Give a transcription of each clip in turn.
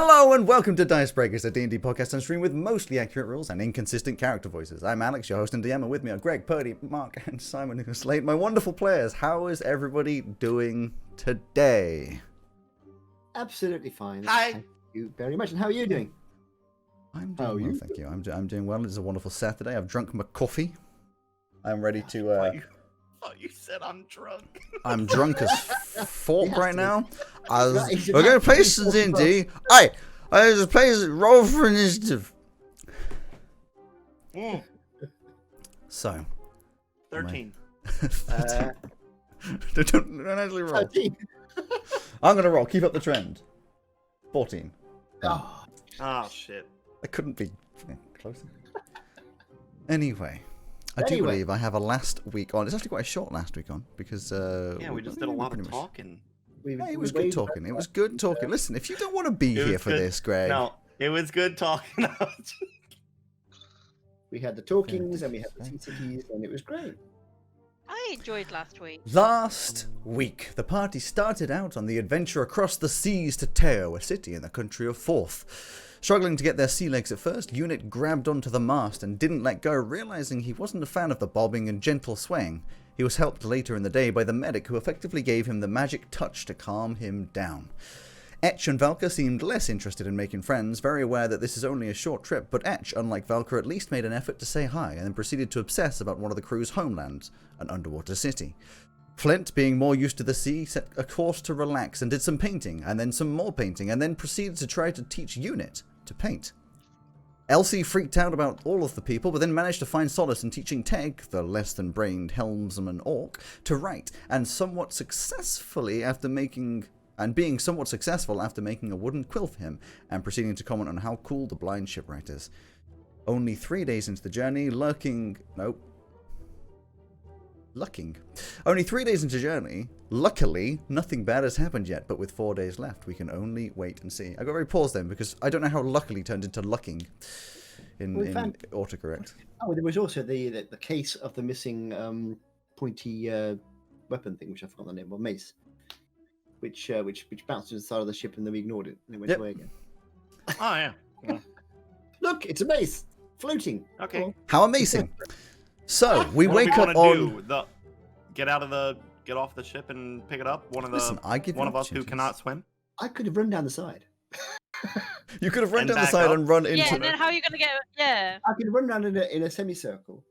Hello and welcome to Dice Breakers, a D&D podcast on stream with mostly accurate rules and inconsistent character voices. I'm Alex, your host and DM, and with me are Greg, Purdy, Mark, and Simon, who slate my wonderful players. How is everybody doing today? Absolutely fine. Hi. Thank you very much. And how are you doing? I'm doing well, thank you. I'm doing well. It's a wonderful Saturday. I've drunk my coffee. I'm ready to... Oh, you said I'm drunk. I'm drunk as fork right now. Right, We're going to play some D&D. I just play roll for initiative. So. 13. Don't actually roll. 13. I'm going to roll. Keep up the trend. 14. Oh, Shit. I couldn't be closer. Anyway. I do believe I have a last week on. It's actually quite a short last week on because We just did a lot of talking. It was good talking. It was good talking. Listen, if you don't want to be here for this, Greg. No, it was good talking. we had the talkings and we had the TCTs and it was great. I enjoyed last week. Last week, the party started out on the adventure across the seas to Teo, a city in the country of Forth. Struggling to get their sea legs at first, Unit grabbed onto the mast and didn't let go, realizing he wasn't a fan of the bobbing and gentle swaying. He was helped later in the day by the medic, who effectively gave him the magic touch to calm him down. Etch and Valka seemed less interested in making friends, very aware that this is only a short trip, but Etch, unlike Valka, at least made an effort to say hi, and then proceeded to obsess about one of the crew's homelands, an underwater city. Flint, being more used to the sea, set a course to relax and did some painting, and then some more painting, and then proceeded to try to teach Unit to paint. Elsie freaked out about all of the people, but then managed to find solace in teaching Teg, the less-than-brained helmsman orc, to write, and being somewhat successful after making a wooden quill for him, and proceeding to comment on how cool the blind shipwright is. Only 3 days into the journey, Only 3 days into the journey, luckily, nothing bad has happened yet, but with 4 days left, we can only wait and see. I got very paused then, because I don't know how luckily turned into lucking in autocorrect. Oh, there was also the case of the missing pointy weapon thing, which I forgot the name of, mace, which bounced to the side of the ship and then we ignored it and it went away again. Oh, yeah. Look, it's a mace floating. Okay. Oh. How amazing! So we What do wake we up wanna on. do? Get off the ship and pick it up. One of Listen, I give one you of us who opportunities. cannot swim. I could have run down the side. You could have run And down the back side up. and run into. Yeah, and then how are you going to get... Yeah. I could have run around in a semicircle.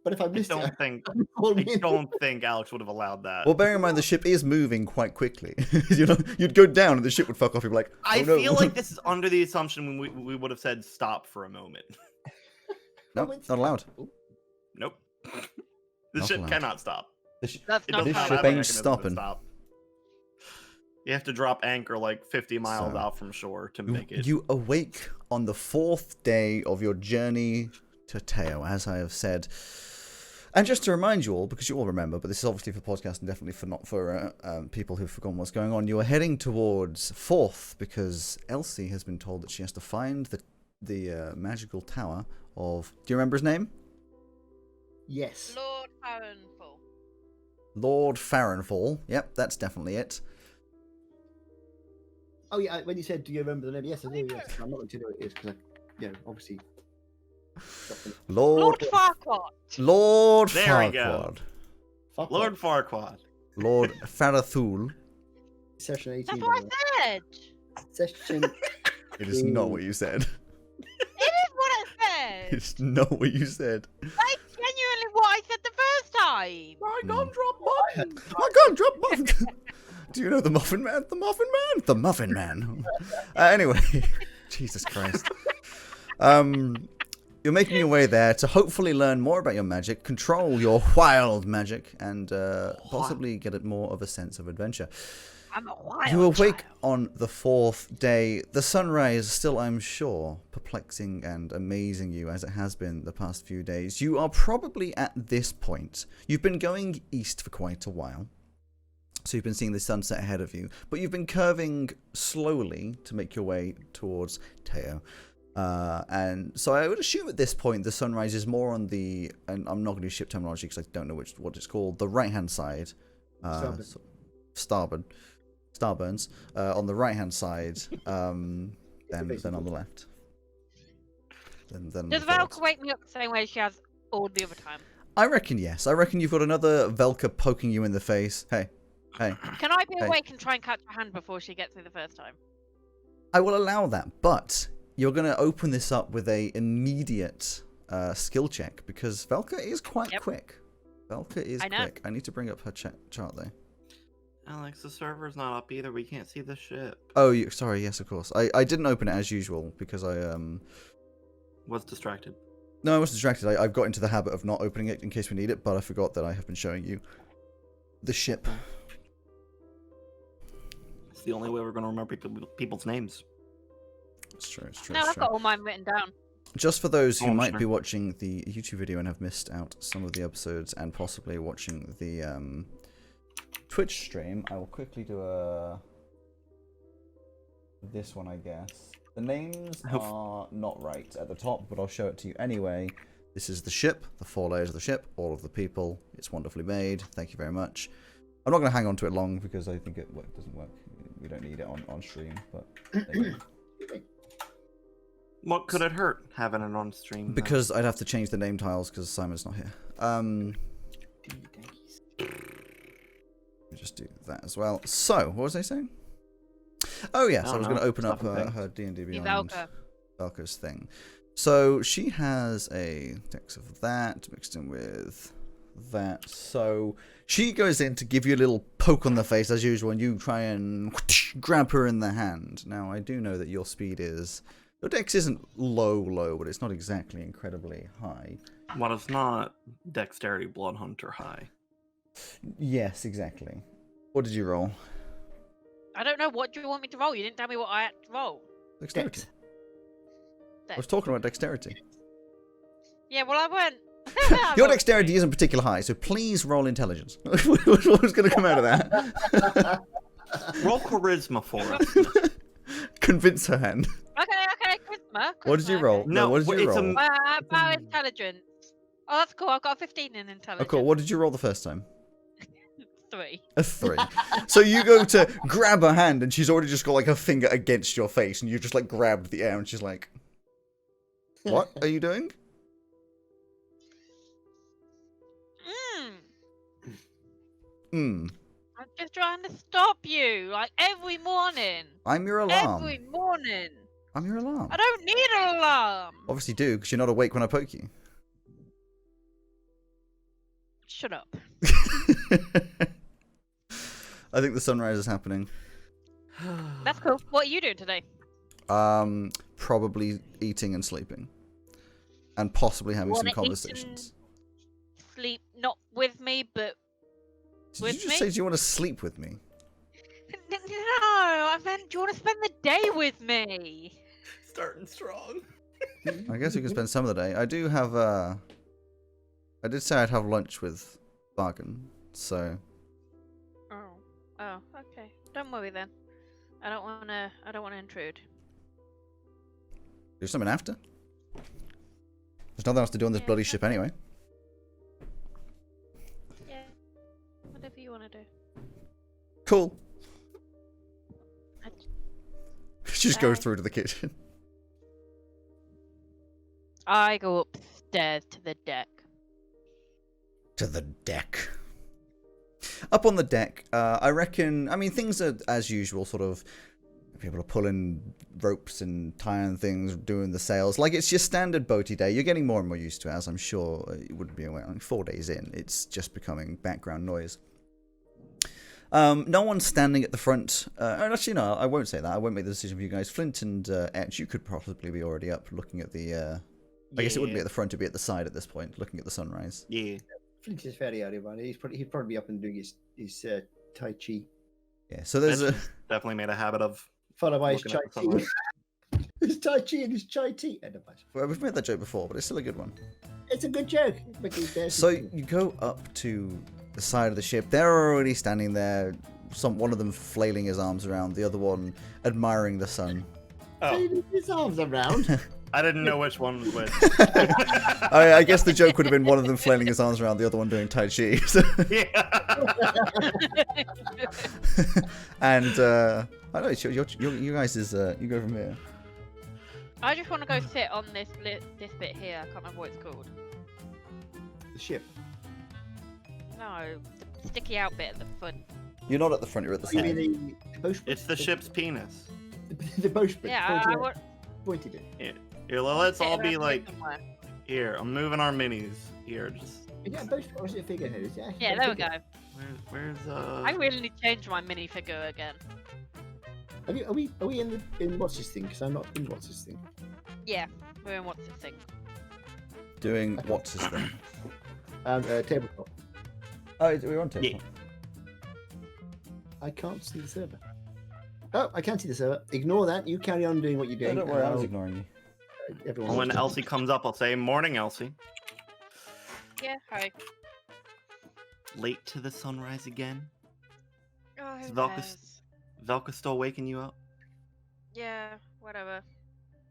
But if I I missed don't it, think I I don't think Alex would have allowed that. Well, bearing in mind the ship is moving quite quickly. You'd go down and the ship would fuck off. You'd be like, oh, I no. feel like this is under the assumption when we would have said stop for a moment. No, not allowed. Nope. The Not ship allowed. cannot stop. That's It not does This how not ship have a ain't mechanism to stopping. stop. You have to drop anchor like 50 miles So, out from shore to make it. You awake on the 4th day of your journey to Teo, as I have said. And just to remind you all, because you all remember, but this is obviously for podcast and definitely for not for people who've forgotten what's going on. You are heading towards Forth because Elsie has been told that she has to find the magical tower of. Do you remember his name? yes. Lord Farrenful. Lord Farrenfall. Yep, that's definitely it. Oh yeah, when you said, do you remember the name? Yes, I do. Yes, I'm not going to know what it is because obviously. Lord Farquaad. Lord There we go. Farquaad. Lord Farquaad. Lord Farathul. Session 18. That's what I said. Session. It is not what you said. It is what I said. It's not what you said. That's genuinely what I said the first time. My gumdrop button. My God, drop muffin. Do you know the Muffin Man? The Muffin Man? The Muffin Man. Anyway, Jesus Christ. You're making your way there to hopefully learn more about your magic, control your wild magic, and possibly get more of a sense of adventure. I'm a wild You awake child. on the 4th day. The sunrise still, I'm sure, perplexing and amazing you as it has been the past few days. You are probably at this point. You've been going east for quite a while. So you've been seeing the sunset ahead of you. But you've been curving slowly to make your way towards Teo. And so I would assume at this point the sunrise is more on the, and I'm not going to use ship terminology because I don't know what it's called, the right-hand side. Starboard. Starburns. On the right-hand side. than on the left. Than Does the forwards. Valka wake me up the same way she has all the other time? I reckon yes. I reckon you've got another Velka poking you in the face. Hey. Can I be Hey. awake and try and catch her hand before she gets me the first time? I will allow that, but you're going to open this up with a immediate skill check because Velka is quite quick. Velka is I know. quick. I need to bring up her chart though. Alex, the server's not up either. We can't see the ship. Oh, sorry. Yes, of course. I didn't open it as usual because I Was distracted. No, I was distracted. I've got into the habit of not opening it in case we need it, but I forgot that I have been showing you the ship. It's the only way we're going to remember people's names. It's true. It's true. No, It's I've true. got all mine written down. Just for those who Oh, might sure. be watching the YouTube video and have missed out some of the episodes and possibly watching the Twitch stream, I will quickly do this one, I guess. The names are not right at the top, but I'll show it to you anyway. This is the ship, the 4 layers of the ship, all of the people. It's wonderfully made. Thank you very much. I'm not going to hang on to it long because I think it doesn't work. We don't need it on stream, but there you go. What could it hurt having it on stream? then? Because I'd have to change the name tiles because Simon's not here. Let me just do that as well. So, what was I saying? Oh yes, I was going to open up her D&D Beyond Valka. Valka's thing. So she has a dex of that mixed in with that. So she goes in to give you a little poke on the face as usual, and you try and grab her in the hand. Now I do know that your speed is. Your dex isn't low, but it's not exactly incredibly high. Well, it's not Dexterity Blood Hunter high. Yes, exactly. What did you roll? I don't know. What do you want me to roll? You didn't tell me what I had to roll. Dexterity. I Dex. was talking about dexterity. Yeah, well, I went. Your dexterity isn't particularly high, so please roll intelligence. What was going to come out of that? Roll Charisma for us. Convince her hand. Okay, Charisma. What did you Charisma, roll? okay. No, what did you it's a roll? About intelligence. Oh, that's cool. I've got a 15 in intelligence. Oh, cool. What did you roll the first time? 3. A 3. So you go to grab her hand, and she's already just got like her finger against your face, and you just like grab the air, and she's like, "What are you doing?" Hmm. I'm just trying to stop you, like every morning. I'm your alarm. Every morning. I'm your alarm. I don't need an alarm. Obviously do, because you're not awake when I poke you. Shut up. I think the sunrise is happening. That's cool. What are you doing today? Probably eating and sleeping. And possibly having some Wanna eat conversations. Sleep not with me, but Did with you just me? say, do you want to sleep with me? no. I meant, do you want to spend the day with me? Starting strong. I guess we can spend some of the day. I do have, I did say I'd have lunch with Bargain, so... Oh, okay. Don't worry then. I don't wanna intrude. Do something after? There's nothing else to do on this Yeah, bloody okay. ship anyway. Yeah. Whatever you wanna do. Cool. I- She just goes Bye. through to the kitchen. I go upstairs to the deck. To the deck. Up on the deck, I reckon, I mean, things are as usual, sort of, people are pulling ropes and tying things, doing the sails. Like, it's your standard boaty day. You're getting more and more used to it, as I'm sure you wouldn't be aware. 4 days in, it's just becoming background noise. No one's standing at the front. And actually, no, I won't say that. I won't make the decision for you guys. Flint and Etch, you could possibly be already up looking at the... I guess it wouldn't be at the front, it'd be at the side at this point, looking at the sunrise. Yeah. Flint is very early, man. He'd probably be up and doing his Tai Chi. Yeah, so there's a... Definitely made a habit of Followed by his looking Chai at the tea. sunrise. His Tai Chi and his Chai tea. Well, we've made that joke before, but it's still a good one. It's a good joke. So you go up to the side of the ship. They're already standing there. One of them flailing his arms around, the other one admiring the sun. Oh, his arms around. I didn't know which one was which. I guess the joke would have been one of them flailing his arms around, the other one doing Tai Chi. Yeah. And I don't know, you guys is you go from here. I just want to go sit on this this bit here. I can't remember what it's called. The ship. No, the sticky out bit at the front. You're not at the front, you're at the Oh, you side. mean the bowsprit? It's the ship's penis. The bowsprit. Yeah, I want. Pointy bit. Here, let's sit all around be here like, somewhere. here, I'm moving our minis. Here, just, Is that a bowsprit or is it a figurehead? Is it actually Yeah, a there we figurehead? go. where's I really need to change my minifigure again. Are we in what's this thing? Because I'm not in what's this thing. Yeah, we're in what's this thing? Doing what's his thing? Tabletop. Oh, we're on table. Yeah. I can't see the server. Oh, I can see the server. Ignore that. You carry on doing what you're No, doing. don't worry, I was I'll- ignoring you. Everyone. when Elsie comes up, I'll say, "Morning, Elsie." Yeah, hi. Late to the sunrise again. Oh, who Velka- cares? Velka still waking you up? Yeah, whatever.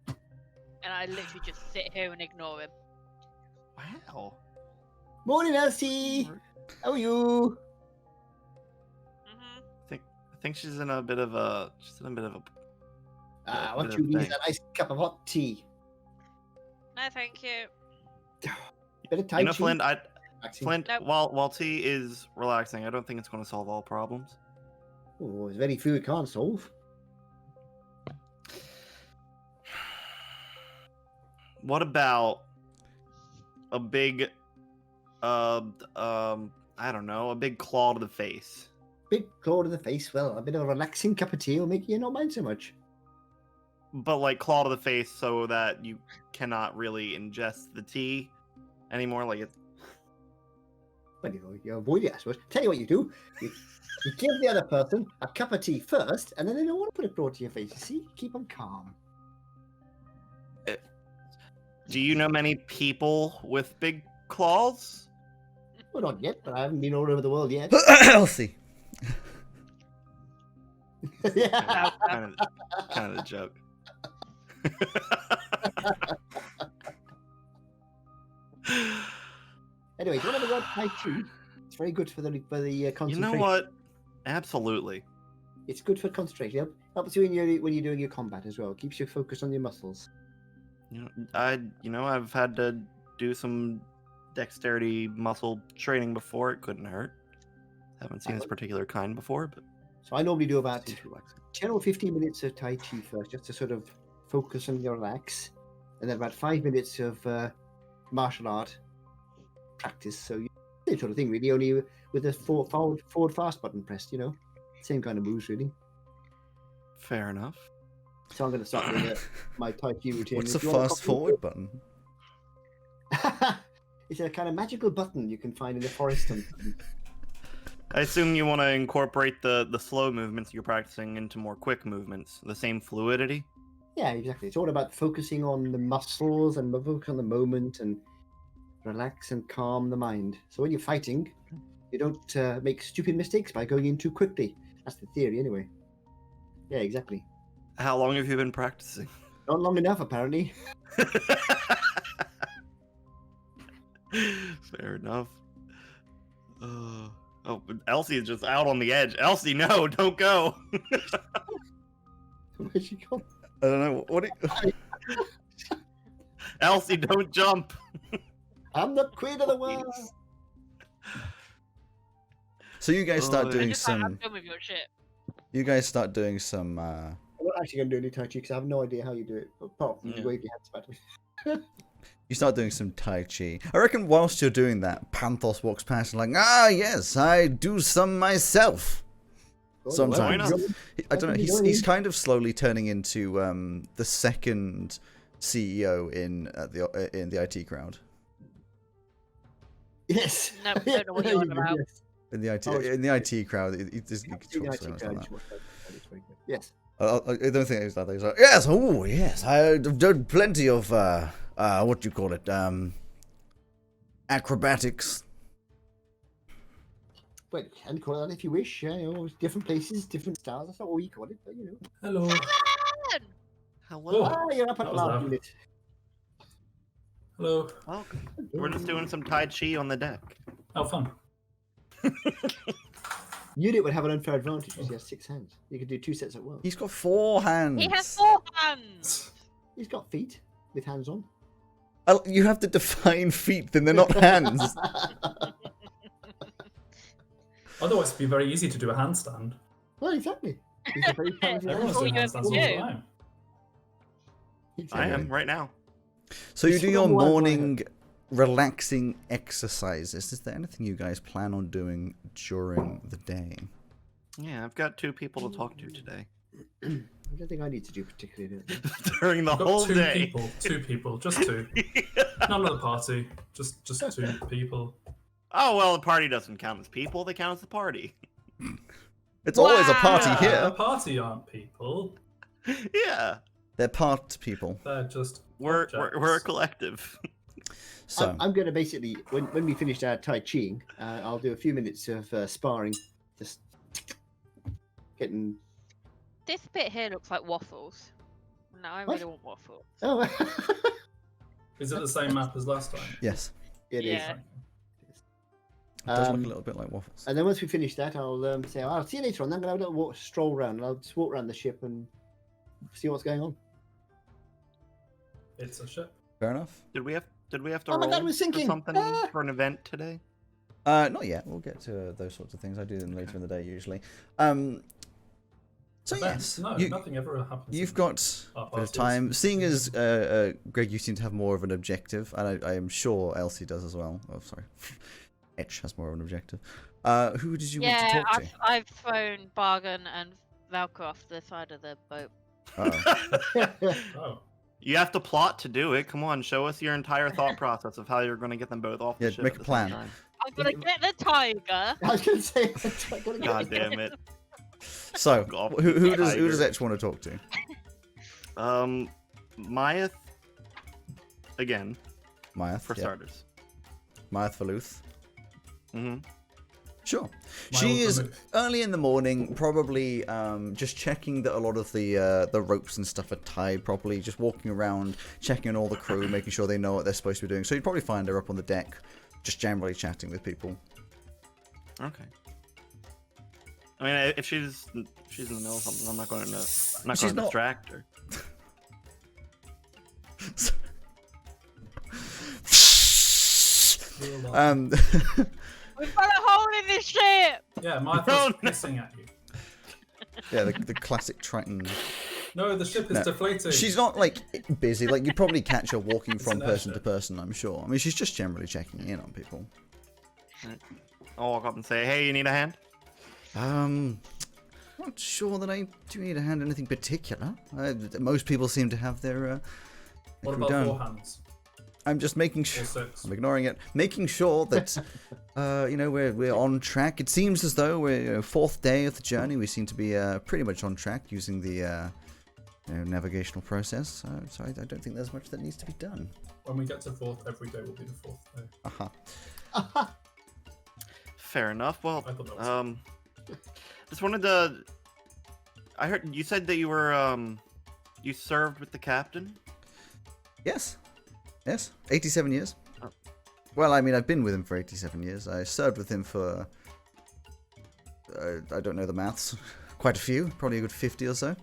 And I literally just sit here and ignore him. Wow. Morning, Elsie. How are you? Mhm. I think she's in a bit of a. What bit you of need is thing. a nice cup of hot tea. No, thank you. Bit of Tai You know, Chi. Flint. Relaxing. Flint. Nope. While T is relaxing, I don't think it's going to solve all problems. Oh, there's very few we can't solve. What about a big, I don't know, a big claw to the face? Big claw to the face. Well, a bit of a relaxing cup of tea will make you not mind so much. But like claw to the face so that you cannot really ingest the tea anymore. Like it. Well, you avoid it, I suppose. Tell you what you do. You give the other person a cup of tea first, and then they don't want to put it claw to your face. You see? Keep them calm. Do you know many people with big claws? Well, not yet, but I haven't been all over the world yet. Elsie. Yeah. kind of a joke. Anyway, do you want to go Tai Chi? It's very good for the You concentration. know what? Absolutely. It's good for concentration. Helps you when you're doing your combat as well. Keeps you focused on your muscles. I've had to do some dexterity muscle training before. It couldn't hurt. Haven't seen this particular kind before, but So I normally do about seems relaxing. 10 or 15 minutes of Tai Chi first, just to sort of focus and relax, and then about 5 minutes of martial art practice. So you same sort of thing, really, only with the forward fast button pressed. Same kind of moves, really. Fair enough. So I'm going to start with my Tai Chi routine. What's If the you want a fast copy of forward button? it- It's a kind of magical button you can find in the forest. I assume you want to incorporate the slow movements you're practicing into more quick movements. The same fluidity. Yeah, exactly. It's all about focusing on the muscles and focus on the moment and relax and calm the mind. So when you're fighting, you don't make stupid mistakes by going in too quickly. That's the theory, anyway. Yeah, exactly. How long have you been practicing? Not long enough, apparently. Fair enough. Oh, Elsie is just out on the edge. Elsie, no, don't go. Where's she gone? I don't know. What? Elsie, don't jump. I'm the queen of the world. So you guys start Oh, doing Just like, I'm some. done with your shit. You guys start doing some. I'm not actually going to do any Tai Chi because I have no idea how you do it. Apart from Yeah. wave your hands about it. You start doing some Tai Chi. I reckon whilst you're doing that, Panthos walks past and yes, I do some myself. Sometimes. not? I don't know. He's kind of slowly turning into the second CEO in the IT crowd. Yes. No, I don't know what you're on about. Yes. In the IT Oh, in the IT crowd, he In the talks so IT much crowd, like that. it's much better. It's very good. Yes. I don't think it's like that. He's like, yes, oh yes, I've done plenty of what do you call it, acrobatics. Well, you can call it that if you wish. Different places, different styles. That's not what we call it, but Hello. Hello. Oh. Ah, you're up at That the was last loud. minute. Hello. Welcome. We're just doing some Tai Chi on the deck. How fun. Unit would have an unfair advantage because he has 6 hands. You could do 2 sets at once. He's got 4 hands. He has 4 hands. He's got feet with hands on. You have to define feet, then they're not hands. Otherwise, it'd be very easy to do a handstand. Well, exactly. He's a very talented Everyone's all doing you have handstands to all the do. time. I am right now. So you It's do sort your of more like- morning relaxing exercises. Is there anything you guys plan on doing during the day? Yeah, I've got 2 people to talk to today. I don't think I need to do particularly. During the I've got whole two day. people, just 2. None of the party, just 2 people. Oh, well, the party doesn't count as people. They count as the party. It's always a Wow. party Yeah, here. the party aren't people. Yeah. They're part people. They're just We're a objects. collective. So I'm going to basically, when we finish our Tai Chi, I'll do a few minutes of sparring, just getting. This bit here looks like waffles. No, I What? really want waffles. Oh, Is it the same map as last time? yes, it is. Yeah. it does look Um, a little bit like waffles. And then once we finish that, I'll say, I'll see you later on. I'm going to have a little stroll around, and I'll just walk around the ship and see what's going on. It's a ship. Fair enough. Did we have to Oh my roll God, we're for sinking! something Ah! for an event today? Not yet. We'll get to those sorts of things. I do them later in the day usually. So Events? yes, No, you, nothing ever happens. you've in got our a bit of parties. time. Seeing as Greg, you seem to have more of an objective, and I am sure Elsie does as well. Oh, sorry, Etch has more of an objective. Who did you want to Yeah, talk to? I've thrown Bargain and Valka off the side of the boat. Uh-oh. Oh, You have to plot to do it. Come on, show us your entire thought process of how you're going to get them both off the Yeah, ship. make at a the same plan. time. I'm gonna get the tiger. I was going to say, I'm gonna get- God damn it. So, Golf who does tiger. Etch want to talk to? Myeth. Again, Myath, for yeah. starters. Myath Valuth. Hmm. Sure. My She old is Valuth. early in the morning, probably just checking that a lot of the ropes and stuff are tied properly, just walking around, checking on all the crew, making sure they know what they're supposed to be doing. So you'd probably find her up on the deck, just generally chatting with people. Okay. I mean, if she's in the middle of something, I'm not going to She's not. distract her. Real life. We've got a hole in this ship. Yeah, my No, thoughts pissing at you. yeah, the classic Triton. No, the ship is No. deflating. She's not like busy. Like you'd probably catch her walking It's from an person to airship. person. I'm sure. I mean, she's just generally checking in on people. I'll walk up and say, "Hey, you need a hand?" Not sure that I do need a hand in anything particular. Most people seem to have their. What crew about down. 4 hands? I'm just making Or sure. 6? I'm ignoring it. Making sure that we're on track. It seems as though we're 4th day of the journey. We seem to be pretty much on track using the navigational process. So I don't think there's much that needs to be done. When we get to 4th, every day will be the 4th day. Aha. Fair enough. Well, I thought that was just wanted to. I heard you said that you were you served with the captain. Yes. 87 years. Oh. Well, I mean, I've been with him for 87 years. I served with him for. I don't know the maths. Quite a few. Probably a good 50 or so.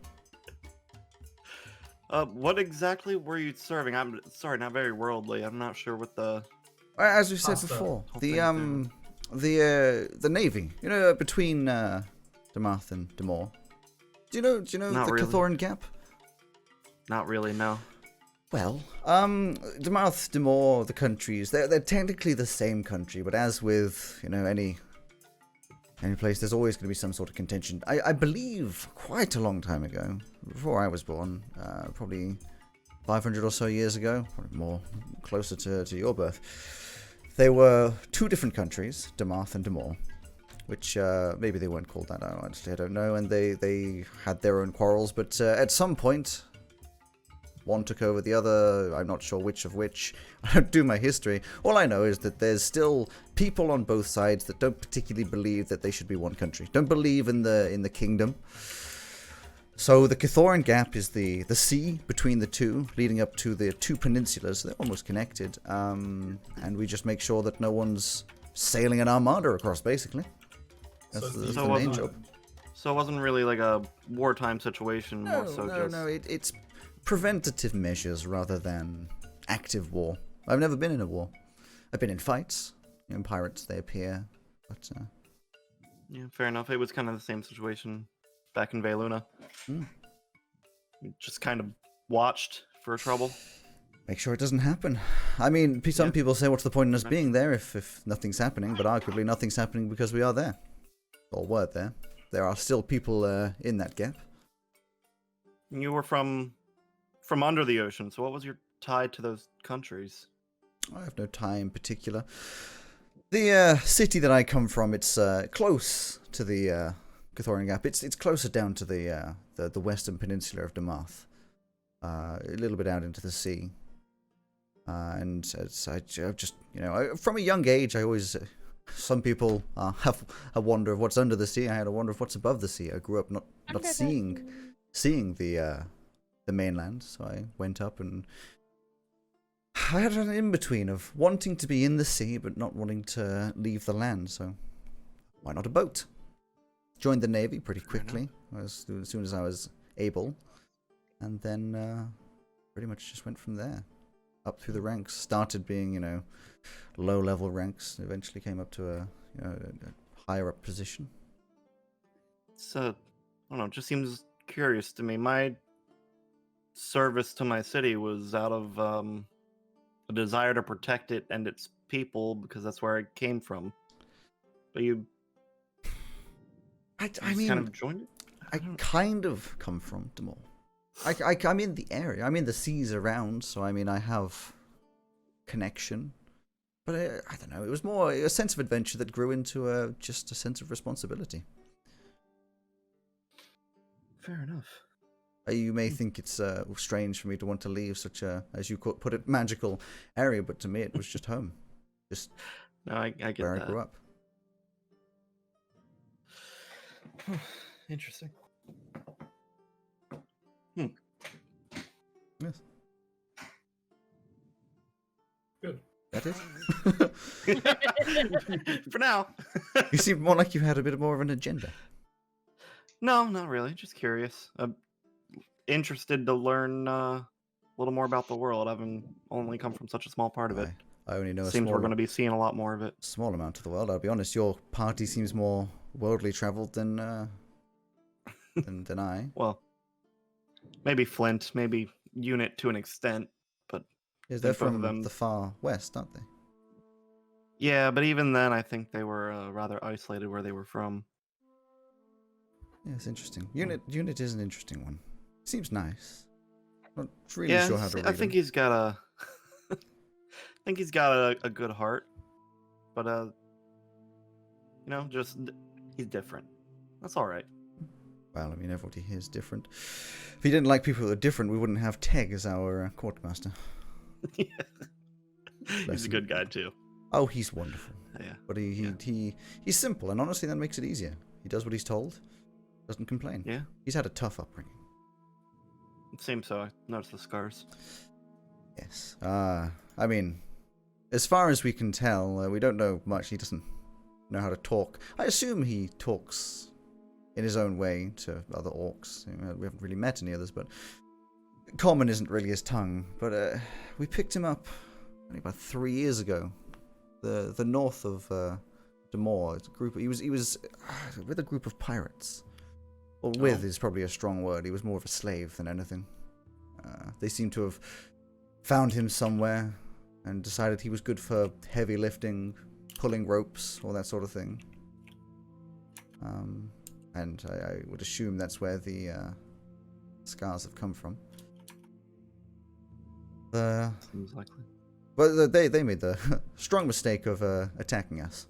What exactly were you serving? I'm sorry, not very worldly. I'm not sure what the. As we've said Pasta. before, Whole the thing's the navy, between Demarth and Demore. Do you know Not the really. Cathoran Gap? Not really. No. Well, Demarth, Demore, the countries, they're technically the same country, but as with any place, there's always going to be some sort of contention. I believe quite a long time ago, before I was born, probably 500 or so years ago, or more, closer to your birth. They were 2 different countries, Demarth and Demore, which maybe they weren't called that. Honestly, I don't know. And they had their own quarrels, but at some point, one took over the other. I'm not sure which of which. I don't do my history. All I know is that there's still people on both sides that don't particularly believe that they should be one country. Don't believe in the kingdom. So the Cathoran Gap is the sea between the two, leading up to the 2 peninsulas. They're almost connected, and we just make sure that no one's sailing an armada across, basically. That's it's the the So main wasn't- job. So it wasn't really like a wartime situation. More so just. No. It's preventative measures rather than active war. I've never been in a war. I've been in fights. In pirates, they appear, but Yeah, fair enough. It was kind of the same situation back in Veluna. Hmm. We just kind of watched for trouble. make sure it doesn't happen. I mean, some Yeah. people say, what's the point in us Nice. being there if nothing's happening? But arguably, nothing's happening because we are there. Or were there. There are still people in that gap. You were from under the ocean, so what was your tie to those countries? I have no tie in particular. The city that I come from, it's close to the Cathorian Gap. It's closer down to the western peninsula of Damarth, a little bit out into the sea. And I've just, from a young age, I always. Some people have a wonder of what's under the sea. I had a wonder of what's above the sea. I grew up not seeing the mainland, so I went up and I had an in-between of wanting to be in the sea but not wanting to leave the land, so why not a boat? Joined the Navy pretty quickly, as soon as I was able, and then pretty much just went from there. Up through the ranks, started being, low-level ranks, eventually came up to a higher-up position. So, I don't know, it just seems curious to me. My service to my city was out of a desire to protect it and its people because that's where I came from. But you I just mean, kind of joined it? I kind of come from Damor. I'm in the area. I'm in the seas around, so I mean, I have connection. But I don't know. It was more a sense of adventure that grew into just a sense of responsibility. Fair enough. You may think it's strange for me to want to leave such a, as you put it, magical area, but to me it was just home. Just No, I get where that. I grew up. Interesting. Yes. Good. That is. For now. You seem more like you had a bit more of an agenda. No, not really. Just curious. I'm interested to learn a little more about the world. I've only come from such a small part of it. I only know a Seems we're small, going to be seeing a lot more of it. small amount of the world. I'll be honest. Your party seems more worldly traveled than I. Well, maybe Flint, maybe Unit to an extent, but Yes, they're both of from them- the far west, aren't they? yeah, but even then, I think they were rather isolated where they were from. Yeah, it's interesting. Unit is an interesting one. Seems nice. Not really Yeah, sure how to read I think him. he's got a, I think he's got a good heart, but just he's different. That's all right. Well, I mean, everybody here is different. If he didn't like people that are different, we wouldn't have Teg as our quartermaster. He's Bless a him. good guy too. Oh, he's wonderful. Yeah. But he's simple, and honestly, that makes it easier. He does what he's told, doesn't complain. Yeah. He's had a tough upbringing. It seems so. I noticed the scars. Yes. I mean, as far as we can tell, we don't know much. He doesn't know how to talk. I assume he talks in his own way to other orcs. We haven't really met any others, but Common isn't really his tongue. But we picked him up only about 3 years ago. The north of Damor. It's a group. He was with a group of pirates. Well, with is probably a strong word. He was more of a slave than anything. They seem to have found him somewhere and decided he was good for heavy lifting, pulling ropes, all that sort of thing. And I would assume that's where the scars have come from. Seems likely. But they made the strong mistake of attacking us.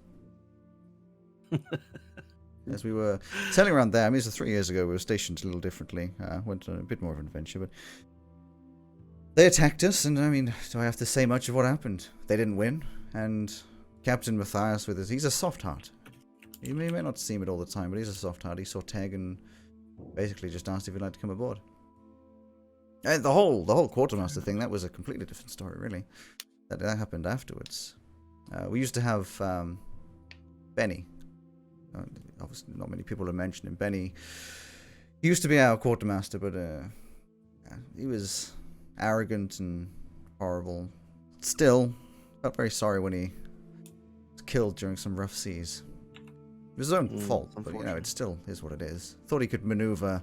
As we were sailing around there, I mean, this was 3 years ago, we were stationed a little differently. Went on a bit more of an adventure, but they attacked us, and I mean, do I have to say much of what happened? They didn't win, and Captain Matthias with us, he's a soft heart. You may not see him it all the time, but he's a soft heart. He saw Teg and basically just asked if he'd like to come aboard. And the whole quartermaster thing, that was a completely different story, really. That happened afterwards. We used to have Benny. Obviously, not many people have mentioned him. Benny, he used to be our quartermaster, but he was arrogant and horrible. Still, felt very sorry when he was killed during some rough seas. It was his own fault, but you know, it still is what it is. Thought he could maneuver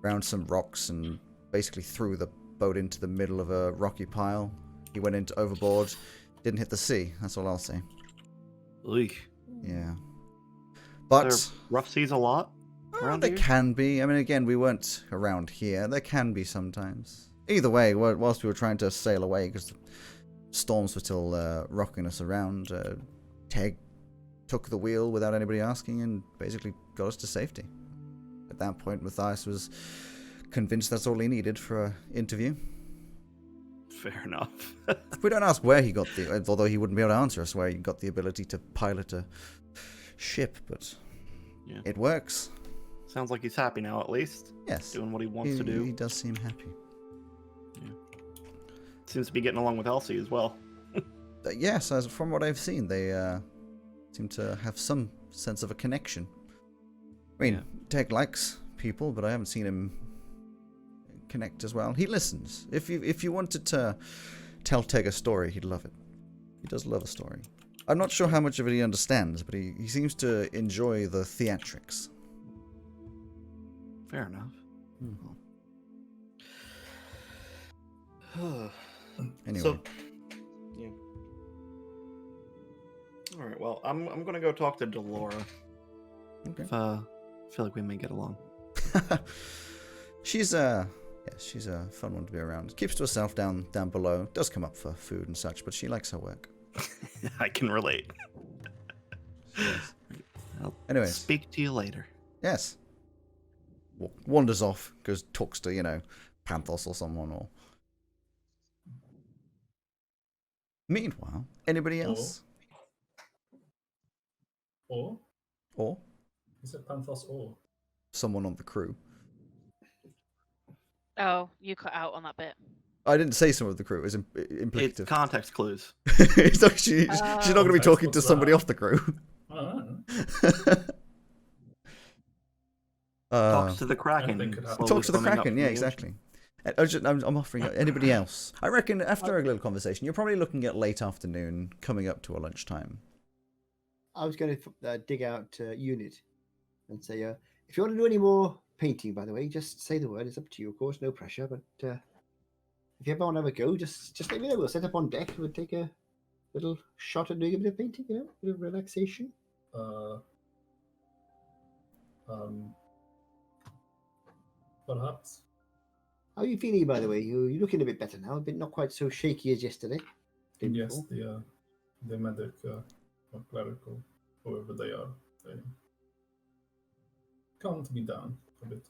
around some rocks and basically threw the boat into the middle of a rocky pile. He went into overboard, didn't hit the sea. That's all I'll say. Eek. Yeah. There But rough seas a lot around there here? can be. I mean, again, we weren't around here. There can be sometimes. Either way, whilst we were trying to sail away, because the storms were still rocking us around, Teg took the wheel without anybody asking and basically got us to safety. At that point, Matthias was convinced that's all he needed for an interview. Fair enough. We don't ask where he got the, although he wouldn't be able to answer us where he got the ability to pilot a ship, but Yeah. it works. Sounds like he's happy now, at least. Yes, Doing what he wants he to do. He does seem happy. Seems to be getting along with Elsie as well. Yes, as from what I've seen, they seem to have some sense of a connection. I mean, Yeah. Teg likes people, but I haven't seen him connect as well. He listens. If you wanted to tell Teg a story, he'd love it. He does love a story. I'm not sure how much of it he understands, but he seems to enjoy the theatrics. Fair enough. Anyway, So, yeah. All right. Well, I'm gonna go talk to Delora. okay. If, I feel like we may get along. She's she's a fun one to be around. Keeps to herself down below. Does come up for food and such, but she likes her work. I can relate. I'll Anyways. speak to you later. Yes. Wanders off, goes talks to, Panthos or someone, or... Meanwhile, anybody else? Or? Or Is it Panthos or? someone on the crew? Oh, you cut out on that bit. I didn't say some of the crew, it was It's implicative. context clues. It's like she's not going to be Context, talking to what's somebody that? off the crew. I don't know. Talks to the Kraken. anything could happen. slowly Talk to the swimming up Kraken, from yeah, the exactly. I'm offering anybody else. I reckon after a little conversation, you're probably looking at late afternoon, coming up to a lunchtime. I was going to dig out Unit and say, if you want to do any more painting, by the way, just say the word. It's up to you, of course, no pressure. But if you ever want to have a go, just let me know. We'll set up on deck. We'll take a little shot at doing a bit of painting, a bit of relaxation. Perhaps. How are you feeling, by the way? You're looking a bit better now, but not quite so shaky as yesterday. day Yes, before. the medic or clerical, whoever they are, they calmed me down a bit.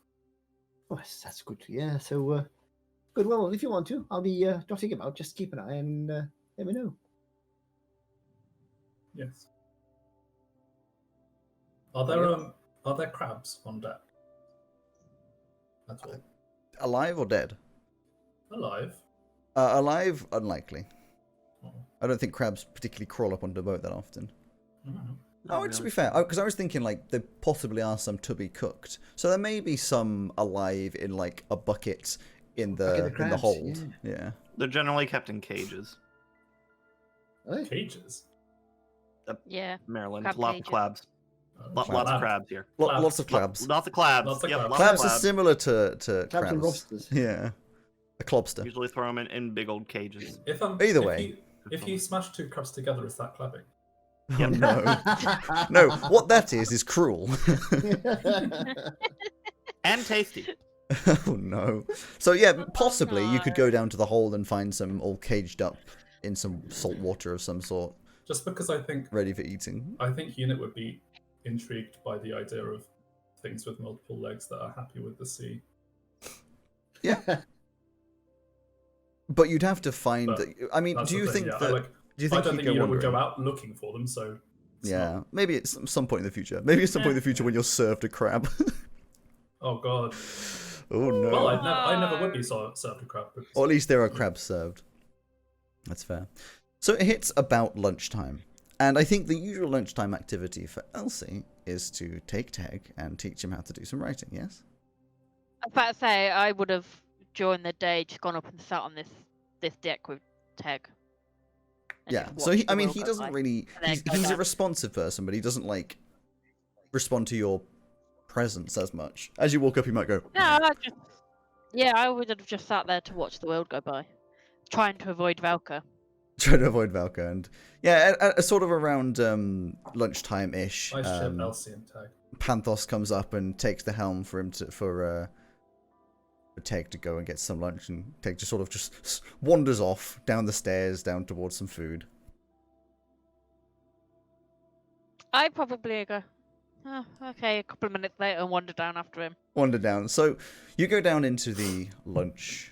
Oh, that's good. Yeah, so good. Well, if you want to, I'll be dotting about. Just keep an eye and let me know. Yes. Are there crabs on deck? At all? Alive or dead? Alive? Alive, unlikely. Oh. I don't think crabs particularly crawl up onto a boat that often. Mhm. Not To be really. fair, because I was thinking like there possibly are some to be cooked, so there may be some alive in like a bucket in Bucket the of crabs, hold. Yeah. They're generally kept in cages. Are they? Cages? Yeah. Maryland, Crab lots cages. of crabs. Lots Crab. of crabs here. Crabs. Lots of crabs. Lots of crabs. Lots of Yep, crabs. lots of Crabs are crabs. similar to Crabs and crabs. lobsters. Yeah. A clobster. Usually throw them in big old cages. Either way. If you smash two crabs together, is that clapping? Oh, no. No, what that is cruel. And tasty. Oh no. So yeah, possibly you could no. go down to the hold and find some all caged up in some salt water of some sort, Just because I think ready for eating. Unit would be intrigued by the idea of things with multiple legs that are happy with the sea. But you'd have to find. But I mean, That's do the you thing, think yeah. that? Do you I think don't he'd think go Unit would go wandering? out looking for them, so it's Yeah, not- maybe at some point in the future. Maybe at some point in the future when you're served a crab. Oh god. Oh no. Well, I never would be served a crab. Because... Or at least there are crabs served. That's fair. So it hits about lunchtime. And I think the usual lunchtime activity for Elsie is to take Teg and teach him how to do some writing, yes? I was about to say I would have during the day just gone up and sat on this deck with Teg. and Yeah. just So watched he, the I mean, world he go doesn't by. really. And then He's, go he's a back. responsive person, but he doesn't like respond to your presence as much. As you walk up, he might go. No, I would have just sat there to watch the world go by, trying to avoid Valka. Try to avoid Valka, and yeah, sort of around lunchtime ish. Nice ship, Elsie and Tag. Panthos comes up and takes the helm for him for Teg to go and get some lunch, and Teg just sort of just wanders off down the stairs down towards some food. I probably go, oh, okay, a couple of minutes later and wander down after him. Wander down. So you go down into the lunch.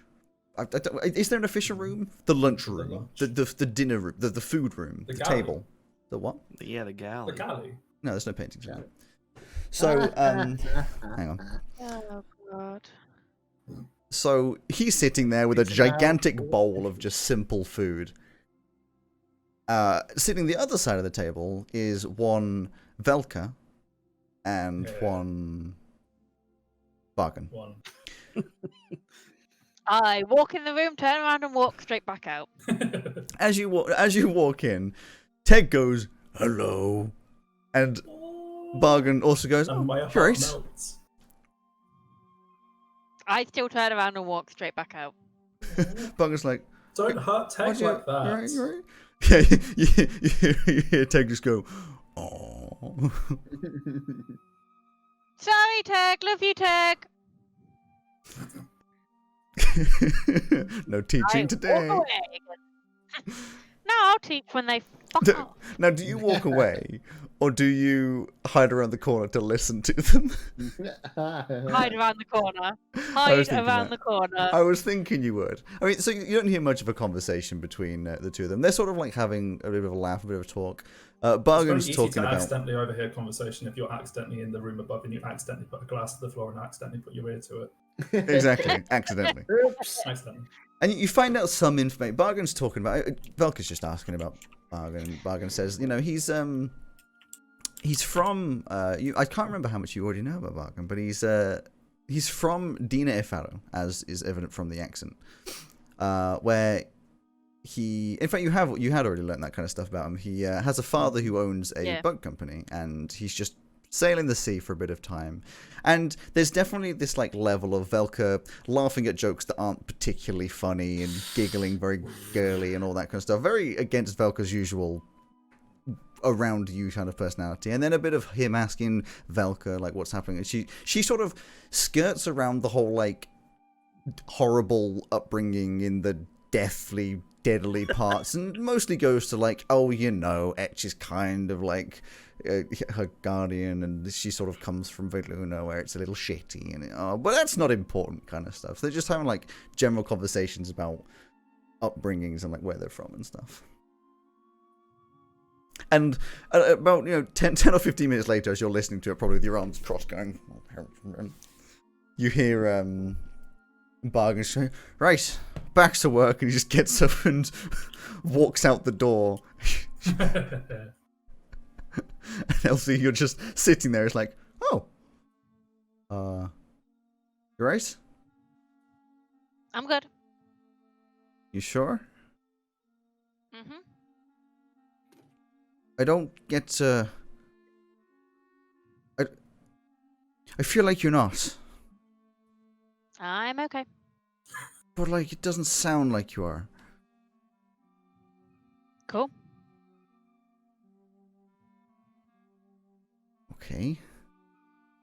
Is there an official room? The lunch room, lunch. the dinner room, the food room, The the galley. table. The what? Yeah, the galley. The galley. No, there's no paintings. in it. So hang on. Oh god. So he's sitting there with a It's about- gigantic bowl of just simple food. Sitting the other side of the table is one Velka and Yeah. one Bargain. One. I walk in the room, turn around, and walk straight back out. As you walk in, Ted goes hello, and Bargain also goes, And oh, my heart great. melts. I still turn around and walk straight back out. Bargain's like, Don't hurt Tag "What, like that. you right, you right?" Yeah, you hear Ted just go, oh. Sorry, Tag. Love you, Tag. No teaching I today. walk away. No, I'll teach when they fuck off. Now, do you walk away, or do you hide around the corner to listen to them? Hide around the corner. I was Hide thinking around that. the corner. I was thinking you would. I mean, so you don't hear much of a conversation between the two of them. They're sort of like having a bit of a laugh, a bit of a talk. It's Bargain's very easy talking to about. accidentally overhear conversation if you're accidentally in the room above and you accidentally put a glass to the floor and accidentally put your ear to it. Exactly, accidentally. Oops. Accidentally. And you find out some information. Bargain's talking about. Velka's just asking about Bargain. Bargain says, you know, he's from. I can't remember how much you already know about Bargain, but he's from Dina Ifaro, as is evident from the accent. Where he, in fact, you had already learned that kind of stuff about him. He has a father who owns a Yeah. boat company, and he's just sailing the sea for a bit of time. And there's definitely this like level of Velka laughing at jokes that aren't particularly funny and giggling very girly and all that kind of stuff. Very against Velka's usual around you kind of personality. And then a bit of him asking Velka like what's happening. And she sort of skirts around the whole like horrible upbringing in the deadly parts and mostly goes to like, oh, you know, Etch is kind of like her guardian, and she sort of comes from Veluna where it's a little shitty, and but that's not important kind of stuff. So they're just having like general conversations about upbringings and like where they're from and stuff. And about 10 or 15 minutes later, as you're listening to it, probably with your arms crossed, going, you hear Bargain saying, "Right, back to work," and he just gets up and walks out the door. And Elsie, you're just sitting there. It's like, oh, you right? I'm good. You sure? Mhm. I don't get. I feel like you're not, I'm okay. but like it doesn't sound like you are. Cool. Okay.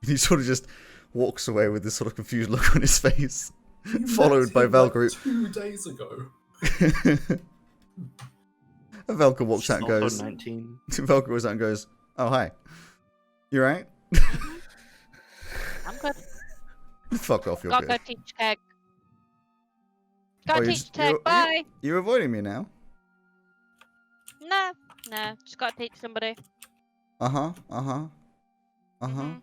He sort of just walks away with this sort of confused look on his face, You followed met by him, like, Velka. 2 days ago. And Velka walks out and Also goes. 19. Velka goes out and goes, "Oh hi, you right? I'm good. Fuck off, you're Gotta good. go teach Tag. Oh, Gotta you're teach just- Tag. you're- Bye. You're avoiding me now. Nah. Just gotta teach somebody. Uh-huh. Mhm.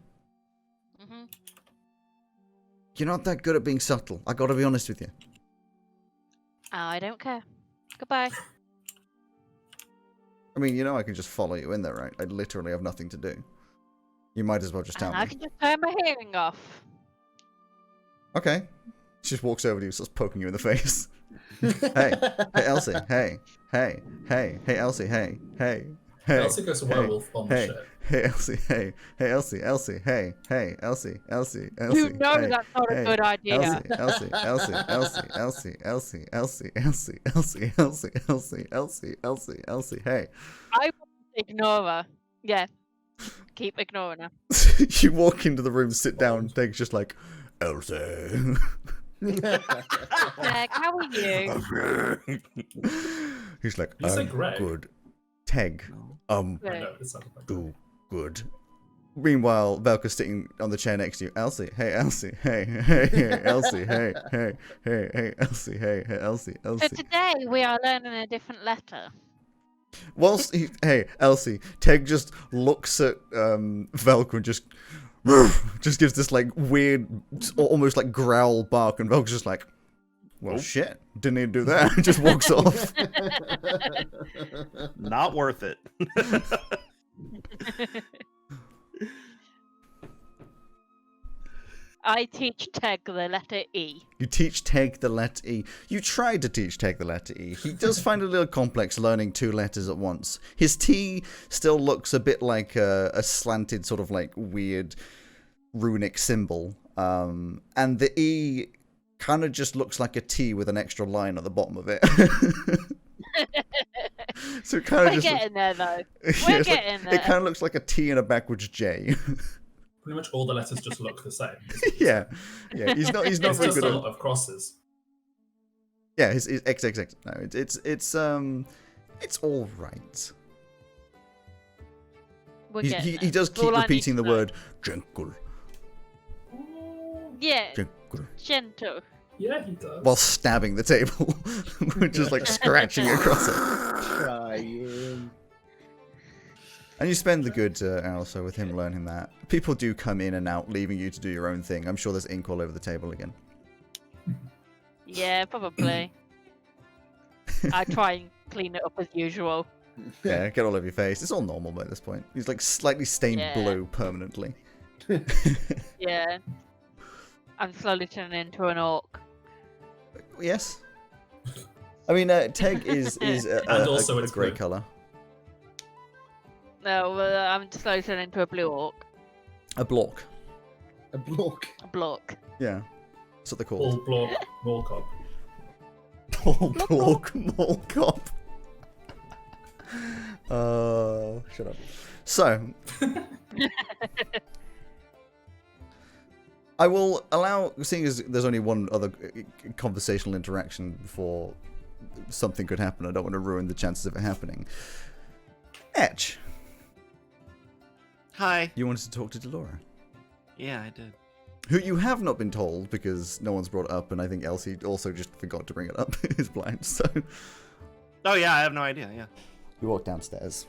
You're not that good at being subtle. I gotta be honest with you. I don't care. Goodbye. I mean, I can just follow you in there, right? I literally have nothing to do. You might as well just tell And I me. can just turn my hearing off. Okay. She just walks over to you, starts poking you in the face. Hey Elsie, hey Elsie, hey. Elsie goes to werewolf on the ship. Hey Elsie, hey Elsie, hey Elsie. You know hey, that's not a good idea. Elsie. Hey. I will ignore her. Yeah. Keep ignoring her. You walk into the room, sit down, Teg's just like, Elsie. Meg, how are you? He's like, You said Greg. good. Teg, I know, it sounded like do good. Meanwhile, Velka's sitting on the chair next to you. Elsie, hey Elsie, hey Elsie, hey Elsie, hey Elsie. So today we are learning a different letter. Whilst hey Elsie, Teg just looks at Velka and just gives this like weird, almost like growl bark, and Velka's just like, well, shit, didn't need to do that. Just walks off. Not worth it. I teach Teg the letter E. You teach Teg the letter E. You tried to teach Teg the letter E. He does find it a little complex learning 2 letters at once. His T still looks a bit like a slanted sort of like weird runic symbol. And the E kind of just looks like a T with an extra line at the bottom of it. So it kind of We're just getting there though. yeah, We're it's like- getting there. It kind of looks like a T and a backwards J. pretty much all the letters just look the same. yeah. He's not It's very just good a at. lot of crosses. Yeah, his XXX. No, it's all right. We're He getting he there. does That's keep all I need repeating to the know. word gentle, Yeah, gentle, gentle. Yeah, he does. while stabbing the table, just like scratching across it. Trying. And you spend the good hour or so with him learning that. People do come in and out, leaving you to do your own thing. I'm sure there's ink all over the table again. Yeah, probably. I try and clean it up as usual. Yeah, get all over your face. It's all normal by this point. He's like slightly stained Yeah. blue permanently. Yeah. I'm slowly turning into an orc. Yes. I mean, Teg is And also a it's grey blue. colour. No, I'm slowly turning into a blue orc. A block. A block. A block. Yeah. That's what they're All called. block, more cop. All block, mall cop. Shut up. So, I will allow, seeing as there's only one other conversational interaction before something could happen, I don't want to ruin the chances of it happening. Etch, Hi. you wanted to talk to Delora, Yeah, I did. who you have not been told because no one's brought it up, and I think Elsie also just forgot to bring it up. Is blind, so Oh yeah, I have no idea. Yeah. you walk downstairs.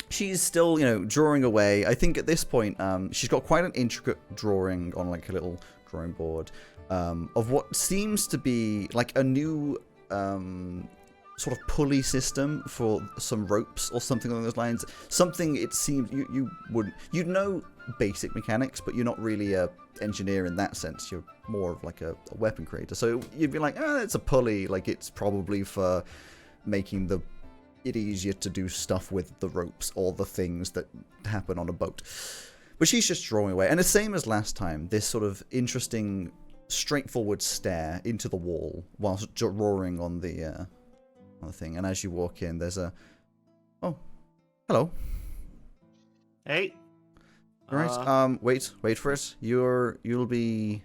She's still, drawing away. I think at this point, she's got quite an intricate drawing on like a little drawing board of what seems to be like a new sort of pulley system for some ropes or something along those lines. Something it seems you'd know basic mechanics, but you're not really a engineer in that sense. You're more of like a weapon creator. So you'd be like, it's a pulley. Like it's probably for making it easier to do stuff with the ropes or the things that happen on a boat. But she's just drawing away. And the same as last time, this sort of interesting, straightforward stare into the wall whilst drawing on the thing. And as you walk in, there's oh, hello. Hey. All right. Wait for it. You'll be.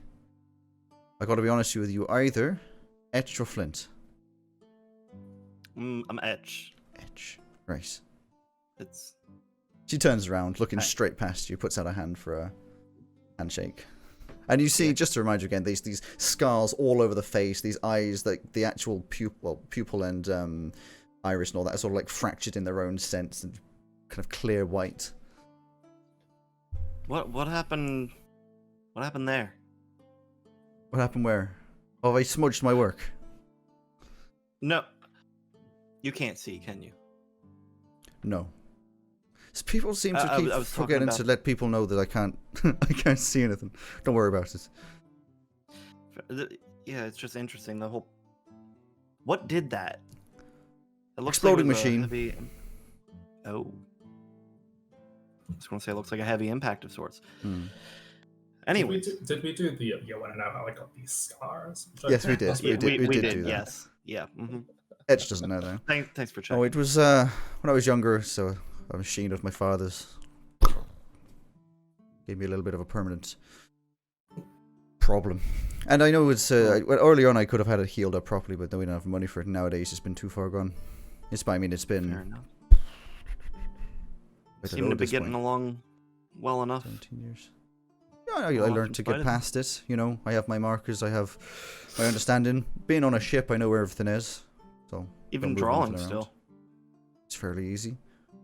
I got to be honest with you. Either Etch or Flint. I'm Etch. Etch. Right. It's She turns around, looking Hi. straight past you, puts out a hand for a handshake. And you see, just to remind you again, these scars all over the face, these eyes, the actual pupil and iris and all that are sort of like fractured in their own sense and kind of clear white. what happened? What happened there? What happened where? Oh, I smudged my work. No. You can't see, can you? No. So people seem to I keep was talking forgetting to about- let people know that I can't I can't see anything. Don't worry about it. Yeah, it's just interesting. The whole. What did that? It looks Exploding like it was a machine. heavy... Oh. I was going to say it looks like a heavy impact of sorts. Hmm. Anyway. Did we do the you want to know how I got these scars? Yes, we did. That's We what did. We did do that. Yes. Yeah. Edge doesn't know though. Thanks for checking. Oh, it was when I was younger, so a machine of my father's gave me a little bit of a permanent problem. And I know it's well, early on I could have had it healed up properly, but then we don't have money for it. Nowadays it's been too far gone. I mean, it's Fair been enough. I don't Seem know to at be this getting point, along well enough. 17 years. Yeah, I Well, learned to get fighting. past it. You know, I have my markers. I have my understanding. Being on a ship, I know where everything is. So Even don't move drawing anything around. still. It's fairly easy.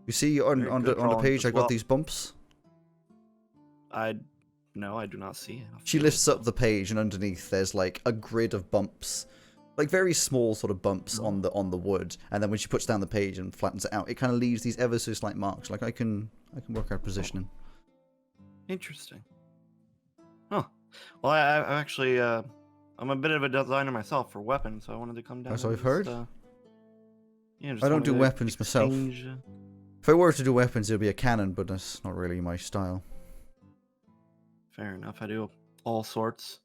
You see on Very on good the drawings page, as I got well. these bumps. No, I do not see it. She lifts up the page, and underneath there's like a grid of bumps, like very small sort of bumps on the wood. And then when she puts down the page and flattens it out, it kind of leaves these ever so slight marks. Like I can work out positioning. Interesting. Huh. Well, I actually, I'm a bit of a designer myself for weapons, so I wanted to come down. That's what and I've heard. Yeah, just I don't wanted do to weapons myself. exchange, If I were to do weapons, it'd be a cannon, but that's not really my style. Fair enough. I do all sorts.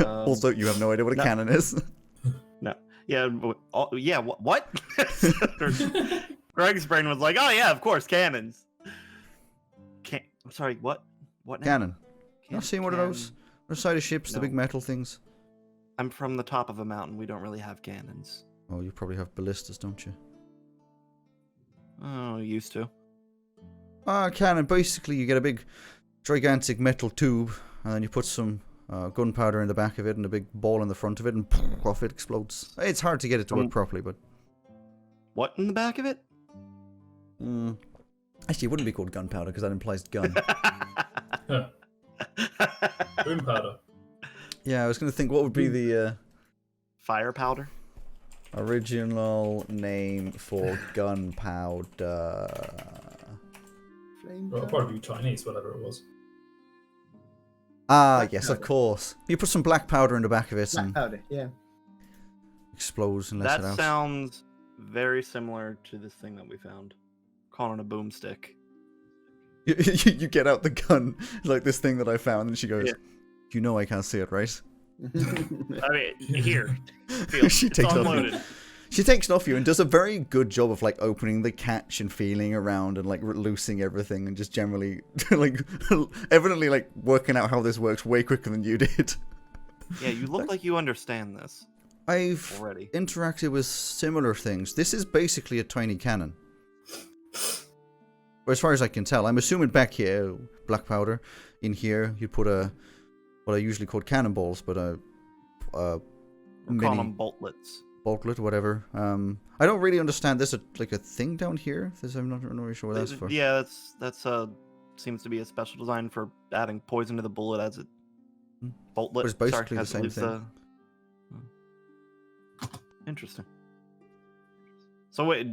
Also, you have no idea what a no. cannon is. Yeah. Yeah. What? Greg's brain was like, "Oh yeah, of course, cannons." I'm sorry. What? What? Now? Cannon. You not seen one of those? Cannon. On the side of ships, the No. big metal things. I'm from the top of a mountain. We don't really have cannons. Oh, you probably have ballistas, don't you? Oh, used to. Cannon. Basically, you get a big, gigantic metal tube, and then you put some gunpowder in the back of it and a big ball in the front of it, and off it explodes. It's hard to get it to work properly, but... What in the back of it? Actually, it wouldn't be called gunpowder, because that implies gun. Boom powder. Yeah, I was going to think, what would be the Fire powder. original name for gunpowder? Flame Well, it'll powder? probably be Chinese, whatever it was. Ah, Black yes, of powder. course. You put some black powder in the back of it Black and powder, yeah. explodes and lets That it out. sounds very similar to this thing that we found. Calling it a boomstick. You get out the gun, like this thing that I found, and she goes, Yeah. "You know I can't see it, right?" I mean, here. Feel, She it's takes off. unloaded. She takes it off you and does a very good job of like opening the catch and feeling around and like loosing everything and just generally like evidently like working out how this works way quicker than you did. Yeah, you look like you understand this I've already. interacted with similar things. This is basically a tiny cannon. Well, as far as I can tell, I'm assuming back here, black powder. In here, you put what I usually call cannonballs, but We're calling mini them boltlets. boltlet, whatever. I don't really understand. There's like a thing down here. I'm not really sure what that's for. Yeah, that's seems to be a special design for adding poison to the bullet as it Hmm. boltlet. But it's basically as the it same leaves thing. Interesting. So wait,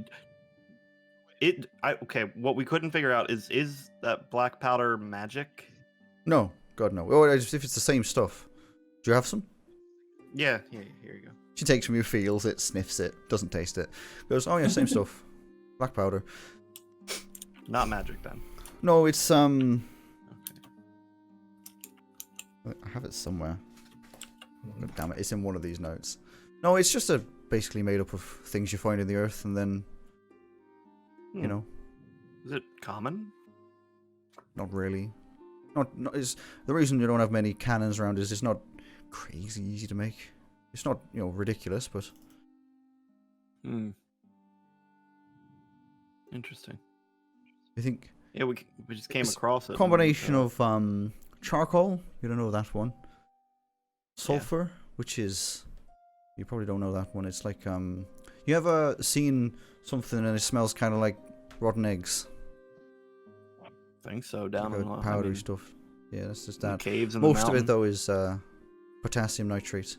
okay. What we couldn't figure out is that black powder magic? No, God no. Oh, if it's the same stuff. Do you have some? Yeah, here you go. She takes from you, feels it, sniffs it, doesn't taste it. Goes, oh yeah, same stuff. Black powder. Not magic then. No, it's Okay. I have it somewhere. Oh, damn it, it's in one of these notes. No, it's just basically made up of things you find in the earth, and then you know, Is it common? not really. Not is the reason you don't have many cannons around is it's not crazy easy to make. It's not, you know, ridiculous, but Hmm. Interesting. I think Yeah, we just came It's across it. combination of charcoal, you don't know that one. Sulfur, which is, you probably don't know that one. It's like you ever seen something and it smells kind of like rotten eggs? I think so. Down Like in a powdery stuff. Yeah, that's just the that. caves and Most the of it mountain. though is potassium nitrate.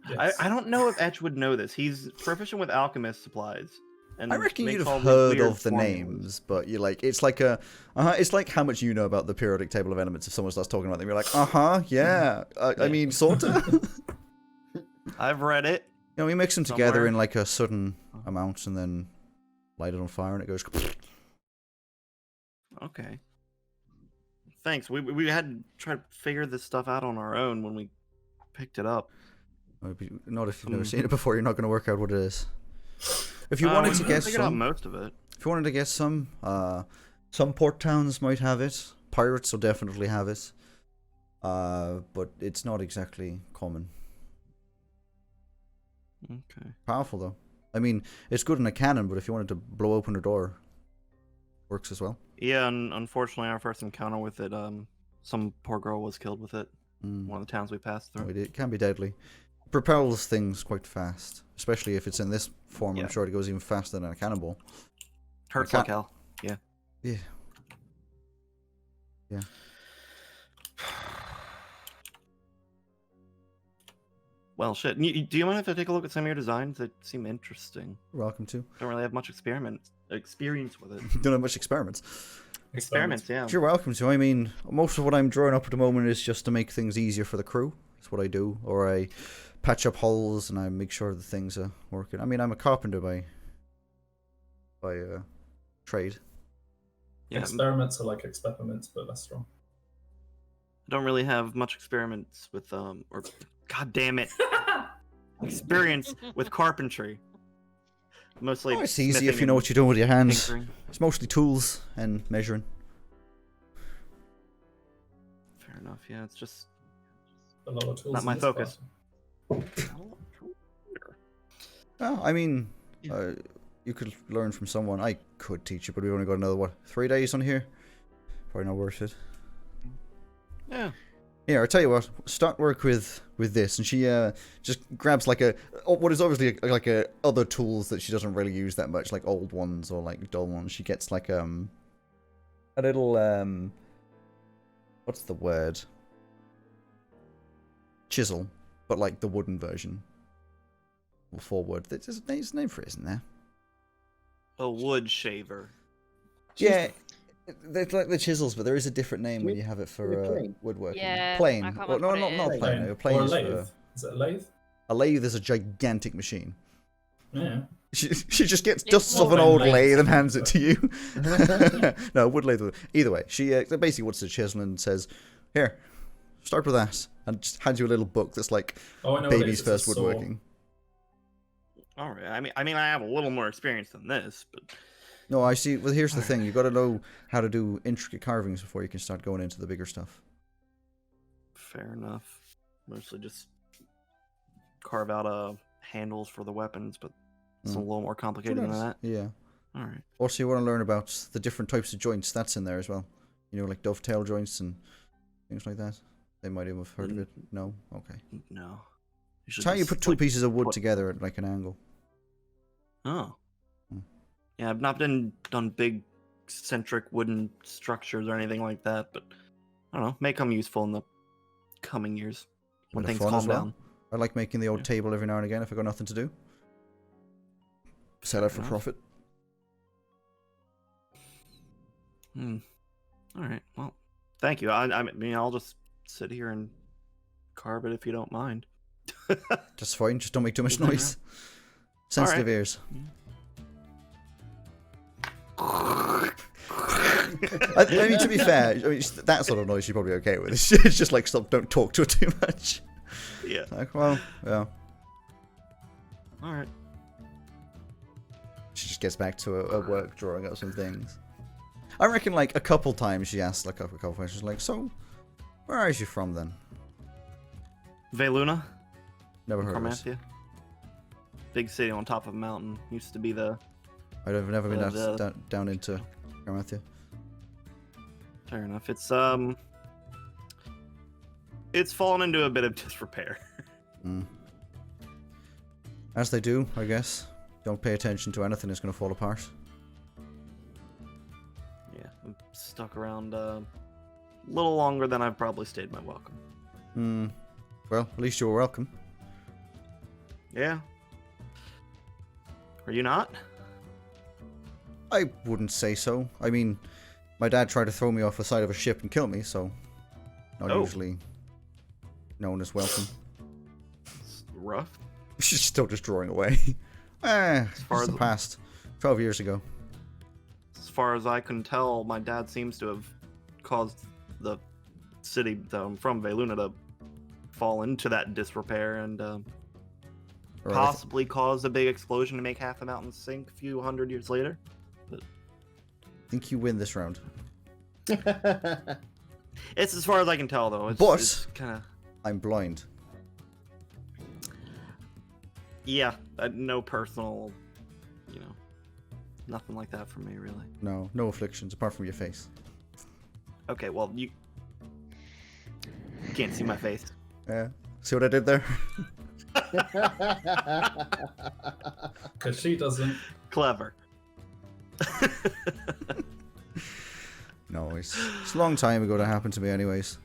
Yes. I don't know if Etch would know this. He's proficient with alchemist supplies. And I reckon makes you'd all have the heard weird of the formulas. names, but you're like, it's like it's like how much you know about the periodic table of elements. If someone starts talking about them, you're like, yeah. I Yeah. mean, sorta. I've read it. You know, we mix them together Somewhere. in like a certain amount and then light it on fire and it goes. Okay. Thanks. We had to try to figure this stuff out on our own when we picked it up. Not if you've never seen it before, you're not going to work out what it is. If you wanted to we get figured out some, most of it. if you wanted to get some port towns might have it. Pirates will definitely have it. But it's not exactly common. Okay. Powerful though. I mean, it's good in a cannon, but if you wanted to blow open a door, works as well. Yeah, and unfortunately, our first encounter with it, some poor girl was killed with it. Mm. One of the towns we passed through. It can be deadly. It propels things quite fast, especially if it's in this form. Yeah. I'm sure it goes even faster than a cannonball. Hurts I like can't- hell. Yeah. Yeah. Yeah. Well, shit. Do you mind if I take a look at some of your designs? They seem interesting. You're welcome to. Don't really have much experience with it. Don't have much experiments. Experiments, yeah. You're welcome to. I mean, most of what I'm drawing up at the moment is just to make things easier for the crew. That's what I do. Or I patch up holes and I make sure the things are working. I mean, I'm a carpenter by trade. Yeah, Experiments are like experiments, but less strong. I don't really have much experiments with or god damn it, experience with carpentry. Mostly. Oh, it's easy smithing if you know and what you're doing with your hands. tinkering. It's mostly tools and measuring. Fair enough. Yeah, it's just A lot of tools. Not in my this focus. party. Well, I mean, Yeah. you could learn from someone. I could teach you, but we've only got another 3 days on here. Probably not worth it. yeah. Yeah, I'll tell you what. Start work with this, and she just grabs like what is obviously like a other tools that she doesn't really use that much, like old ones or like dull ones. She gets like a little what's the word? Chisel, but like the wooden version. Or forward. There's a name for it, isn't there? A wood shaver. Yeah, they're like the chisels, but there is a different name when Plane? you have it Is for it plane? woodworking. Yeah, Plane. I can't Well, no, remember not what it plane. is. A plane Or a is lathe. for Is it a lathe? a lathe. Is a gigantic machine. Yeah. She just gets It's dusts more off an than old lathe. lathe and hands it to you. No, wood lathe. Either way, she basically wants the chisel and says, "Here, start with that," and just hands you a little book that's like Oh, I know what it baby's is. It's a first saw. woodworking. All right. I mean, I have a little more experience than this, but No, I see. Well, here's the thing: you got to know how to do intricate carvings before you can start going into the bigger stuff. fair enough. Mostly just carve out handles for the weapons, but it's a Mm. little more complicated than that. Yeah. All right. Also, you want to learn about the different types of joints. That's in there as well. You know, like dovetail joints and things like that. They might have heard of it. No? Okay. No. It's how you put two like, pieces of wood put- together at like an angle. Oh. Hmm. Yeah, I've not done big centric wooden structures or anything like that, but I don't know, may come useful in the coming years when Bit of things fun as calm well. down. I like making the old Yeah. table every now and again if I got nothing to do. Sell it for enough. profit. Hmm. All right. Well, thank you. I mean, I'll just sit here and carve it if you don't mind. That's fine. Just don't make too much Yeah. noise. Sensitive Alright. ears. I mean, to be fair, I mean, that sort of noise you're probably okay with. It's just like, stop, don't talk to her too much. Yeah. Like, well, yeah. All right. She just gets back to her work, drawing up some things. I reckon, like, a couple times she asks, like, a couple questions, like, so, where are you from, then? Veluna, Never heard of it. Carmathia. Big city on top of a mountain. Used to be the. I've never been The- down into Carmathia. Fair enough. It's fallen into a bit of disrepair. Mm. As they do, I guess. Don't pay attention to anything, it's going to fall apart. Yeah, I'm stuck around a little longer than I've probably stayed my welcome. Hmm. Well, at least you were welcome. Yeah. Are you not? I wouldn't say so. I mean, my dad tried to throw me off the side of a ship and kill me, so not usually known as welcome. It's rough. She's still just drawing away. As far the as- past. 12 years ago. As far as I can tell, my dad seems to have caused the city from Veluna to fall into that disrepair and Or I possibly cause a big explosion to make half the mountain sink a few hundred years later. think you win this round. It's as far as I can tell, though. It's, But- it's kind of I'm blind. no personal, nothing like that for me, really. No, no afflictions apart from your face. Okay, well you can't see my face. Yeah. See what I did there? Because she doesn't. Clever. No, it's a long time ago that happened to me anyways.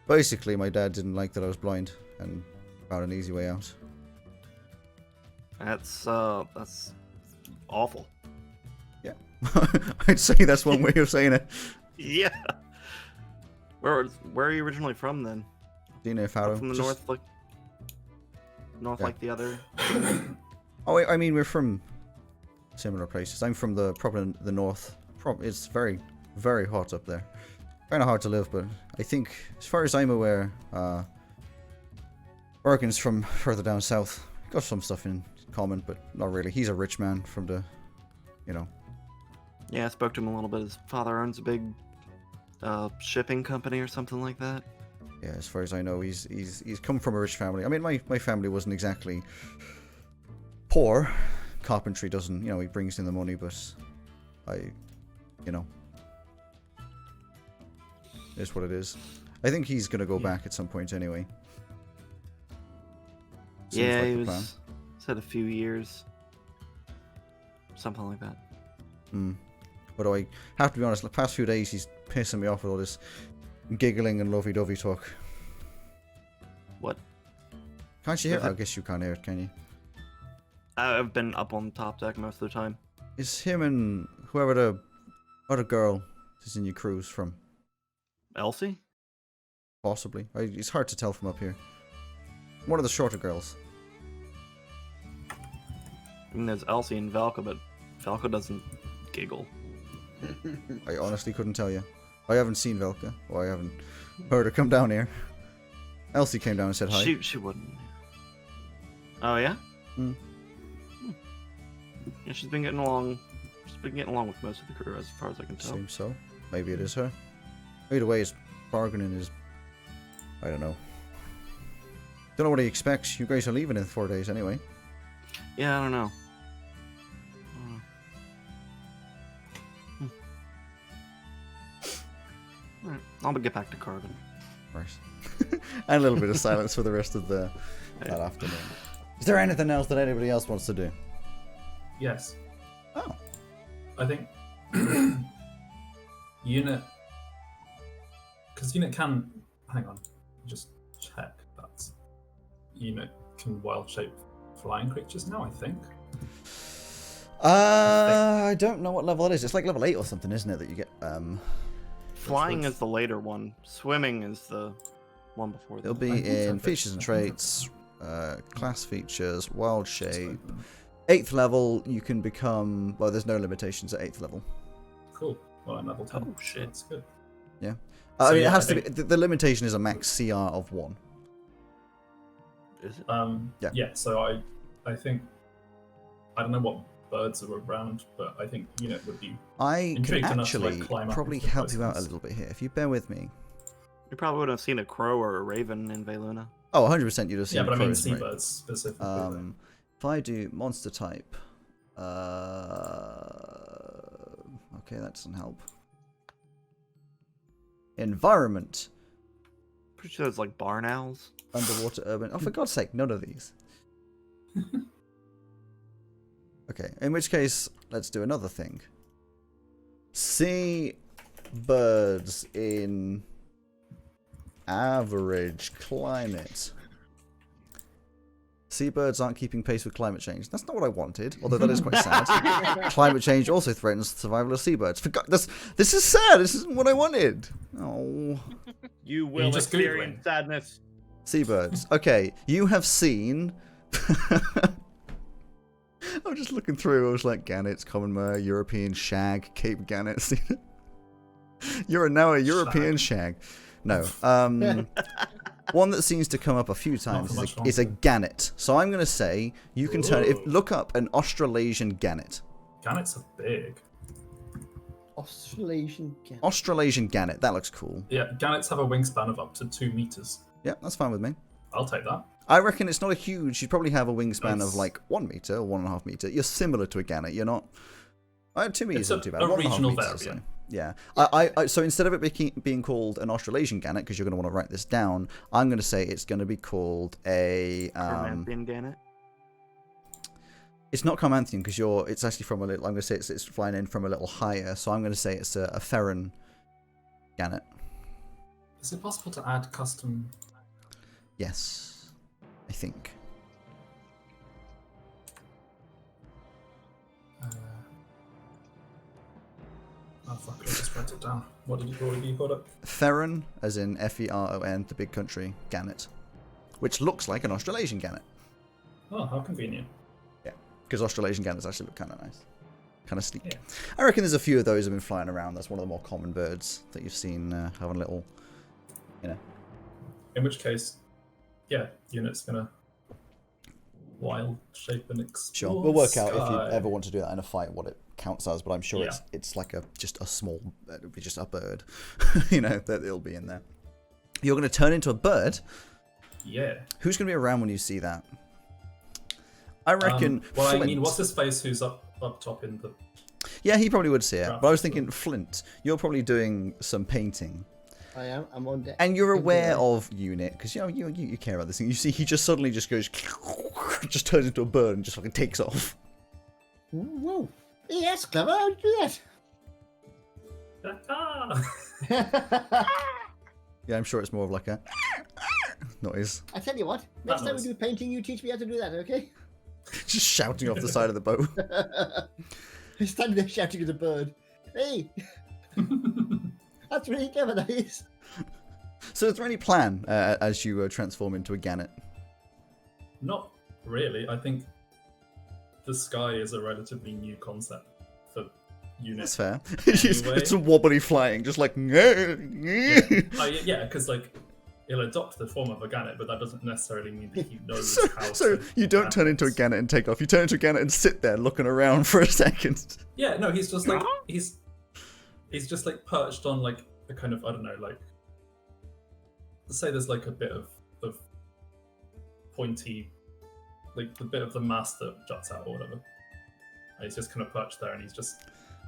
Basically, my dad didn't like that I was blind and found an easy way out. That's awful. Yeah. I'd say that's one way of saying it. Yeah. Where are you originally from then? Dina Faro. From the north, like Yeah. like the other. Oh, I mean, we're from similar places. I'm from probably the north. It's very, very hot up there. Kind of hard to live, but I think, as far as I'm aware, Oregon's from further down south. Got some stuff in common, but not really. He's a rich man from the, Yeah, I spoke to him a little bit. His father owns a big shipping company or something like that. Yeah, as far as I know, he's come from a rich family. I mean, my family wasn't exactly poor. Carpentry doesn't, he brings in the money, but is what it is. I think he's gonna go back at some point anyway. Seems Yeah, like he the was plan. said a few years, something like that. But I have to be honest, the past few days he's pissing me off with all this giggling and lovey-dovey talk. What? Can't you hear it? Is it- I guess you can't hear it, can you? I've been up on top deck most of the time. Is him and whoever the other girl is in your cruise from? Elsie? Possibly. It's hard to tell from up here. One of the shorter girls. I mean, there's Elsie and Valka, but Valka doesn't giggle. I honestly couldn't tell you. I haven't seen Velka, or I haven't heard her come down here. Elsie came down and said hi. She wouldn't. Oh yeah? Hmm. Yeah, she's been getting along. She's been getting along with most of the crew, as far as I can tell. Seems so. Maybe it is her. Either way, his bargaining is... I don't know. Don't know what he expects. You guys are leaving in 4 days anyway. Yeah, I don't know. Alright, I'll get back to Carvin. Right. And a little bit of silence for the rest of that afternoon. Is there anything else that anybody else wants to do? Yes. Oh. I think unit, because unit can hang on, just check that unit can wild shape flying creatures now. I think. I don't know what level it is. It's like level 8 or something, isn't it? That you get. Flying what's- is the later one. Swimming is the one before It'll that. be I think so, in but features and I think traits, class features, wild Just shape. open. 8th level, you can become. Well, there's no limitations at 8th level. Cool. Well, I'm level 10. Oh, shit. That's good. Yeah. So, I mean, yeah, it has I to be. The limitation is a max CR of 1. Is it? Yeah. Yeah. So I think I don't know what birds are around, but I think unit would be. I can Intrigued enough to, like, actually climb up probably into the help you out a closeness. little bit here. If you bear with me. You probably would have seen a crow or a raven in Veluna. Oh, 100% you'd have seen Yeah, but I mean crows, right? seabirds specifically. If I do monster type, okay, that doesn't help. Environment, Pretty sure there's like barn owls. underwater, urban. Oh, for God's sake, none of these. Okay, in which case, let's do another thing. Sea birds in average climate. Seabirds aren't keeping pace with climate change. That's not what I wanted, although that is quite sad. Climate change also threatens the survival of seabirds. This is sad. This isn't what I wanted. Oh. You will just experience Googling? sadness. Seabirds. Okay, you have seen... I'm just looking through. I was like, gannets, common murre, European shag, Cape gannet. You're now a European shag. No. One that seems to come up a few times is a gannet. So I'm going to say you can look up an Australasian gannet. Gannets are big. Australasian gannet. Australasian gannet. That looks cool. Yeah, gannets have a wingspan of up to 2 meters. Yeah, that's fine with me. I'll take that. I reckon it's not a huge. You probably have a wingspan Nice. of like 1 meter or 1.5 meter. You're similar to a gannet. You're not. 2 meters It's isn't too bad. a 1.5 regional meters or so. variant. Yeah. So instead of it being called an Australasian gannet, because you're going to want to write this down, I'm going to say it's going to be called a. Corinthian gannet. It's not Carmanthian because it's actually from a little. I'm going to say it's flying in from a little higher. So I'm going to say it's a Ferran gannet. Is it possible to add custom? Yes, I think. Oh fuck! I just wrote it down. What did you got up? Ferran, as in Feron, the big country gannet, which looks like an Australasian gannet. Oh, how convenient. Because Australasian gannets actually look kind of nice. Kind of sleek. Yeah. I reckon there's a few of those have been flying around. That's one of the more common birds that you've seen having a little, In which case, yeah, unit's gonna wild shape and explore. Sure. We'll work out if you sky. ever want to do that in a fight what it counts as, but I'm sure Yeah. it's like just a small, it'll be just a bird, that it'll be in there. You're going to turn into a bird? Yeah. Who's going to be around when you see that? I reckon Well, I Flint. mean, what's his face? Who's up top in the? Yeah, he probably would see it. But I was Graphics, thinking, Flint, you're probably doing some painting. I am. I'm on deck. And you're Good aware boy. of Unit, because you care about this thing. You see, he just suddenly just goes, just turns into a bird and just fucking takes off. Whoa. Yes, clever. How do you do Ah! Yeah, I'm sure it's more of like a noise. I tell you what. Next time we noise. do painting, you teach me how to do that, okay? Just shouting off the side of the boat. He's standing there shouting at a bird. Hey, that's really clever, that is. So is there any plan as you transform into a gannet? Not really. I think the sky is a relatively new concept for units. That's fair. It's a wobbly flying, just like... Yeah, because like he'll adopt the form of a gannet, but that doesn't necessarily mean that he knows how. So to you don't turn into a dance. gannet and take off. You turn into a gannet and sit there looking around for a second. Yeah, no, he's just like he's just like perched on like a kind of, I don't know, like, let's say there's like a bit of pointy, like the bit of the mast that juts out or whatever. And he's just kind of perched there, and he's just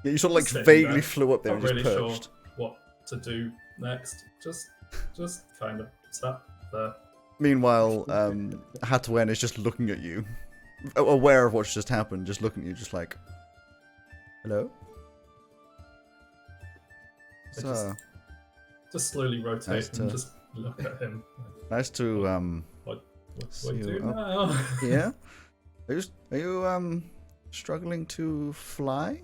Yeah, you sort of like Sitting vaguely there. flew up there not and just really perched. sure what to do next. Just kind of sat there. Meanwhile, Hatwen is just looking at you, aware of what's just happened, just looking at you, just like, hello? I So, just slowly rotate Nice and to- just look at him. nice to, What See do you you do up. now? yeah? Are you struggling to fly?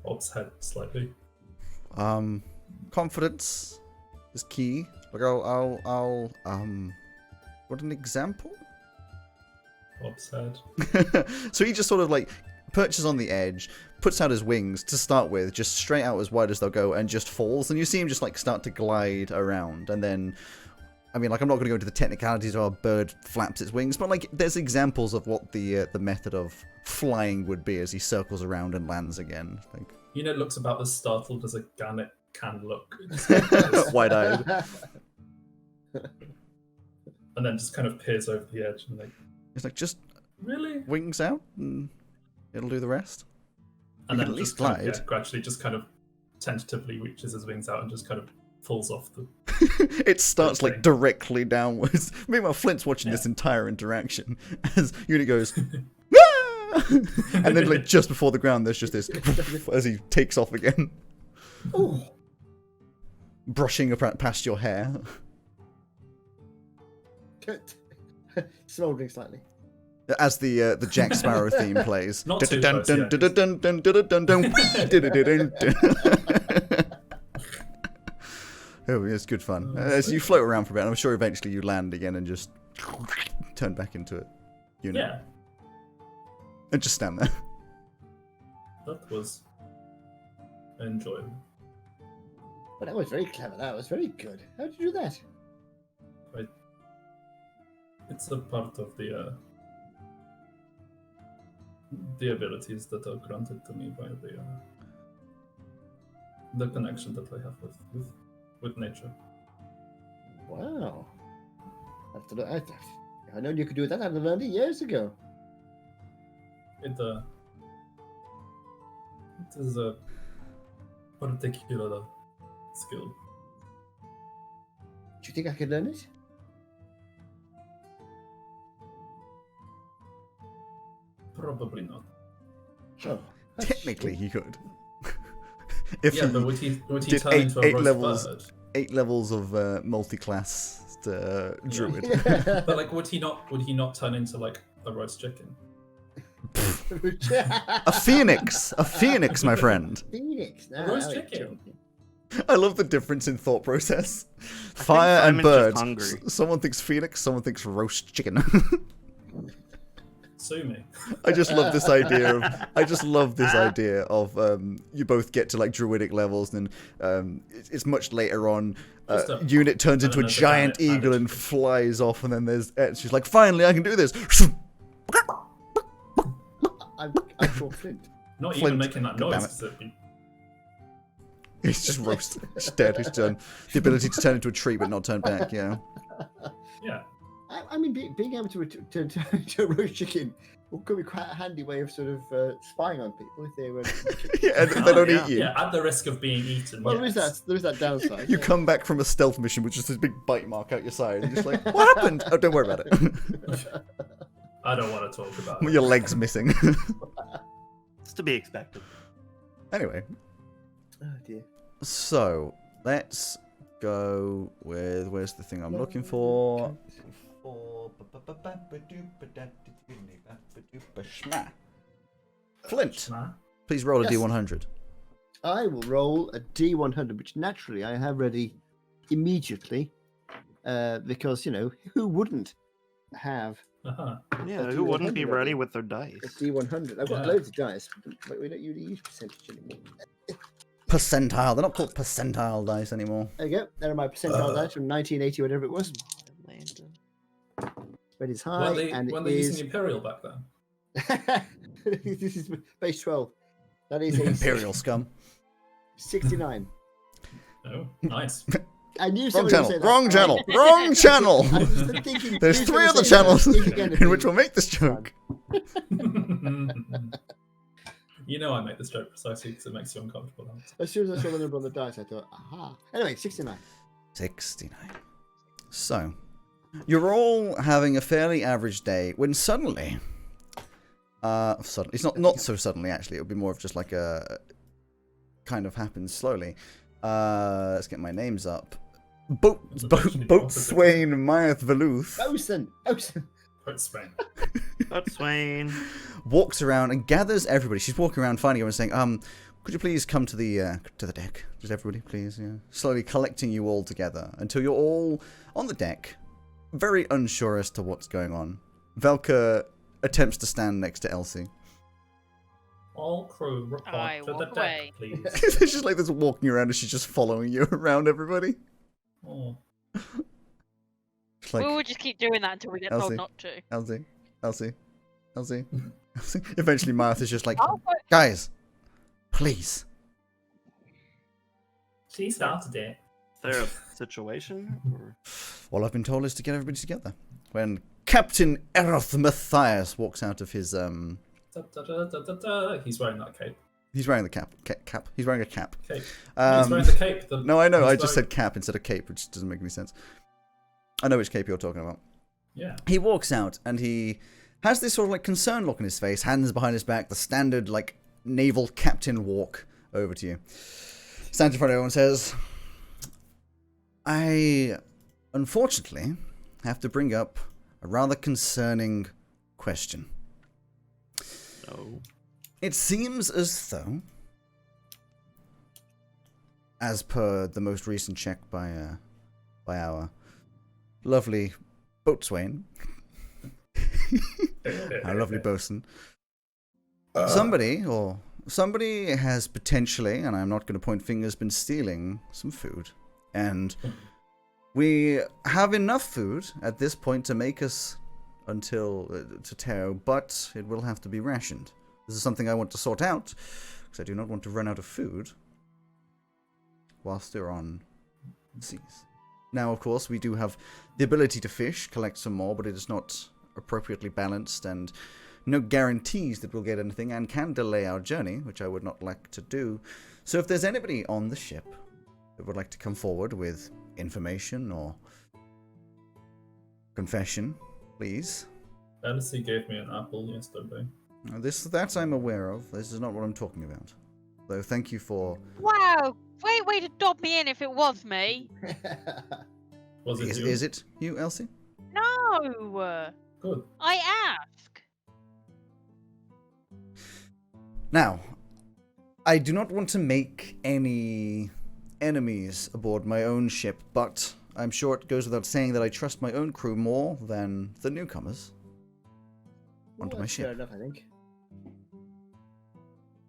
Bob's head slightly. Confidence is key. Like, I'll what an example? Bob's head. So he just sort of like perches on the edge, puts out his wings to start with, just straight out as wide as they'll go, and just falls. And you see him just like start to glide around, and then, I mean, like, I'm not going to go into the technicalities of how a bird flaps its wings, but like, there's examples of what the method of flying would be as he circles around and lands again. Like, Looks about as startled as a gannet can look. wide-eyed. And then just kind of peers over the edge and like, It's like, just really? wings out, and it'll do the rest. And You then can at just least kind of, glide. yeah, gradually just kind of tentatively reaches his wings out and just kind of falls off the. It starts like Okay. directly downwards. Meanwhile, Flint's watching this Yeah. entire interaction as Uni goes, "Ah!" and then like just before the ground, there's just this as he takes off again, Oh, brushing past your hair. Smouldering slightly. As the Jack Sparrow theme plays. Not too close, Oh, it's good fun. As you float around for a bit, I'm sure eventually you land again and just turn back into a unit. Yeah, And just stand there. that was enjoyable. Well, that was very clever. That was very good. How did you do that? It's a part of the abilities that are granted to me by the connection that I have with nature. Wow. If I known you could do that, I'd have learned it years ago. It is a particular skill. Do you think I could learn it? Probably not. Oh, that's Technically, shame. he could. If Yeah, he but would he did turn eight- into a eight roast levels. bird? 8 levels of multi-class druid. But like, would he not turn into like a roast chicken? A phoenix! A phoenix, my friend! Phoenix. No, roast no, chicken. I love the difference in thought process. Fire and Simon's just bird. hungry. Someone thinks phoenix, someone thinks roast chicken. Sue me. I just love this idea of you both get to like druidic levels and it's much later on Just a- unit turns and into a then there's a giant bandit eagle and chicken. flies off and then there's she's like, finally I can do this. I'm short flint. Not Flint. even making that God damn noise. it. 'Cause it'd be- He's just roasted. He's dead. He's done. The ability to turn into a tree but not turn back, yeah. Yeah. I mean, being able to turn to a roast chicken could be quite a handy way of sort of spying on people if they were. Yeah, and they don't yeah. eat you. Yeah, at the risk of being eaten. Well, yes. there is that downside. You yeah. come back from a stealth mission with just this big bite mark out your side and you're just like, what happened? Oh, don't worry about it. I don't want to talk about it. Your leg's missing. It's to be expected. Anyway, Oh dear. so let's go with where's the thing I'm looking for? Flint, Nah. please roll a Yes. D100. I will roll a D100, which naturally I have ready immediately, because who wouldn't have Uh-huh. Yeah, I'll do who wouldn't 100 be of ready them. with their dice? a D100. I've got Yeah. loads of dice, but we don't usually use percentage anymore. Percentile. They're not called percentile dice anymore. There you go. There are my percentile dice from 1980, whatever it was. Landon. But it's high, and When it they're is. using Imperial back then. This is base 12. That is a Imperial scum. 69. Oh, nice. I knew Wrong somebody would channel. say that. Wrong channel. Wrong channel. I was just thinking, There's who's 3 gonna other say that? channels Think again if in you- which we'll make this joke. You know I make this joke precisely because it makes you uncomfortable. Now. As soon as I saw the number on the dice, I thought, aha. Anyway, 69. 69. So, you're all having a fairly average day when suddenly, it's not so suddenly actually. It would be more of just like a kind of happens slowly. Let's get my names up. Boatswain Myath Veluth Bosun! Quite Spain. But Swain. walks around and gathers everybody. She's walking around finding everyone saying, could you please come to the deck? Just everybody, please. Yeah. Slowly collecting you all together until you're all on the deck, very unsure as to what's going on. Velka attempts to stand next to Elsie. All crew report I to the walk deck, away. please. It's just like this walking around and she's just following you around everybody. Oh. It's like, We will just keep doing that until we get Elsie. told not to. Elsie. Eventually Martha's just like, Oh, but guys, please. She started it. Is there a situation? Or... All I've been told is to get everybody together. When Captain Eroth Matthias walks out of his Da, da, da, da, da, da. He's wearing that cape. He's wearing the cap. He's wearing a cap. Cape. No, he's Um, wearing the cape. no, I know. I he's just wearing- said cap instead of cape, which doesn't make any sense. I know which cape you're talking about. Yeah. He walks out and he has this sort of like concerned look on his face, hands behind his back, the standard like naval captain walk over to you. Stands in front of everyone and says, I unfortunately have to bring up a rather concerning question. No. It seems as though, as per the most recent check by our lovely boatswain, our lovely bosun, somebody has potentially, and I'm not going to point fingers, been stealing some food. And we have enough food at this point to make us until to Teo, but it will have to be rationed. This is something I want to sort out, because I do not want to run out of food whilst they're on the seas. Now, of course, we do have the ability to fish, collect some more, but it is not appropriately balanced, and no guarantees that we'll get anything, and can delay our journey, which I would not like to do. So if there's anybody on the ship that would like to come forward with information or confession, please. Elsie gave me an apple yesterday. That I'm aware of. This is not what I'm talking about. Though, thank you for... Wow! Great way to dob me in if it was me. Was it you? Is it you, Elsie? No! Good. I ask. Now, I do not want to make any enemies aboard my own ship, but I'm sure it goes without saying that I trust my own crew more than the newcomers onto my Fair ship. enough, I think.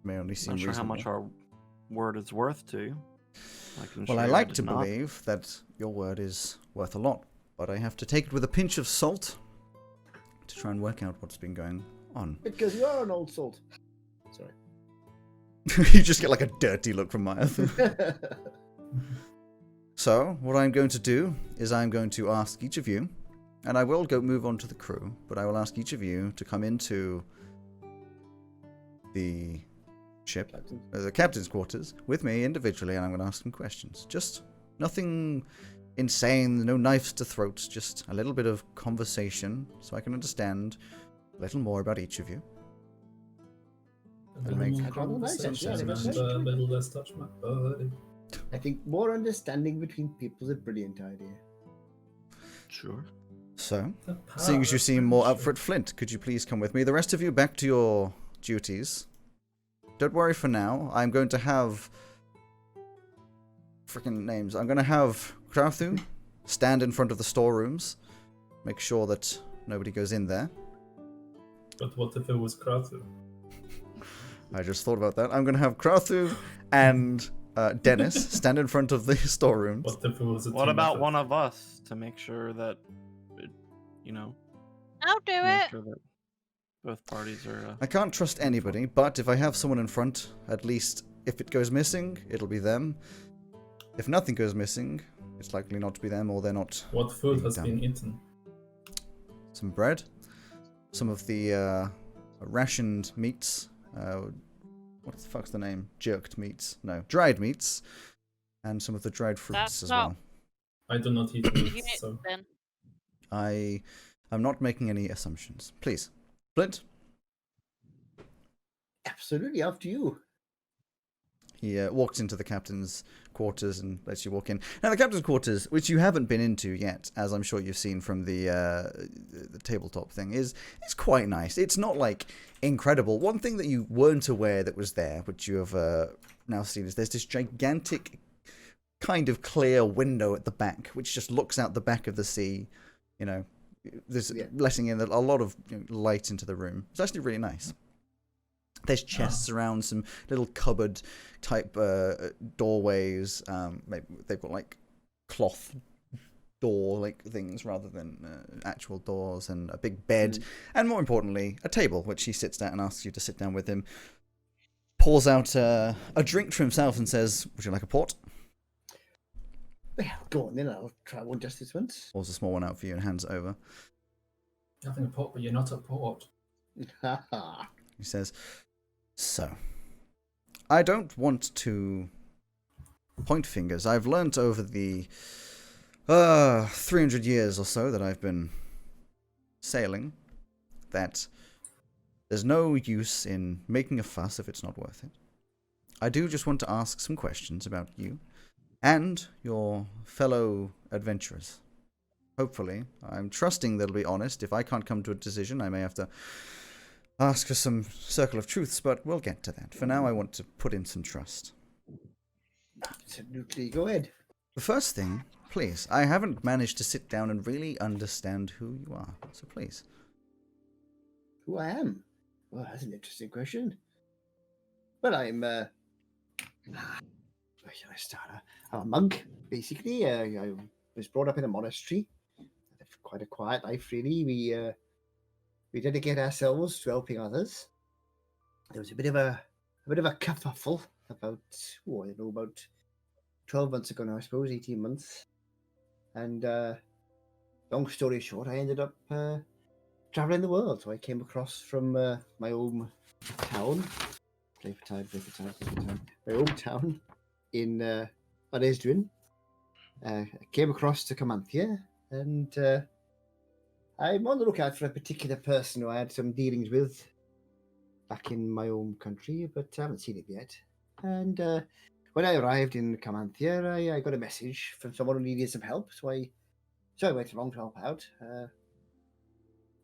May only seem Not sure how reasonable. much our word is worth to you. Well, I like to believe that your word is worth a lot, but I have to take it with a pinch of salt to try and work out what's been going on. Because you are an old salt. Sorry. You just get like a dirty look from Maya. So, what I'm going to do is I'm going to ask each of you, and I will move on to the crew, but I will ask each of you to come into the ship, the captain's quarters, with me individually, and I'm going to ask some questions. Just nothing insane, no knives to throats, just a little bit of conversation so I can understand a little more about each of you. A make- little I'd rather more nice, conversation actually, and a little less touch my body. I think more understanding between people is a brilliant idea. Sure. So, The seeing as power you of seem more up friendship. for it, Flint, could you please come with me? The rest of you, back to your duties. Don't worry for now. I'm going to have... freaking names. I'm going to have Krauthu stand in front of the storerooms. Make sure that nobody goes in there. But what if it was Kratu? I just thought about that. I'm going to have Krauthu and Dennis stand in front of the storerooms. What if it was a What team about effort? one of us to make sure that, you know, I'll do make it. sure that both parties are. I can't trust anybody, but if I have someone in front, at least if it goes missing, it'll be them. If nothing goes missing, it's likely not to be them, or they're not. What food has Done. been eaten? Some bread, some of the rationed meats. What the fuck's the name? Jerked meats? No, dried meats, and some of the dried fruits That's as not- well. I do not eat meat, Unit so then. I'm not making any assumptions. Please, Flint. Absolutely, after you. He walks into the captain's quarters and lets you walk in. Now, the captain's quarters, which you haven't been into yet, as I'm sure you've seen from the tabletop thing, is quite nice. It's not, like, incredible. One thing that you weren't aware that was there, which you have now seen, is there's this gigantic kind of clear window at the back, which just looks out the back of the sea, you know, there's letting in a lot of light into the room. It's actually really nice. There's chests around, some little cupboard type doorways. Maybe they've got like cloth door like things rather than actual doors, and a big bed, and more importantly, a table which he sits down and asks you to sit down with him. Pours out a drink for himself and says, "Would you like a port?" Well, go on then, I'll try one just this once. Pours a small one out for you and hands it over. having a port, but you're not a port. He says, "So, I don't want to point fingers. I've learnt over the 300 years or so that I've been sailing that there's no use in making a fuss if it's not worth it. I do just want to ask some questions about you and your fellow adventurers. hopefully. I'm trusting they'll be honest. If I can't come to a decision, I may have to ask for some circle of truths, but we'll get to that. For now, I want to put in some trust. Absolutely. Go ahead. The first thing, please, I haven't managed to sit down and really understand who you are, so please. Who I am? Well, that's an interesting question. Well, I'm, where shall I start? I'm a monk, basically. I was brought up in a monastery. Quite a quiet life, really. We dedicate ourselves to helping others. There was a bit of a kerfuffle about, I don't know, about 12 months ago now, I suppose, 18 months. And long story short, I ended up traveling the world. So I came across from my home town, my hometown in Esdrin. I came across to Camanthea, and I'm on the lookout for a particular person who I had some dealings with back in my home country, but I haven't seen him yet. And when I arrived in Camanthea, I got a message from someone who needed some help, so I went along to help out.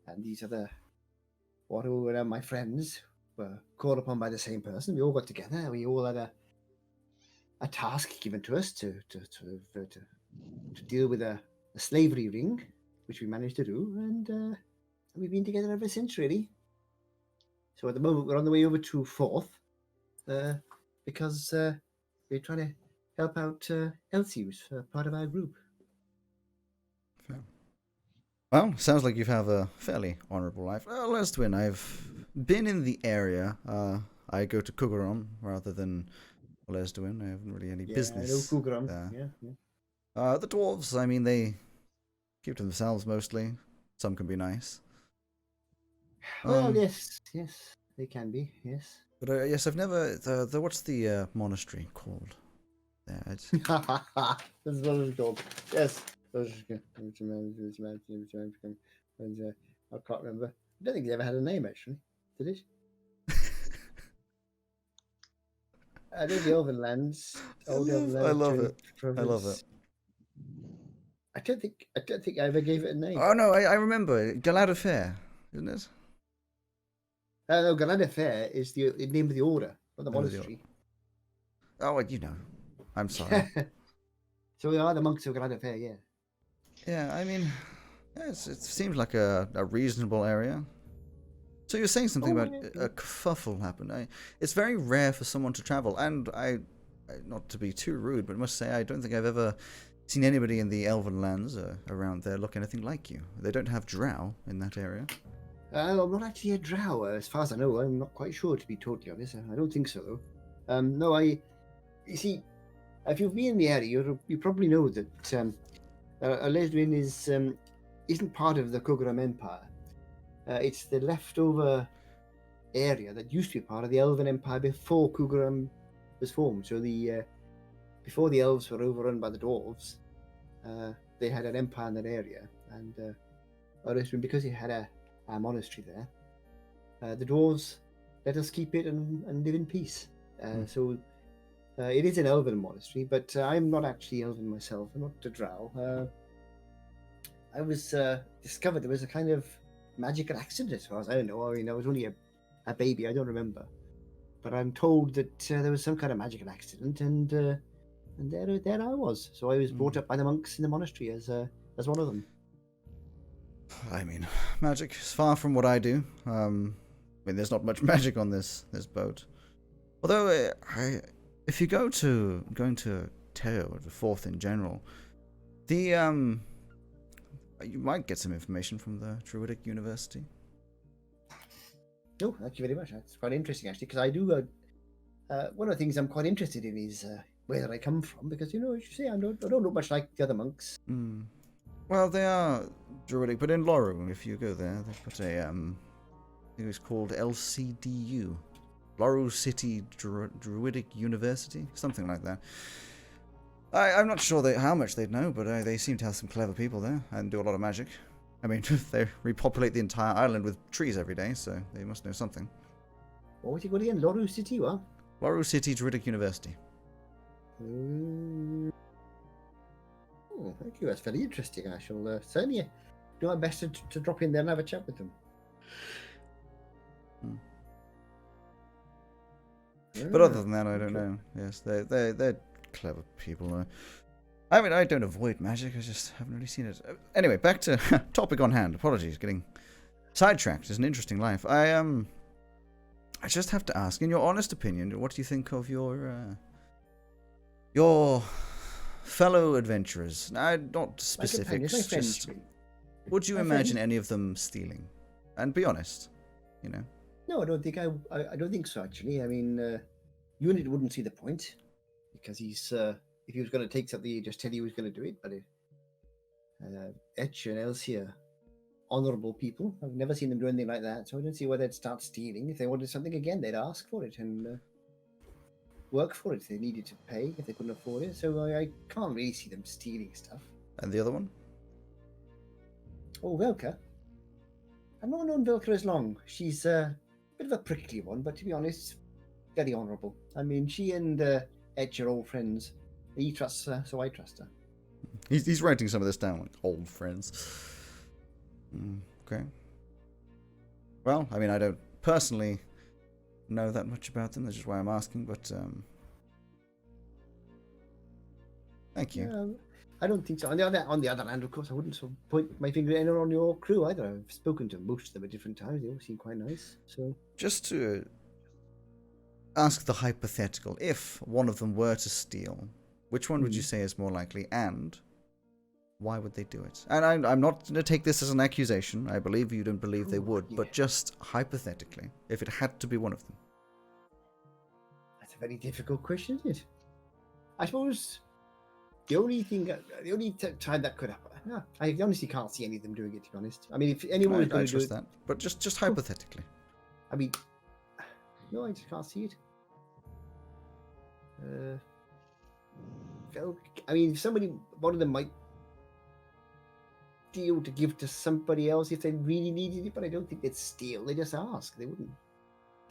And these other my friends were called upon by the same person. We all got together. We all had a task given to us to deal with a slavery ring, which we managed to do, and we've been together ever since, really. So at the moment, we're on the way over to Forth because we're trying to help out Elsie, who's part of our group. Fair. Well, sounds like you have a fairly honourable life. Lesdwin, I've been in the area. I go to Kugaron rather than Lesdwin. I haven't really any business. I know Kugaron. There. Yeah. The dwarves, I mean, they keep to themselves mostly. Some can be nice. Well, yes, they can be, yes. But yes, I've never. What's the monastery called? There. This is what it's called. Yes. I can't remember. I don't think they ever had a name, actually. Did it? I know the Elven Lands. Old Elven Lands. I love it. Province. I love it. I don't think I ever gave it a name. Oh no, I remember. Galada Fair, isn't it? No, Galada Fair is the name of the order, not the Name of the monastery. Oh, well, you know. I'm sorry. So we are the monks of Galada Fair, yeah. Yeah, I mean, it seems like a reasonable area. So you're saying something about a kerfuffle happened. It's very rare for someone to travel, and not to be too rude, but I must say I don't think I've ever seen anybody in the Elven Lands around there look anything like you. They don't have drow in that area. I'm not actually a drow, as far as I know. I'm not quite sure, to be totally honest. I don't think so, though. No, you see, if you've been in the area, you probably know that Lesdwin isn't part of the Kugaram Empire. It's the leftover area that used to be part of the Elven Empire before Kugaram was formed. So before the elves were overrun by the dwarves, they had an empire in that area, and Lesdwin, because he had a monastery there, the dwarves let us keep it and live in peace. So it is an elven monastery, but I'm not actually elven myself. I'm not a drow. I was discovered there was a kind of magical accident, as far as I know. I mean, I was only a baby. I don't remember, but I'm told that there was some kind of magical accident, and there I was. So I was brought up by the monks in the monastery as one of them. I mean, magic is far from what I do. I mean, there's not much magic on this boat. Although, if you going to Teo or the Forth in general, you might get some information from the Druidic University. No, thank you very much. That's quite interesting, actually, because I do. One of the things I'm quite interested in is where I come from, because, you know, as you say, I don't look much like the other monks. Well, they are Druidic, but in Loru, if you go there, they've got a, I think it's called LCDU. Loru City Druidic University? Something like that. I'm not sure how much they'd know, but they seem to have some clever people there and do a lot of magic. I mean, they repopulate the entire island with trees every day, so they must know something. What was it called again? Loru City, what? Loru City Druidic University. Oh, thank you. That's very interesting. I shall certainly do my best to drop in there and have a chat with them. But other than that, I okay. don't know. Yes, they're clever people. I mean, I don't avoid magic. I just haven't really seen it. Anyway, back to topic on hand. Apologies, getting sidetracked. It's an interesting life. I just have to ask, in your honest opinion, what do you think of your fellow adventurers? Not specifics. My friends, Just really. would you My imagine friends. any of them stealing? And be honest, you know. No, I don't think I don't think so. Actually, I mean, Unit wouldn't see the point because he's if he was going to take something, he'd just tell you he was going to do it. But Etch and Elsie are honourable people. I've never seen them do anything like that, so I don't see why they'd start stealing. If they wanted something again, they'd ask for it and work for it. If they needed to pay, if they couldn't afford it. So I can't really see them stealing stuff. And the other one? Oh, Velka. I've not known Velka as long. She's a bit of a prickly one, but to be honest, very honourable. I mean, she and Edge are old friends. He trusts her, so I trust her. He's writing some of this down, like old friends. Okay. Well, I mean, I don't personally know that much about them. That's just why I'm asking. But thank you. I don't think so. On the other hand, of course, I wouldn't sort of point my finger at anyone on your crew either. I've spoken to most of them at different times. They all seem quite nice. So Just to ask the hypothetical, if one of them were to steal, which one would you say is more likely, and why would they do it? And I'm not going to take this as an accusation. I believe you don't believe they would, but just hypothetically, if it had to be one of them. that's a very difficult question, isn't it? I suppose the only time that could happen. No, I honestly can't see any of them doing it. To be honest, I mean, if anyone was I going to do trust it, that, but just hypothetically. I mean, no, I just can't see it. I mean, if one of them might deal to give to somebody else if they really needed it, but I don't think they'd steal. They just ask. They wouldn't.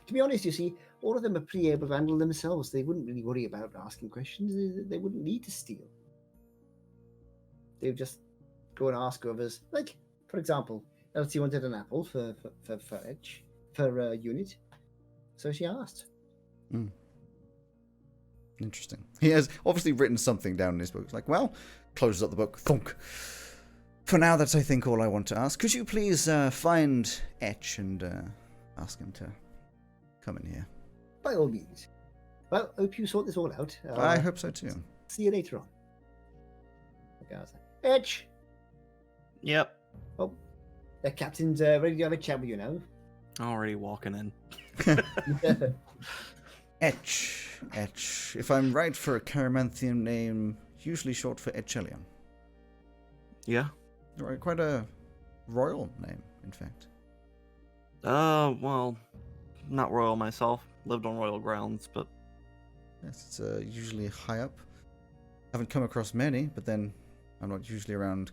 To be honest, you see, all of them are pretty able to handle themselves. They wouldn't really worry about asking questions. They wouldn't need to steal. They would just go and ask others. Like, for example, Elsie wanted an apple for Unit, so she asked. Interesting. He has obviously written something down in his book. It's like, well, closes up the book. Thunk. For now, that's, I think, all I want to ask. Could you please find Etch and ask him to come in here? By all means. Well, hope you sort this all out. I hope so, too. See you later on. Edge! Yep. Oh, the captain's ready to have a chat with you now. Already walking in. Etch. If I'm right for a Caramanthian name, usually short for Etchelion. Yeah. Right, quite a royal name, in fact. Well, not royal myself. Lived on royal grounds, but Yes, it's usually high up. Haven't come across many, but then I'm not usually around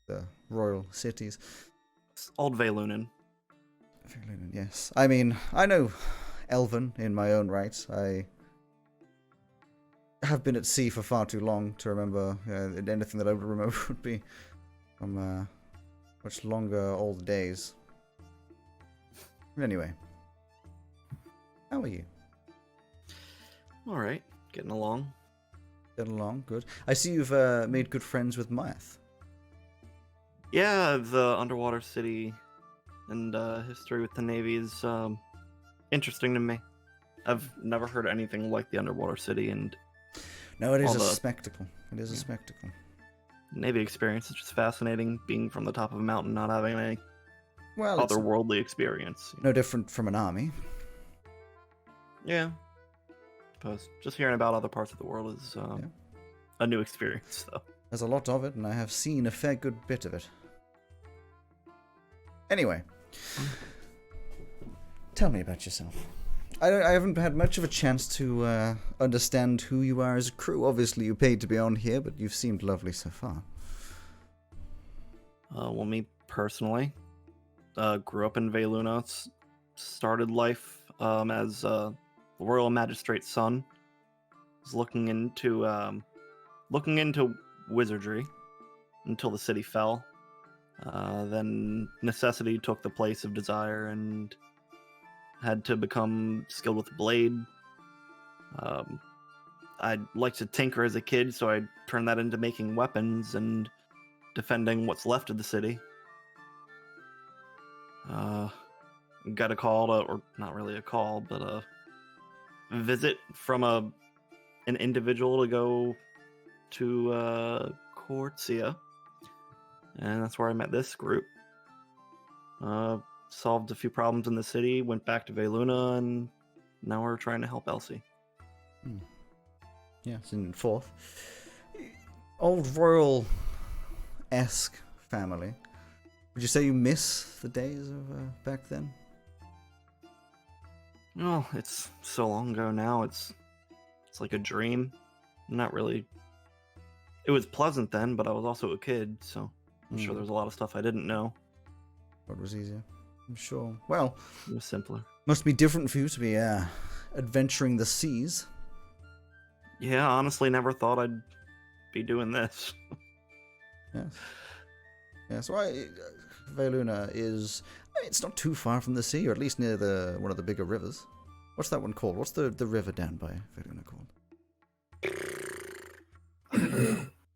the royal cities. it's Old Veilunen. Yes. I mean, I know Elven in my own right. I have been at sea for far too long to remember anything that I would remember would be from much longer old days. Anyway, how are you? All right, getting along. Getting along, good. I see you've made good friends with Myth. Yeah, the underwater city and history with the Navy is interesting to me. I've never heard anything like the underwater city, and No, it is all a the- spectacle. It is a spectacle. Navy experience is just fascinating. Being from the top of a mountain, not having any Well, it's otherworldly experience. no different from an army. Yeah, suppose just hearing about other parts of the world is a new experience, though. There's a lot of it, and I have seen a fair good bit of it. Anyway, tell me about yourself. I haven't had much of a chance to understand who you are as a crew. Obviously, you paid to be on here, but you've seemed lovely so far. Well, me personally, grew up in Veiluna, started life as the Royal Magistrate's son. Was looking into wizardry until the city fell. Then necessity took the place of desire and had to become skilled with the blade. I liked to tinker as a kid, so I turned that into making weapons and defending what's left of the city. Got a call or not really a call, but a visit from an individual to go to Cortia, and that's where I met this group. Solved a few problems in the city, went back to Veluna, and now we're trying to help Elsie. Yeah, it's in 4th. Old royal-esque family. Would you say you miss the days of back then? Oh, it's so long ago now. It's like a dream. Not really. It was pleasant then, but I was also a kid, so I'm sure there's a lot of stuff I didn't know. What was easier? I'm sure. Well, It was simpler. must be different for you to be adventuring the seas. Yeah, honestly, never thought I'd be doing this. Yes. Yes. Well, Veluna is. It's not too far from the sea, or at least near one of the bigger rivers. What's that one called? What's the river down by Veluna called?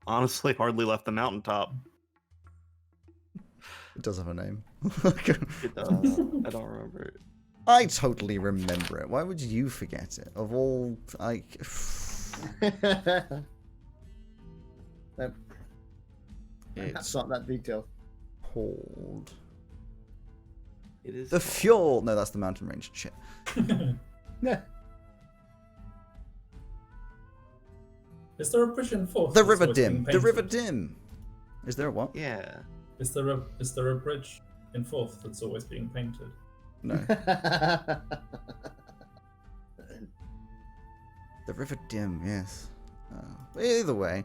Honestly, hardly left the mountaintop. It does have a name. It does. I don't remember it. I totally remember it. Why would you forget it? Of all, like. That's It's not that detailed. called It is the called- Fjord. No, that's the mountain range. Shit. Is there a bridge in 4th? The that's River always being Dim. The River painted? Dim. Is there a what? Yeah. Is there a bridge in 4th that's always being painted? No. The River Dim. Yes. Either way.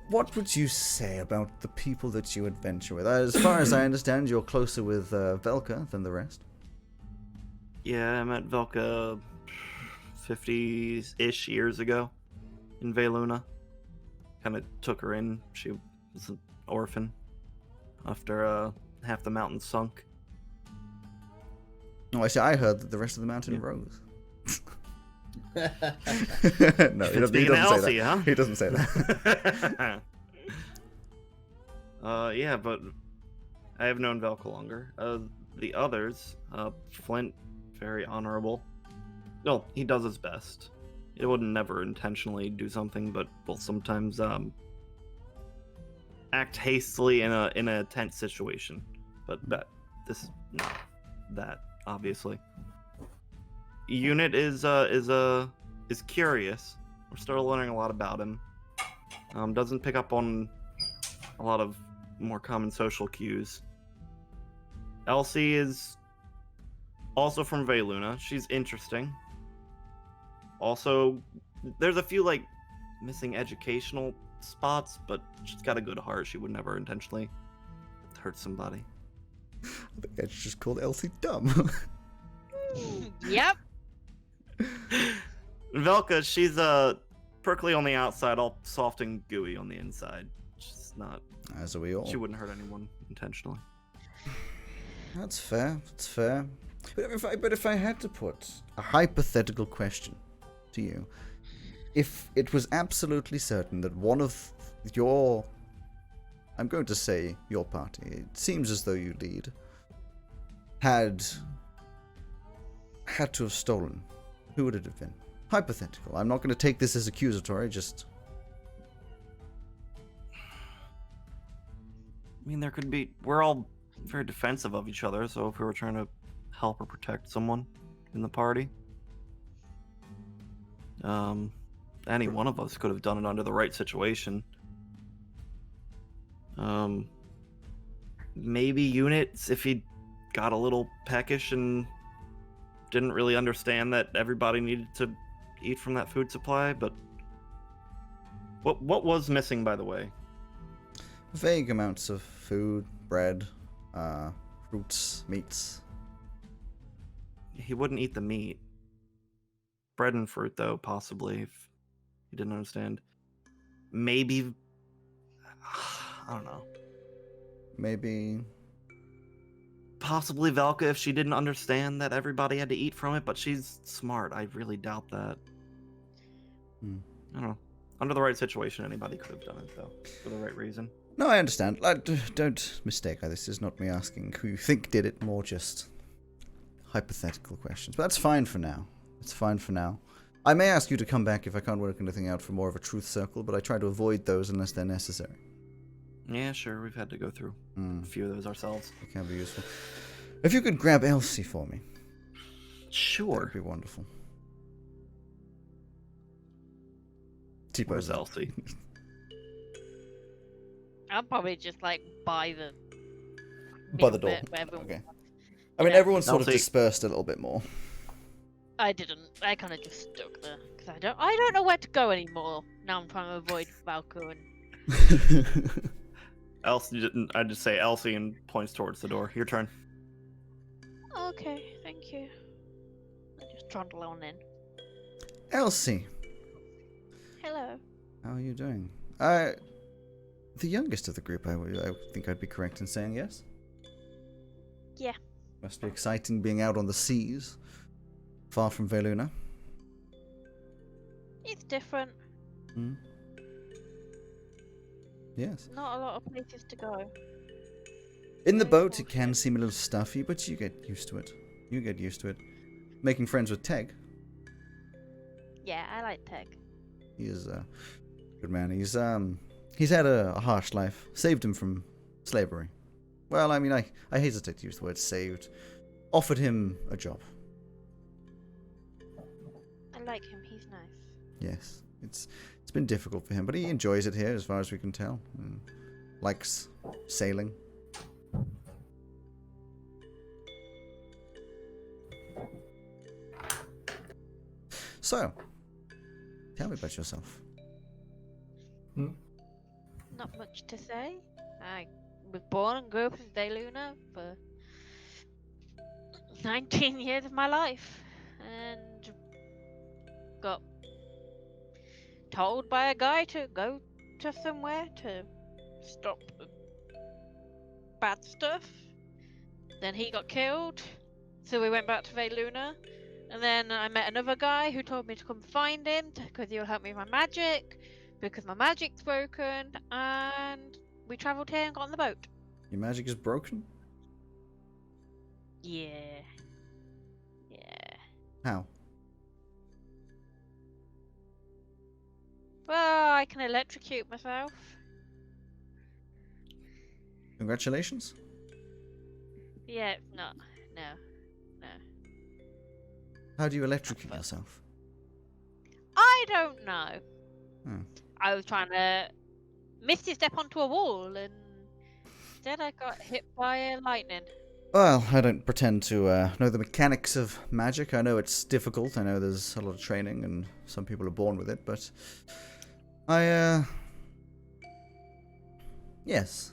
What would you say about the people that you adventure with? As far as I understand, you're closer with Velka than the rest. Yeah, I met Velka 50-ish years ago in Veluna. Kind of took her in. She was an orphan after half the mountain sunk. Oh, I see. I heard that the rest of the mountain Yeah. rose. No, he It's doesn't, being say Elsie, that. huh? He doesn't say that. Yeah, but I have known Velka longer. The others, Flint, very honorable. Well, he does his best. He would never intentionally do something, but will sometimes act hastily in a tense situation. But this is not that, obviously. Unit is curious. We're still learning a lot about him. Doesn't pick up on a lot of more common social cues. Elsie is also from Veluna. She's interesting. Also, there's a few like missing educational spots, but she's got a good heart. She would never intentionally hurt somebody. I think it's just called Elsie Dumb. Yep. Velka, she's prickly on the outside, all soft and gooey on the inside. She's not. As are we all. She wouldn't hurt anyone intentionally. That's fair. That's fair. But if I had to put a hypothetical question to you, if it was absolutely certain that one of your, I'm going to say your party, it seems as though you lead, had to have stolen, who would it have been? Hypothetical. I'm not going to take this as accusatory, just... I mean, there could be. We're all very defensive of each other, so if we were trying to help or protect someone in the party, any one of us could have done it under the right situation. Maybe Units, if he got a little peckish and didn't really understand that everybody needed to eat from that food supply, but what was missing, by the way? Vague amounts of food, bread, fruits, meats. He wouldn't eat the meat. Bread and fruit, though, possibly, if he didn't understand. maybe I don't know. Maybe. Possibly Velka if she didn't understand that everybody had to eat from it, but she's smart. I really doubt that. Hmm. I don't know. Under the right situation, anybody could have done it, though, for the right reason. No, I understand. Don't mistake. This is not me asking who you think did it, more just hypothetical questions. But that's fine for now. It's fine for now. I may ask you to come back if I can't work anything out for more of a truth circle, but I try to avoid those unless they're necessary. Yeah, sure. We've had to go through a few of those ourselves. It can be useful. If you could grab Elsie for me, that Sure. would be wonderful. Where's T-pose. Elsie? I'll probably just like by the By the middle door. bit where everyone- Okay. I mean, Yeah. everyone's sort of Elsie. dispersed a little bit more. I didn't. I kind of just stuck there because I don't know where to go anymore. Now I'm trying to avoid Valko and Elsie didn't. I just say Elsie and points towards the door. Your turn. Okay, thank you. I just trundle on in. Elsie, Hello. how are you doing? The youngest of the group, I think I'd be correct in saying, yes? Yeah. Must be exciting being out on the seas, far from Veluna. It's different. Hmm? Yes. Not a lot of places to go. In the Very boat, it cautious. can seem a little stuffy, but you get used to it. You get used to it. Making friends with Teg. Yeah, I like Teg. He is a good man. He's had a harsh life. Saved him from slavery. Well, I mean, I hesitate to use the word saved. Offered him a job. I like him. He's nice. Yes, it's been difficult for him, but he enjoys it here, as far as we can tell. And likes sailing. So, tell me about yourself. Not much to say. I was born and grew up in Dayluna for 19 years of my life, and got told by a guy to go to somewhere to stop the bad stuff. Then he got killed, so we went back to Vayluna. And then I met another guy who told me to come find him because he'll help me with my magic, because my magic's broken, and we travelled here and got on the boat. Your magic is broken? Yeah. Yeah. How? Well, I can electrocute myself. Congratulations. Yeah, it's not. No. No. How do you electrocute yourself? I don't know. Hmm. I was trying to misty step onto a wall, and instead I got hit by lightning. Well, I don't pretend to know the mechanics of magic. I know it's difficult. I know there's a lot of training, and some people are born with it, but yes.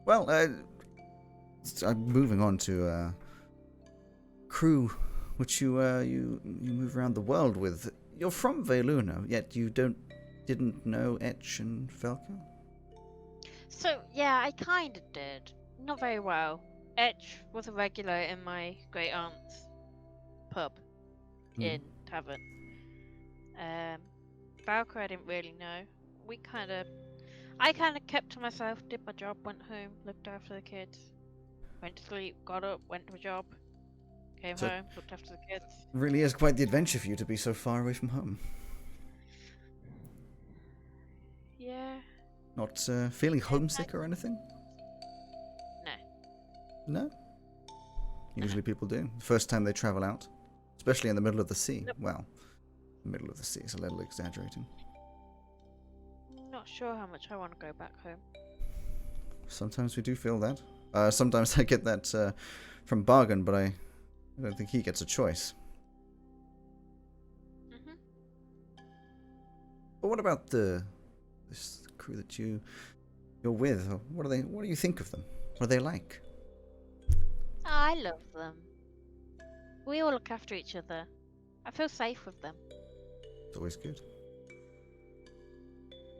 Well, I'm moving on to crew, which you move around the world with. You're from Vayluna, yet you didn't know Etch and Velka? So, yeah, I kind of did. Not very well. Etch was a regular in my great aunt's pub in Tavern. Valka I didn't really know. I kind of kept to myself, did my job, went home, looked after the kids, went to sleep, got up, went to a job, came So- home, looked after the kids. Really is quite the adventure for you to be so far away from home. Yeah. Not feeling homesick or anything? No. No? Usually people do. First time they travel out. Especially in the middle of the sea. Nope. Well, the middle of the sea is a little exaggerating. Not sure how much I want to go back home. Sometimes we do feel that. Sometimes I get that from Bargain, but I don't think he gets a choice. Mhm. But what about this crew that you're with? What do you think of them? What are they like? I love them. We all look after each other. I feel safe with them. It's always good.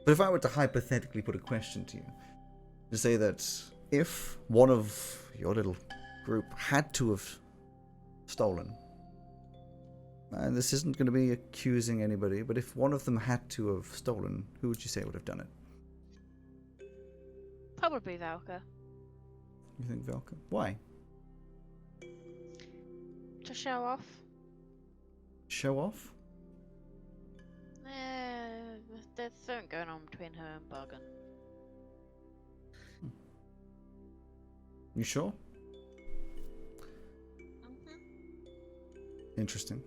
But if I were to hypothetically put a question to you, to say that if one of your little group had to have stolen, and this isn't going to be accusing anybody, but if one of them had to have stolen, who would you say would have done it? Probably Valka. You think Velka? Why? To show off. Show off? There's something going on between her and Bargain. You sure? Mm-hmm. Interesting.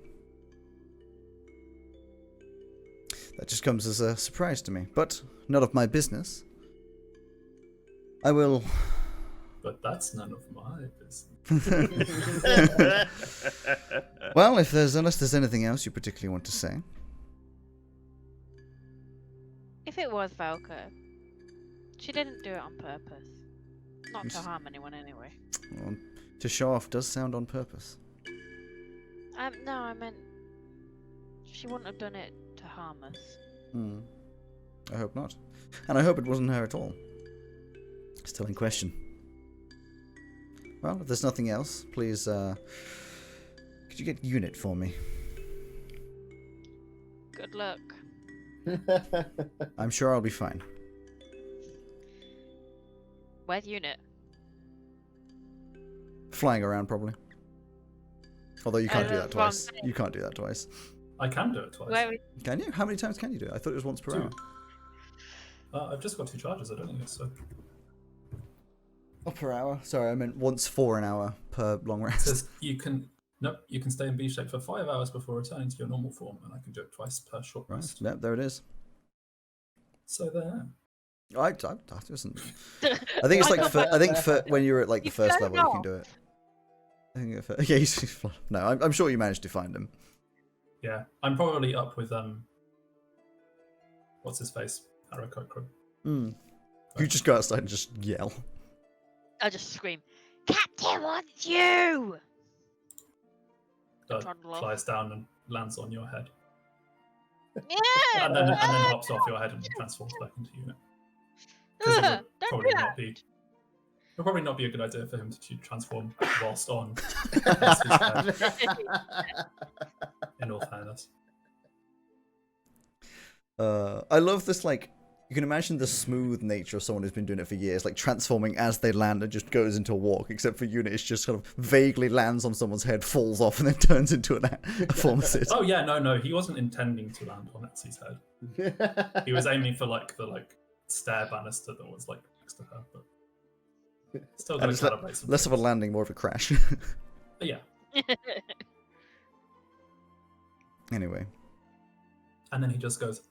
That just comes as a surprise to me, but none of my business. I will. But that's none of my business. Well, unless there's anything else you particularly want to say. If it was Valka, she didn't do it on purpose. Not to Yes. harm anyone anyway. Well, to show off does sound on purpose. No, I meant she wouldn't have done it to harm us. Hmm. I hope not. And I hope it wasn't her at all. Still in question. Well, if there's nothing else, please, could you get unit for me? Good luck. I'm sure I'll be fine. Where's Unit? Flying around, probably. Although you can't do that that's what I'm twice. You can't do that twice. I can do it twice. Where is... Can you? How many times can you do it? I thought it was once per 2. hour. I've just got 2 charges. I don't think it's so. Oh, per hour? Sorry, I meant once for an hour per long It rest. says you can stay in B shape for 5 hours before returning to your normal form, and I can do it twice per short Right. rest. Yep, there it is. So there. I wasn't. I think it's like for when you're at like the You first don't level, you can know. do it. I think yeah, no, I'm sure you managed to find him. Yeah, I'm probably up with what's his face, Aarakocra. You just go outside and just yell. I'll just scream, Captain wants you! That Trundle off. flies down and lands on your head, Yeah! and then hops off your head and transforms back into unit. 'Cause it would Don't do probably that! not be. It would probably not be a good idea for him to transform whilst on. In all fairness. I love this, like, you can imagine the smooth nature of someone who's been doing it for years, like transforming as they land and just goes into a walk, except for Unit, it's just kind of vaguely lands on someone's head, falls off, and then turns into a form of Sid. Oh yeah, no, he wasn't intending to land on Etsy's head. He was aiming for the stair banister that was like next to her, but still got And to it's calibrate some less of a things. landing, more of a crash. But yeah, Anyway, and then he just goes,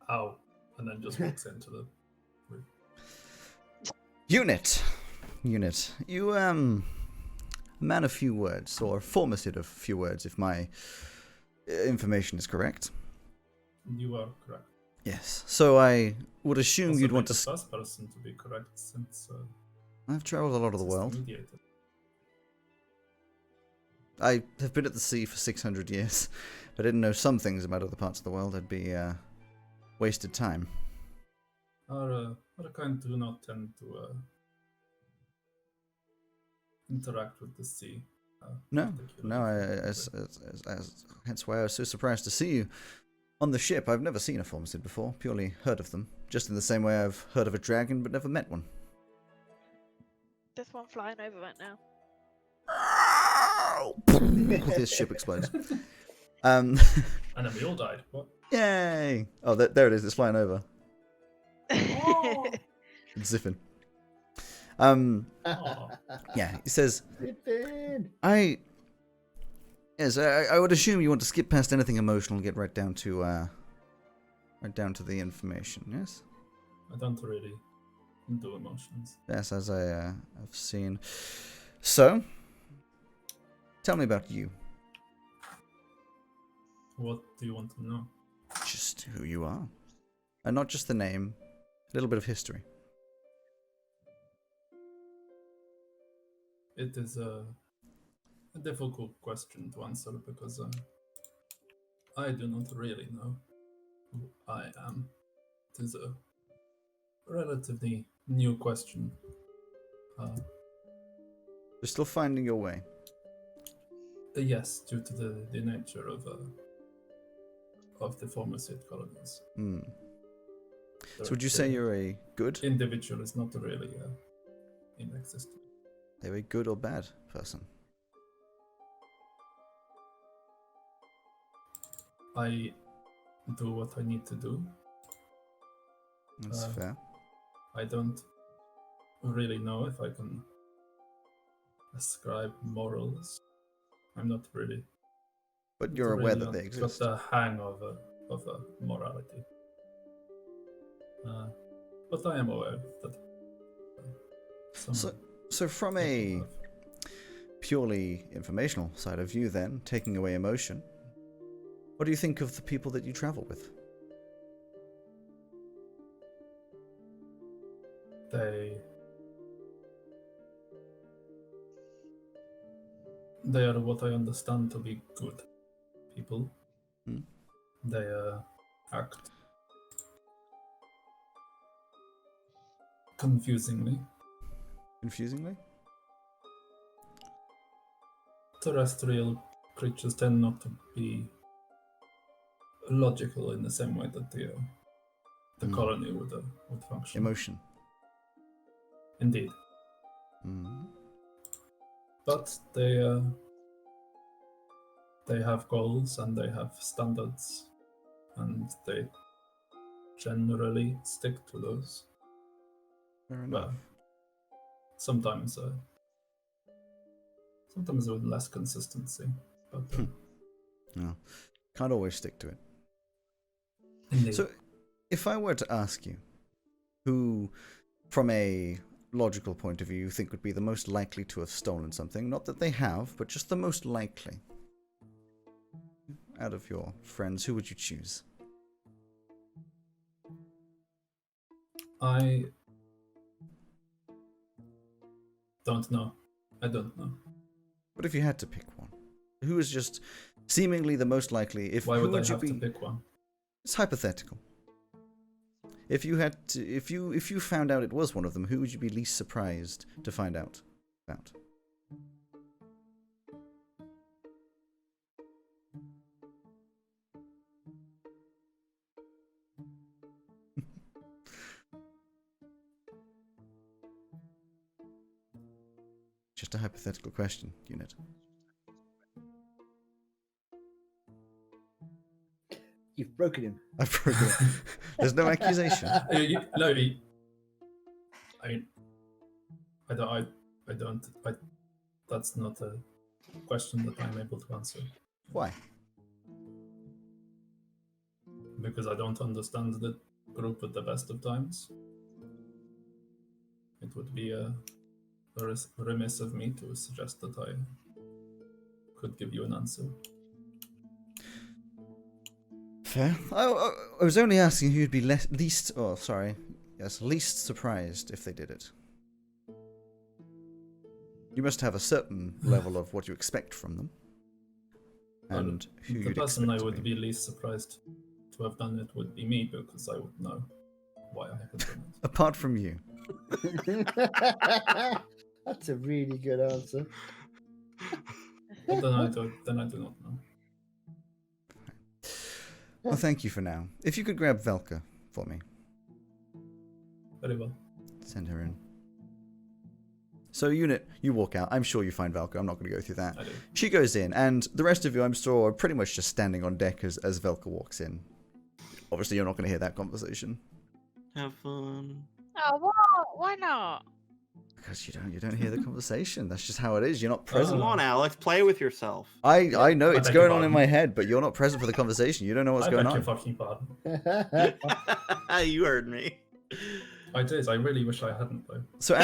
"Ow," and then just walks into the room. Unit, you a man of few words, or former Sid of few words, if my information is correct. You are correct. Yes. So I would assume Also you'd be want the to. first person to be correct since I've travelled a lot of the since world. mediator. I have been at the sea for 600 years. If I didn't know some things about other parts of the world, I'd be wasted time. Our kind do not tend to interact with the sea. No, particularly. hence why I was so surprised to see you on the ship. I've never seen a form Sid before, purely heard of them. Just in the same way I've heard of a dragon, but never met one. This one flying over right now. His ship explodes. And then we all died. What? Yay! Oh, there it is. It's flying over. It's zipping. Aw. Yeah. He says, Zipping. I would assume you want to skip past anything emotional and get right down to the information. Yes. I don't really do emotions. Yes, as I have seen. So, tell me about you. What do you want to know? Just who you are. And not just the name, a little bit of history. It is a difficult question to answer because I do not really know who I am. It is a relatively new question. You're still finding your way. Yes, due to the nature of the former Sith colonies. Hmm. The- So would you say the you're a good? individual is not really in existence? They're a good or bad person? I do what I need to do. That's fair. I don't really know if I can ascribe morals. I'm not really. But you're aware really that they got exist. the hang of morality. But I am aware that. So from a purely informational side of view then, taking away emotion, what do you think of the people that you travel with? They are what I understand to be good people. Hmm. They act confusingly. Confusingly? Terrestrial creatures tend not to be logical in the same way that the Hmm. colony would function. Emotion. Indeed. Hmm. But they have goals and they have standards, and they generally stick to those. Fair enough. Well, sometimes with less consistency, but No. Can't always stick to it. indeed. So, if I were to ask you, who, from a logical point of view, you think would be the most likely to have stolen something, not that they have, but just the most likely, out of your friends, who would you choose? I don't know. I don't know. But if you had to pick one, who is just seemingly the most likely? Why who would I you have to pick one? It's hypothetical. If you had to, if you found out it was one of them, who would you be least surprised to find out about? Just a hypothetical question, Unit. You've broken him. I've broken it. There's no accusation. That's not a question that I'm able to answer Why? because I don't understand the group at the best of times. It would be remiss of me to suggest that I could give you an answer. Fair. I was only asking who'd be least surprised if they did it. You must have a certain level of what you expect from them, and who The you'd person expect I to would be least surprised to have done it would be me, because I would know why I had done it. Apart from you. That's a really good answer. But then I do not know. Well, thank you for now. If you could grab Velka for me. Very well. Send her in. So, Unit, you walk out. I'm sure you find Velka. I'm not going to go through that. I do. She goes in, and the rest of you, I'm sure, are pretty much just standing on deck as Velka walks in. Obviously, you're not going to hear that conversation. Have fun. Oh, what? Why not? Because you don't hear the conversation. That's just how it is. You're not present. Come on, Alex, play with yourself. I know I it's beg your going on in pardon. my head, but you're not present for the conversation. You don't know what's I going beg your on. fucking pardon. You heard me. I did. I really wish I hadn't, though. So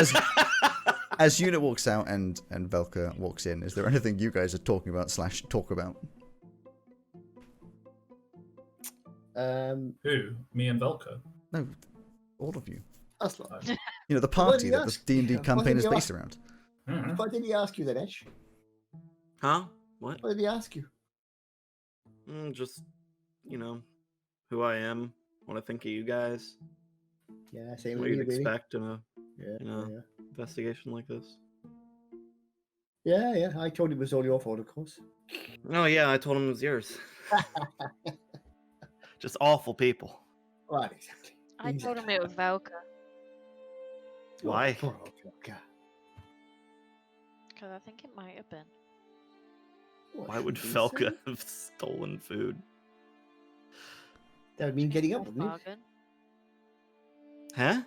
as Unit walks out and Velka walks in, is there anything you guys are talking about / talk about? Who? Me and Velka? No, all of you. That's not. Oh. You know, the What party did that he the ask? D&D What campaign did is he based ask? around. Mhm. What did he ask you then, Edge? Huh? What? What did he ask you? Just, who I am, what I think of you guys. Yeah, same What with me, you'd really. expect in a Yeah, Yeah. yeah. investigation like this. Yeah, I told him it was all your fault, of course. Oh yeah, I told him it was yours. Just awful people. Right, exactly. I told him it was Velka Why? Oh, poor old Velka. because I think it might have been. Oh, I Why would shouldn't think so. Felka have stolen food? That would mean getting up, Small wouldn't it? bargain. Huh?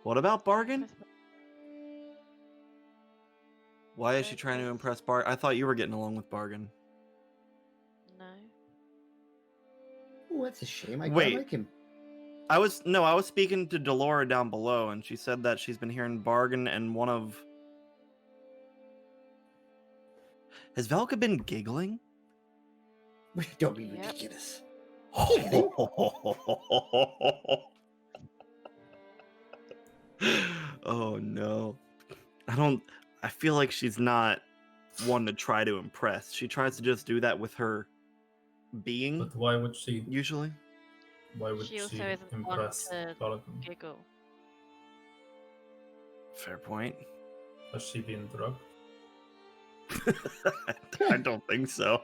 What about Bargain? Why is she trying to impress Bargain? I thought you were getting along with Bargain. No. Oh, that's a shame. I Wait. quite like him. I was speaking to Delora down below, and she said that she's been hearing Bargain and one of. Has Velka been giggling? Don't be Yep. ridiculous. Oh no. I feel like she's not one to try to impress. She tries to just do that with her being, But why would she? usually. Why would She also she isn't one impress to Bargain? giggle. Fair point. Has she been drugged? I don't think so.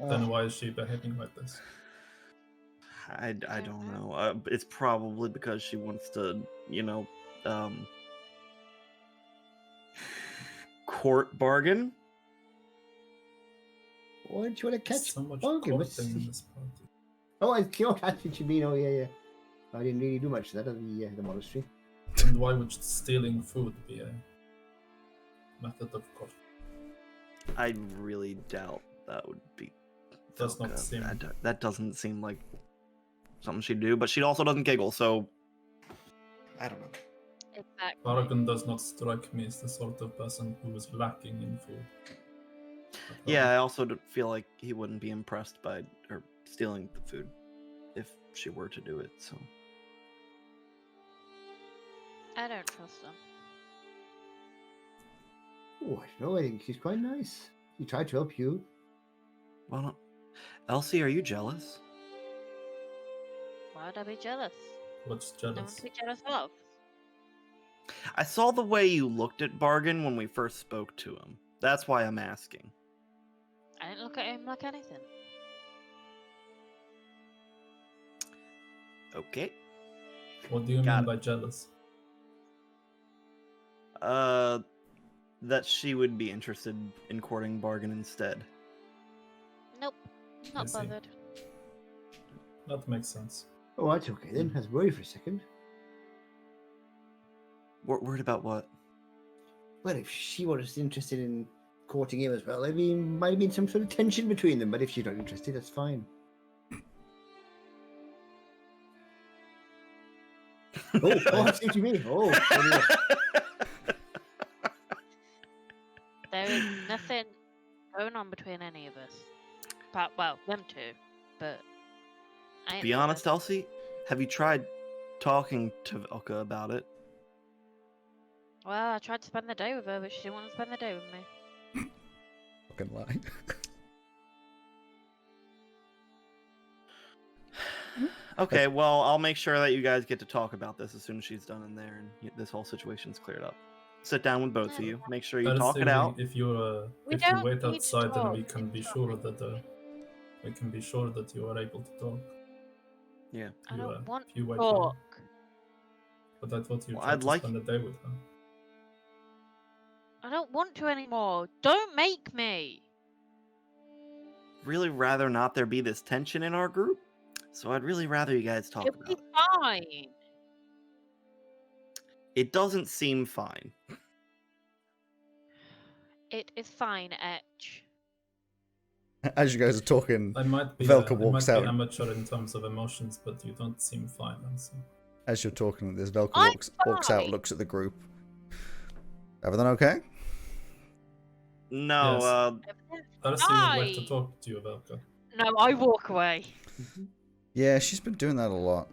Then why is she behaving like this? I don't know. It's probably because she wants to, court Bargain. Why don't you want to catch So much Bargain? What's courting in this party. Oh, I killed. That's what you mean. Oh, yeah. I didn't really do much of that at the monastery. And why would stealing food be a method of court? I really doubt that would be. Does not Velka. seem- That doesn't seem like something she'd do, but she also doesn't giggle, so I don't know. Exactly. Bargain does not strike me as the sort of person who is lacking in food. Yeah, I also feel like he wouldn't be impressed by her stealing the food if she were to do it. So I don't trust them. Oh, I don't know. I think she's quite nice. She tried to help you. well, Elsie, are you jealous? Why would I be jealous? What's No one jealous? to be jealous of. I saw the way you looked at Bargain when we first spoke to him. That's why I'm asking. I didn't look at him like anything. Okay. What do you Got mean it. by jealous? That she would be interested in courting Bargain instead. Nope. Not see. bothered. That makes sense. Oh, that's okay then. Let's worry for a second. Worried about what? Well, if she was interested in courting him as well, I mean, might have been some sort of tension between them. But if she's not interested, that's fine. I see what you mean. Oh, anyway. There is nothing going on between any of us. Apart, well, them two. But I ain't Be bothered. honest, Elsie. Have you tried talking to Velka about it? Well, I tried to spend the day with her, but she didn't want to spend the day with me. Fucking lie. Okay, well, I'll make sure that you guys get to talk about this as soon as she's done in there and this whole situation's cleared up. Sit down with both of you. Make sure you But talk it assuming out. If you We if you don't wait need to outside, then we talk. can be sure that you are able to talk. Yeah. I You, don't want if you to wait talk. But I thought you Well, tried I'd to like- spend the day with her. I don't want to anymore. Don't make me. Really rather not there be this tension in our group. So I'd really rather you guys talk It'll about be it. fine. It doesn't seem fine. It is fine, Etch. As you guys are talking, I might be, Velka I walks might out. be amateur in terms of emotions, but you don't seem fine, Elsie. as you're talking, this Velka I'm walks out, fine. looks at the group. Everything okay? No, Yes. Elsie would like to Hi. talk to you, Velka. No, I walk away. Yeah, she's been doing that a lot.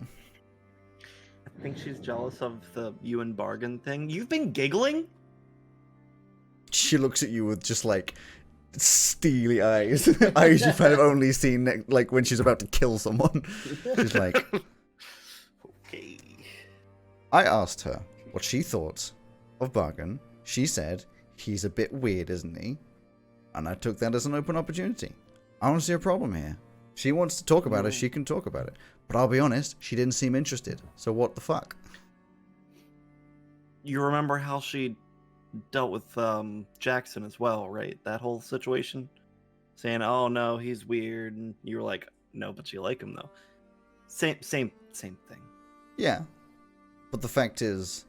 I think she's jealous of the you and Bargain thing. You've been giggling? She looks at you with just like steely eyes. Eyes you've kind of only seen like when she's about to kill someone. She's like, Okay. I asked her what she thought of Bargain. She said, he's a bit weird, isn't he? And I took that as an open opportunity. I don't see a problem here. She wants to talk about it, she can talk about it. But I'll be honest, she didn't seem interested. So what the fuck? You remember how she dealt with Jackson as well, right? That whole situation? Saying, oh no, he's weird. And you were like, no, but you like him though. Same thing. Yeah. But the fact is,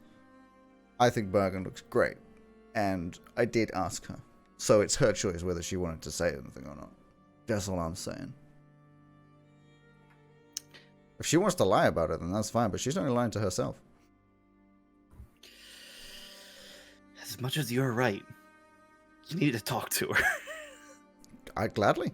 I think Bargain looks great. And I did ask her. So it's her choice whether she wanted to say anything or not. That's all I'm saying. If she wants to lie about it, then that's fine, but she's only lying to herself. As much as you're right, you need to talk to her. I'd gladly.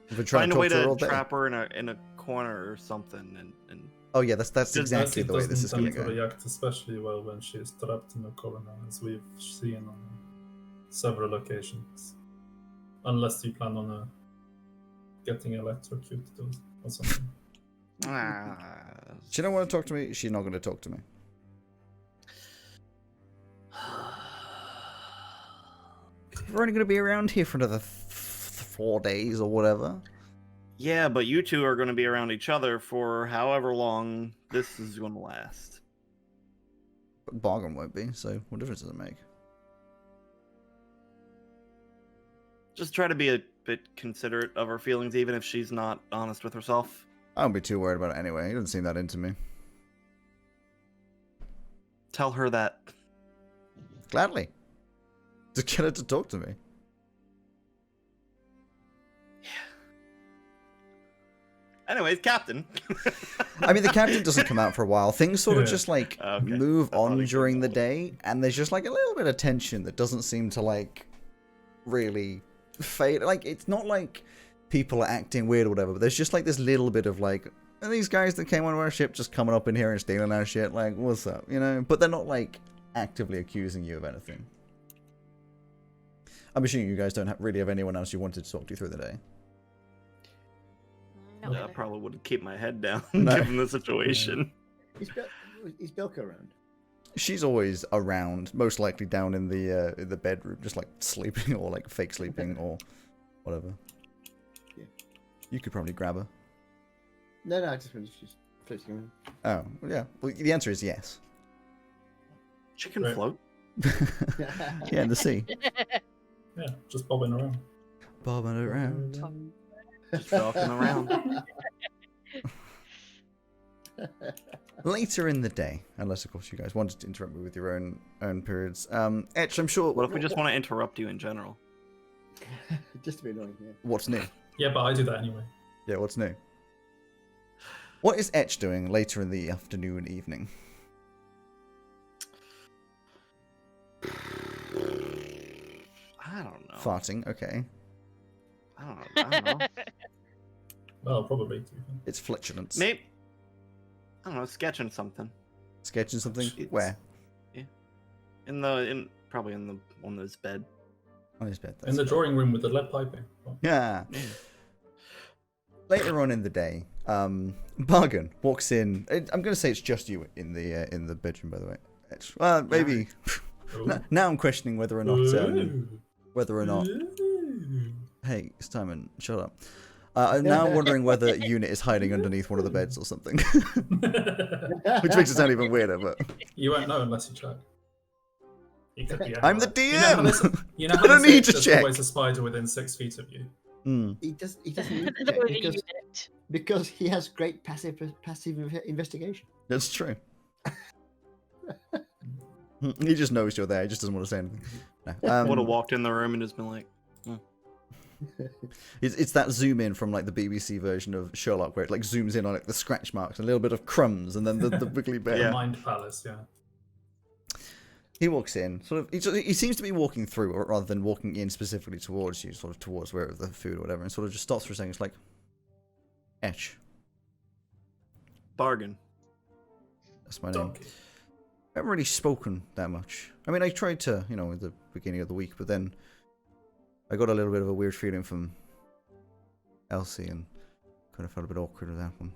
I've been trying Find to a way talk to her to all day. trap her in a corner or something, and Oh yeah, that's exactly It the way this is doesn't going to tend to go. react especially well when she is trapped in a corner, as we've seen on several occasions. Unless you plan on getting electrocuted or something. She don't want to talk to me, she's not going to talk to me. We're only going to be around here for another 4 days or whatever. Yeah, but you two are going to be around each other for however long this is going to last. But Bargain won't be, so what difference does it make? Just try to be a bit considerate of her feelings, even if she's not honest with herself. I won't be too worried about it anyway. He doesn't seem that into me. Tell her that. Gladly. Just get her to talk to me. Anyways, Captain. I mean, the captain doesn't come out for a while. Things sort of Yeah. just like Okay. move I thought on he during the could- day, and there's just like a little bit of tension that doesn't seem to like really fade. Like it's not like people are acting weird or whatever, but there's just like this little bit of like, are these guys that came on our ship just coming up in here and stealing our shit? Like, what's up? You know? But they're not like actively accusing you of anything. I'm assuming you guys don't really have anyone else you wanted to talk to through the day. Not I really. probably would keep my head down No. given the situation. Is Belka around? She's always around, most likely down in the bedroom, just like sleeping or like fake sleeping or whatever. Yeah. You could probably grab her. No, I just wanted to just floating around. Oh, well, yeah. Well, the answer is yes. She can Right. float. Yeah, in the sea. Yeah, just bobbing around. Bobbing around. Just walking around. Later in the day, unless of course you guys wanted to interrupt me with your own periods. Etch, I'm sure. What if we just want to interrupt you in general? Just to be annoying, yeah. What's new? Yeah, but I do that anyway. Yeah, what's new? What is Etch doing later in the afternoon, evening? I don't know. Farting. Okay, I don't know. Well, probably. To be fair. it's flatulence. Maybe. I don't know. Sketching something. Sketching something. It's- Where? Probably on his bed. On his bed. In the drawing room with the lead piping. Well, Yeah. Later on in the day, Bargain walks in. I'm going to say it's just you in the bedroom, by the way. Well, maybe. ooh. Now I'm questioning whether or not. Ooh. Ooh. Hey, Simon, shut up. I'm now wondering whether Unit is hiding underneath one of the beds or something, which makes it sound even weirder. But You won't know unless you check. You could be I'm the DM. You know how I don't they say need to there's check. always a spider within 6 feet of you. Hmm. He doesn't need to The check way because, you did. because he has great passive investigation. That's true. He just knows you're there. He just doesn't want to say anything. No. Would have walked in the room and just been like, It's that zoom in from like the BBC version of Sherlock where it like zooms in on like the scratch marks, a little bit of crumbs, and then the wiggly bear. Yeah. Mind Palace, yeah. He walks in, sort of. He seems to be walking through, or rather than walking in specifically towards you, sort of towards where the food or whatever, and sort of just stops for a second. It's like, Etch. bargain. That's my name. Donkey. haven't really spoken that much. I mean, I tried to, you know, at the beginning of the week, but then I got a little bit of a weird feeling from Elsie and kind of felt a bit awkward with that one.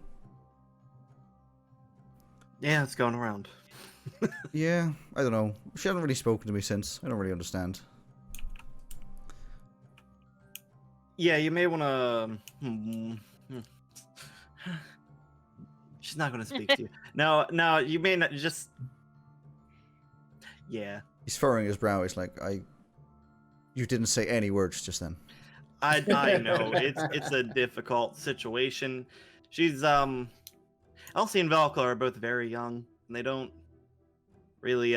Yeah, it's going around. Yeah, I don't know. She hasn't really spoken to me since. I don't really understand. Yeah, you may want to. She's not going to speak to you. No, you may not just. Yeah, He's furrowing his brow. He's like, you didn't say any words just then. I know it's a difficult situation. She's Elsie and Velka are both very young, and they don't really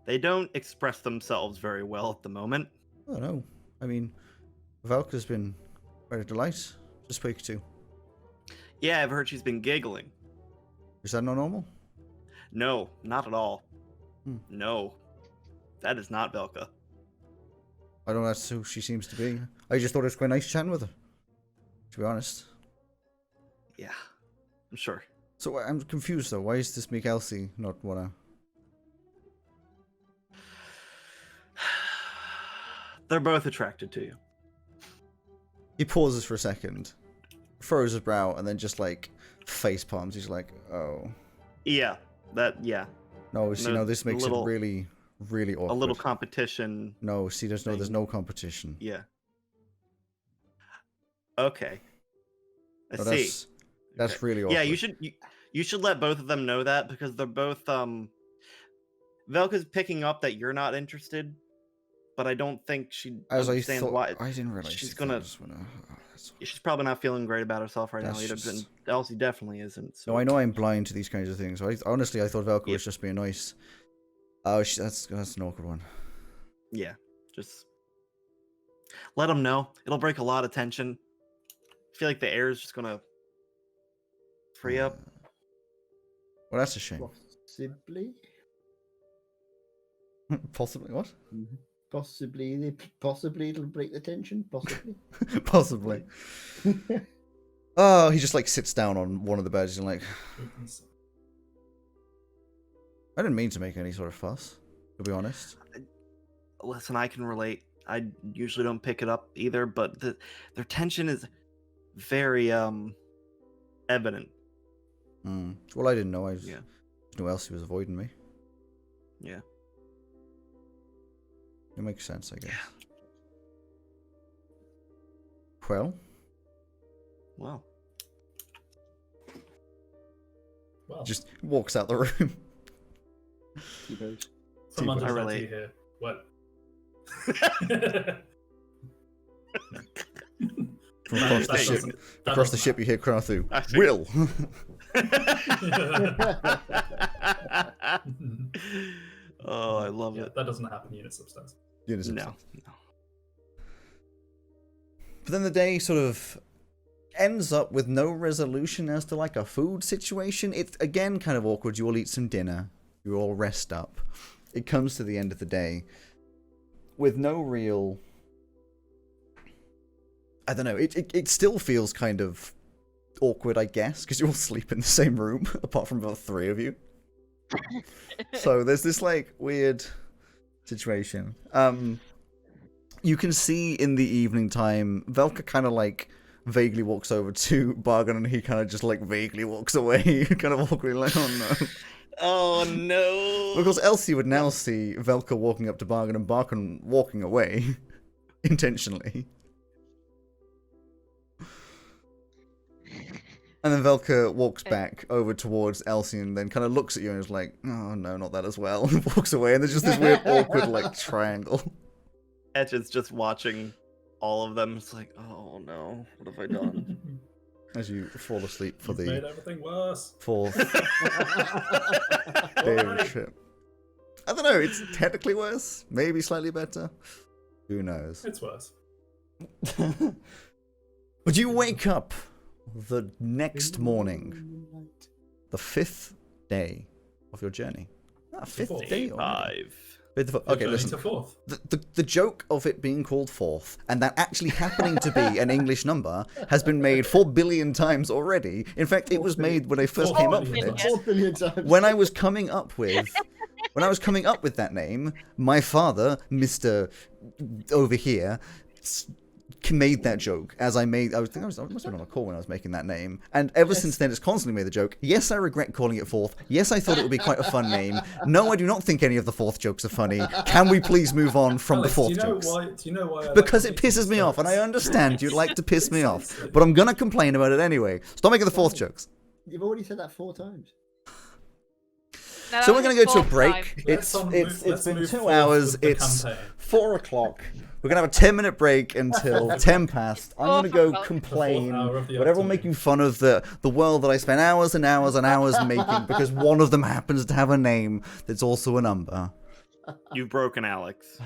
they don't express themselves very well at the moment. I don't know. I mean, Valka's been quite a delight to speak to. Yeah, I've heard she's been giggling. Is that not normal? No, not at all. Hmm. No, that is not Velka. I don't know, that's who she seems to be. I just thought it was quite nice chatting with her, to be honest. Yeah, I'm sure. So I'm confused though. Why does this make Elsie not wanna? They're both attracted to you. He pauses for a second, furrows his brow, and then just like face palms. He's like, "Oh, Yeah, yeah. no, see, No, no, this makes little- it really, really awkward." A little competition. No, see, there's no competition. Yeah. Okay. I No, see. that's Okay. really awkward. Yeah, you should let both of them know that because they're both Velka's picking up that you're not interested, but I don't think she As I understands thought, why. I didn't realize she's that gonna- was when that's- She's probably not feeling great about herself right now That's either, just- and Elsie definitely isn't. So. No, I know I'm blind to these kinds of things. Honestly, I thought Velka Yep. was just being nice. Oh, that's an awkward one. Yeah, just let them know. It'll break a lot of tension. I feel like the air is just gonna free up. Well, that's a shame. Possibly. Possibly what? Possibly it'll break the tension. Possibly. Possibly. Oh, he just like sits down on one of the beds and like, I didn't mean to make any sort of fuss, to be honest. Listen, I can relate. I usually don't pick it up either, but their tension is very evident. Well, I didn't know. I Yeah. didn't know Elsie was avoiding me. Yeah. It makes sense, I guess. Well, Wow. Well, just walks out the room. T-pose. from I under the relate. tea here. What? From across the That ship. doesn't- that Across the doesn't ship, you hear Krathu. I see. Will. Oh, I love Yeah, it. that doesn't happen units upstairs. Unison. No. But then the day sort of ends up with no resolution as to like a food situation. It's again kind of awkward. You all eat some dinner. You all rest up. It comes to the end of the day with no real... I don't know. It still feels kind of awkward, I guess, because you all sleep in the same room, apart from about 3 of you. So there's this like weird situation. You can see in the evening time, Velka kind of like vaguely walks over to Bargain, and he kind of just like vaguely walks away, kind of awkwardly like, oh no. Oh no. Because Elsie would now see Velka walking up to Bargain and Bargain walking away intentionally. And then Velka walks back over towards Elsie and then kind of looks at you and is like, oh no, not that as well. And walks away, and there's just this weird awkward like triangle. Etch is just watching all of them. It's like, oh no, what have I done? As you fall asleep for You've made the everything worse. 4th day of the trip. I don't know, it's technically worse. Maybe slightly better. Who knows? It's worse. But you wake up the next morning, the 5th day of your journey. Ah, 5th day already. 5. Okay, Journey listen. to fourth. The joke of it being called fourth and that actually happening to be an English number has been made 4 billion times already. In fact, it was made when I first 4 came up with billion it. times. 4 billion times. When I was coming up with that name, my father, Mr. over here, made that joke as I must have been on a call when I was making that name, and ever since then it's constantly made the joke. Yes, I regret calling it fourth. Yes, I thought it would be quite a fun name. No, I do not think any of the fourth jokes are funny. Can we please move on from Alex, the fourth jokes? Do you know why? I Because like it pisses me off, and I jokes? understand you'd like to piss me off, Precisely. but I'm gonna complain about it anyway. Stop making the fourth jokes. You've already said that 4 times. No, So that we're gonna was go to a fourth break. time. Let's It's been move 2 forward hours. with the It's campaign. 4 o'clock. We're gonna have a 10-minute break until 10 past. I'm gonna go The complain. fourth hour of the Whatever, afternoon. making fun of the world that I spent hours and hours and hours making because one of them happens to have a name that's also a number. You've broken Alex.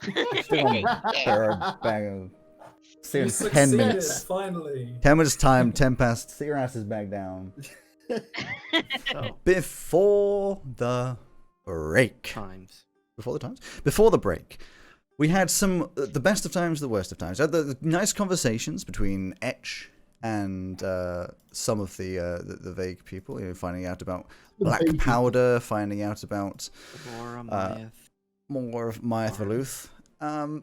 Still on the bag of. See you You in 10 succeeded, minutes. finally. 10 minutes time. 10 past. Sit your asses back down. Oh, Before the break. times. Before the break, we had some the best of times, the worst of times. We had the nice conversations between Etch and some of the vague people, finding out about black vague powder, finding out about Laura Myeth. more of Myeth Valuth.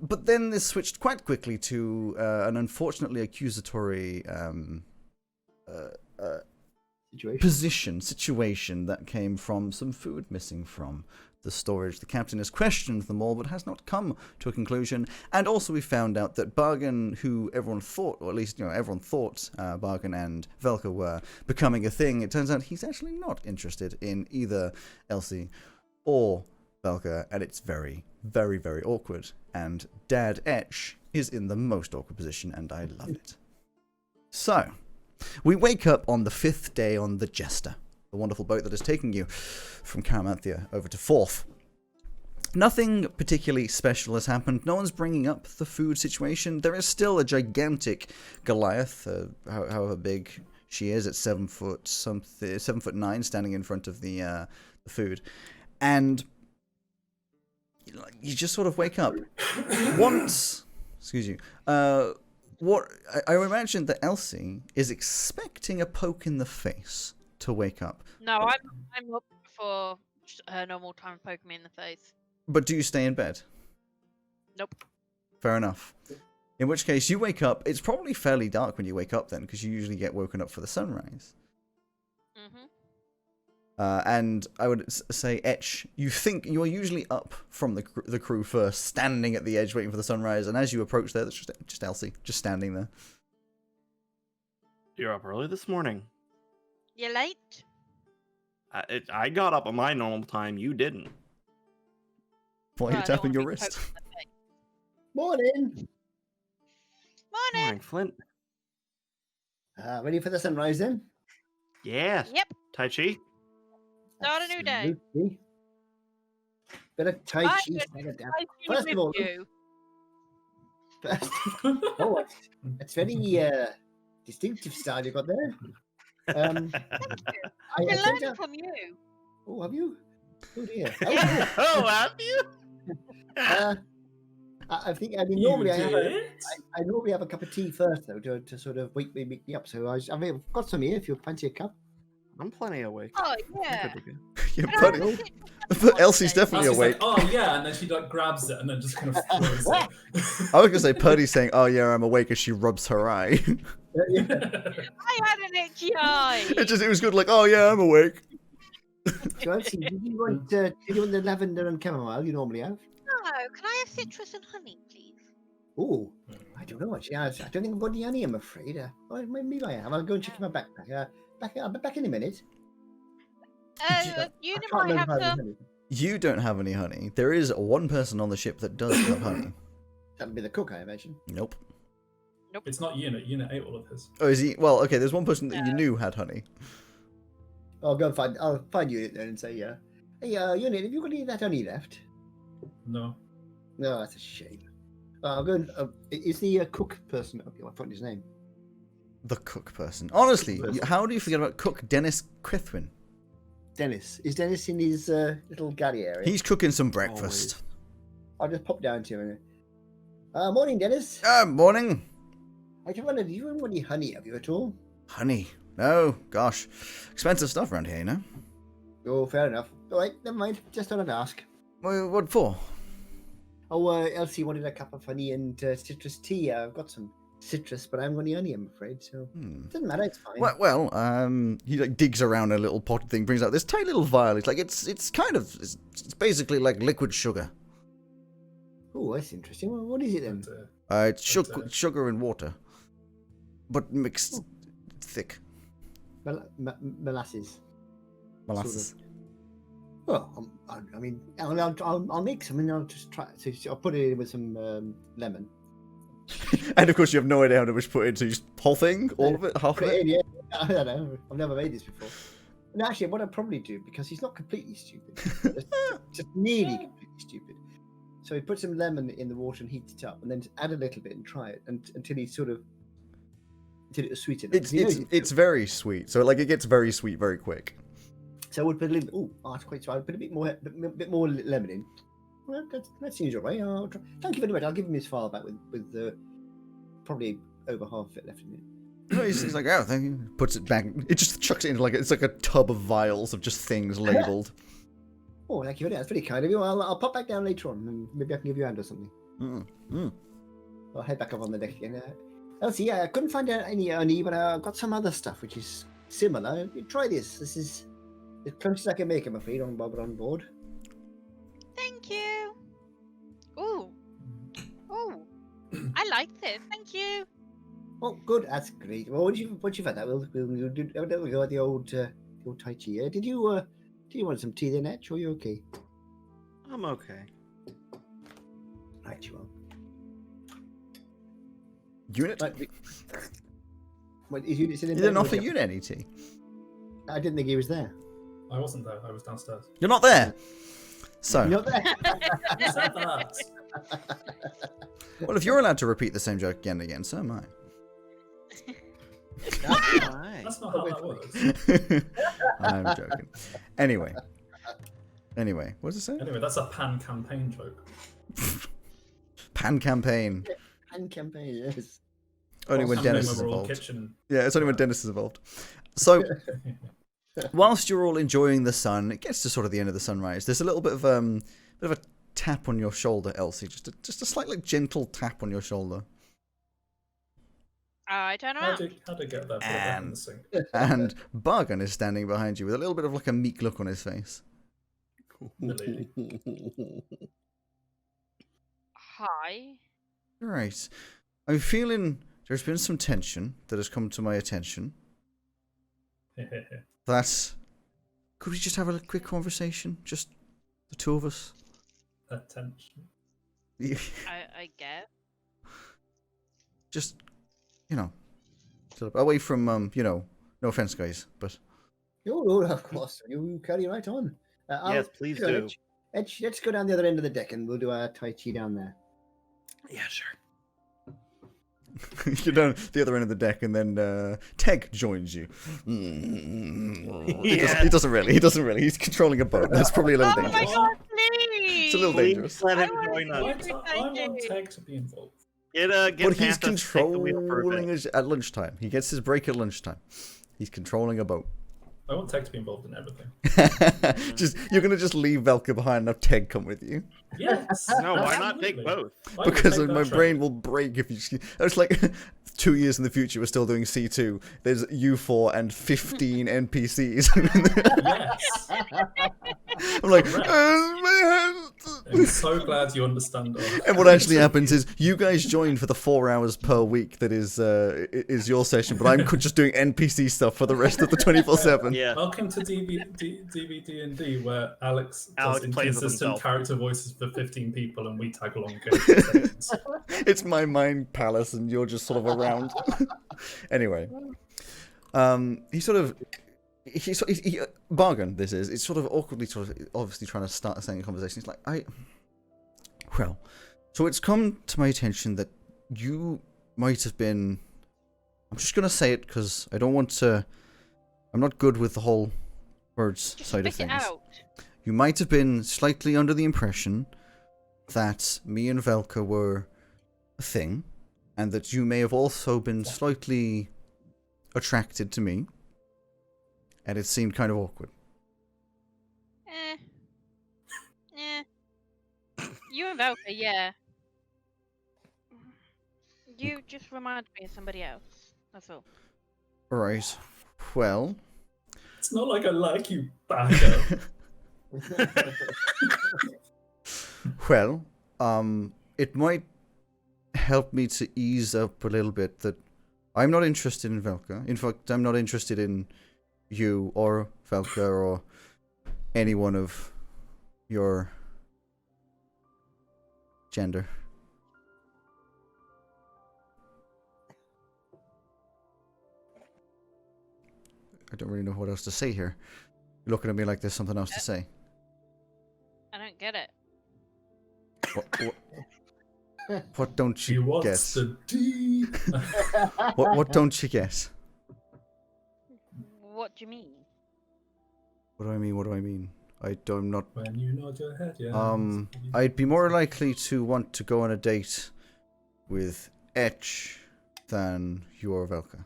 But then this switched quite quickly to an unfortunately accusatory situation that came from some food missing from the storage. The captain has questioned them all, but has not come to a conclusion. And also we found out that Bargain, who everyone thought, or at least everyone thought Bargain and Velka were becoming a thing, it turns out he's actually not interested in either Elsie or Velka, and it's very, very, very awkward. And Dad Etch is in the most awkward position, and I love it. So, we wake up on the 5th day on the Jester, the wonderful boat that is taking you from Caramanthia over to Forth. Nothing particularly special has happened. No one's bringing up the food situation. There is still a gigantic Goliath, however big she is, at 7'9", standing in front of the food, and you just sort of wake up once. Excuse you. What I imagine that Elsie is expecting a poke in the face to wake up. No, I'm up for her normal time of poking me in the face. But do you stay in bed? Nope. Fair enough. In which case, you wake up. It's probably fairly dark when you wake up then, because you usually get woken up for the sunrise. Mhm. And I would say, Etch, you think you're usually up from the crew first, standing at the edge waiting for the sunrise, and as you approach there, that's just Elsie, just standing there. You're up early this morning. You late? I got up at my normal time. You didn't. Why are you Well, I don't tapping wanna your be wrist? poked in the face. Morning. Morning. Morning, Flint. Ready for the sunrise then? Yes. Yep. Tai Chi. Start a new day. Absolutely. Bit of Tai I Chi. would- settle it down. I see First of all, with you. first, oh, it's very distinctive style you got there. I I'm think learning from you. oh, have you? Oh dear. Oh, have you? I think I mean You normally I did? have a cup of tea first though to sort of wake me up. So I've got some here if you fancy a cup. I'm plenty awake. Oh I'm yeah. good to go. Yeah, Can I buddy. have a sit for But one Elsie's day? definitely Elsie's awake. like, oh yeah, and then she like grabs it and then just kind of throws it. I was gonna say Purdy's saying, "Oh yeah, I'm awake," as she rubs her eye. Yeah. I had an itchy eye. it was good. Like, "Oh yeah, I'm awake." So Elsie, did you want the lavender and chamomile you normally have? No, can I have citrus and honey, please? Oh, I don't know actually. I don't think I've got any honey. I'm afraid. Well, maybe I have. I'll go and check in my backpack. I'll be back in a minute. You I can't might remember have if I some. honey. You don't have any honey. There is one person on the ship that does have honey. That'd be the cook, I imagine. Nope. It's not Unit. Unit ate all of his. Oh, is he? Well, okay. There's one person that you knew had honey. I'll find Unit then and say, hey, Unit, have you got any of that honey left? No. No, that's a shame. I'll go and, is the cook person, I forgot his name. The cook person. Honestly, Person. how do you forget about Cook Dennis Crithwin? Dennis. Is Dennis in his little galley area? He's cooking some breakfast. I'll just pop down to him. Morning, Dennis. Morning. I just wondered, do you want any honey, have you at all? Honey. No, gosh. Expensive stuff around here, you know? Oh, fair enough. All right, never mind. Just thought I'd ask. Well, what for? Oh, Elsie wanted a cup of honey and citrus tea. I've got some citrus, but I haven't got any honey, I'm afraid. So it doesn't matter. It's fine. Well, he like digs around a little pot thing, brings out this tiny little vial. It's like it's basically like liquid sugar. Oh, that's interesting. Well, what is it then? It's sugar and water, but mixed thick. Molasses. Molasses. Sort of. Well, I mean, I'll make some, and I'll just try. So I'll put it in with some lemon. And of course, you have no idea how much to put into the whole thing, all of it, half of Put it it. in, yeah. I don't know. I've never made this before. And actually, what I'd probably do, because he's not completely stupid, just nearly completely stupid. So he put some lemon in the water and heats it up, and then add a little bit and try it until it was sweet enough. It's very sweet. So like it gets very sweet very quick. So I would put a little. Oh, that's quite sweet. I'd put a bit more lemon in. Well, that seems all right. Thank you very much. I'll give him his file back with probably over half of it left in it. He's like, oh, thank you. Puts it back. It just chucks it into it's like a tub of vials of just things labelled. Oh, thank you very much. That's very kind of you. I'll pop back down later on, and maybe I can give you a hand or something. I'll head back up on the deck again. Elsie, I couldn't find any honey, but I've got some other stuff which is similar. Try this. This is as close as I can make, I'm afraid, on board. Thank you. Ooh. I like this. Thank you. Oh, good. That's great. Well, once you've had that, we'll go at the old Tai Chi. Did you want some tea there, Netch, or are you okay? I'm okay. Right, you are. Unit? What, is Unit sitting You there? didn't offer Unit any tea? I didn't think he was there. I wasn't there. I was downstairs. You're not there. So, Not there. Who said that? well, if you're allowed to repeat the same joke again and again, so am I. That's not how that works. I'm joking. Anyway, what does it say? Anyway, that's a pan campaign joke. Pan campaign. And campaign, yes. Only when Pan Dennis is overall involved. Kitchen. Yeah, it's only when Dennis is involved. So, whilst you're all enjoying the sun, it gets to sort of the end of the sunrise. There's a little bit of a tap on your shoulder, Elsie. Just a slight, like, gentle tap on your shoulder. I turn How around. did it get there? Put it back in the sink. And Bargain is standing behind you with a little bit of like a meek look on his face. The lady. Hi. Right. I'm feeling there's been some tension that has come to my attention. That could we just have a quick conversation? Just the two of us? Attention. I guess. Just, sort of away from, no offense, guys, but... Oh, of course. You carry right on. Yes, please do. Let's go down the other end of the deck and we'll do our Tai Chi down there. Yeah, sure. You're down the other end of the deck, and then Teg joins you. He doesn't really. He's controlling a boat. That's probably a little Oh my dangerous. god, please! It's a little dangerous. Let him I wanna join us. see I want Teg to be involved. Get But he's Panther to take the wheel for a bit. controlling us at lunchtime. He gets his break at lunchtime. He's controlling a boat. I want Teg to be involved in everything. You're gonna just leave Velka behind and have Teg come with you. Yes. No, why not take absolutely. both? I will Because take my that brain trade. will break if you. It's like 2 years in the future, we're still doing C2. There's U4 and 15 NPCs. Yes. I'm like, Correct. my hand. I'm so glad you understand. And what actually happens is you guys join for the 4 hours per week that is your session, but I'm just doing NPC stuff for the rest of the 24/7. Yeah. Welcome to DVD&D, where Alex Alex does plays with inconsistent himself. character voices for 15 people, and we tag along. Games. It's my mind palace, and you're just sort of around. Anyway, he Bargain. This is. It's sort of awkwardly, obviously trying to start a conversation. He's like, so it's come to my attention that you might have been. I'm just gonna say it because I don't want to. I'm not good with the whole words Just side of spit it things. out. You might have been slightly under the impression that me and Velka were a thing, and that you may have also been slightly attracted to me, and it seemed kind of awkward. Eh. You and Velka, yeah. You just remind me of somebody else. That's all. Alright. Well, It's not like I like you, backup. well, it might help me to ease up a little bit that I'm not interested in Velka. In fact, I'm not interested in you or Velka or anyone of your gender. I don't really know what else to say here. You're looking at me like there's something else to say. I don't get it. What don't She you wants get? the D. What don't you get? What do you mean? What do I mean? What do I mean? I'm not. When you nod your head, yeah. I'd be more likely to want to go on a date with Etch than you or Velka.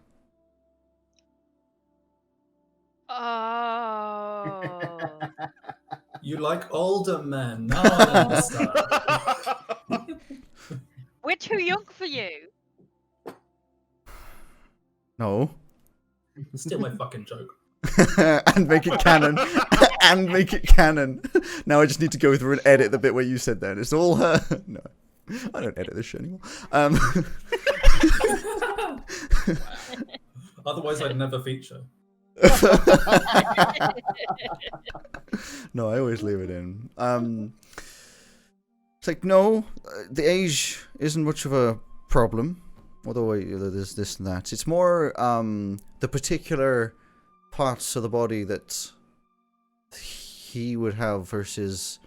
Oh. You like older men. Now I understand. We're too young for you. No. Steal my fucking joke. And make it canon. And make it canon. Now I just need to go through and edit the bit where you said that. It's all her. No. I don't edit this shit anymore. Otherwise, I'd never feature. No, I always leave it in. It's like, no, the age isn't much of a problem. Although there's this and that. It's more the particular parts of the body that he would have versus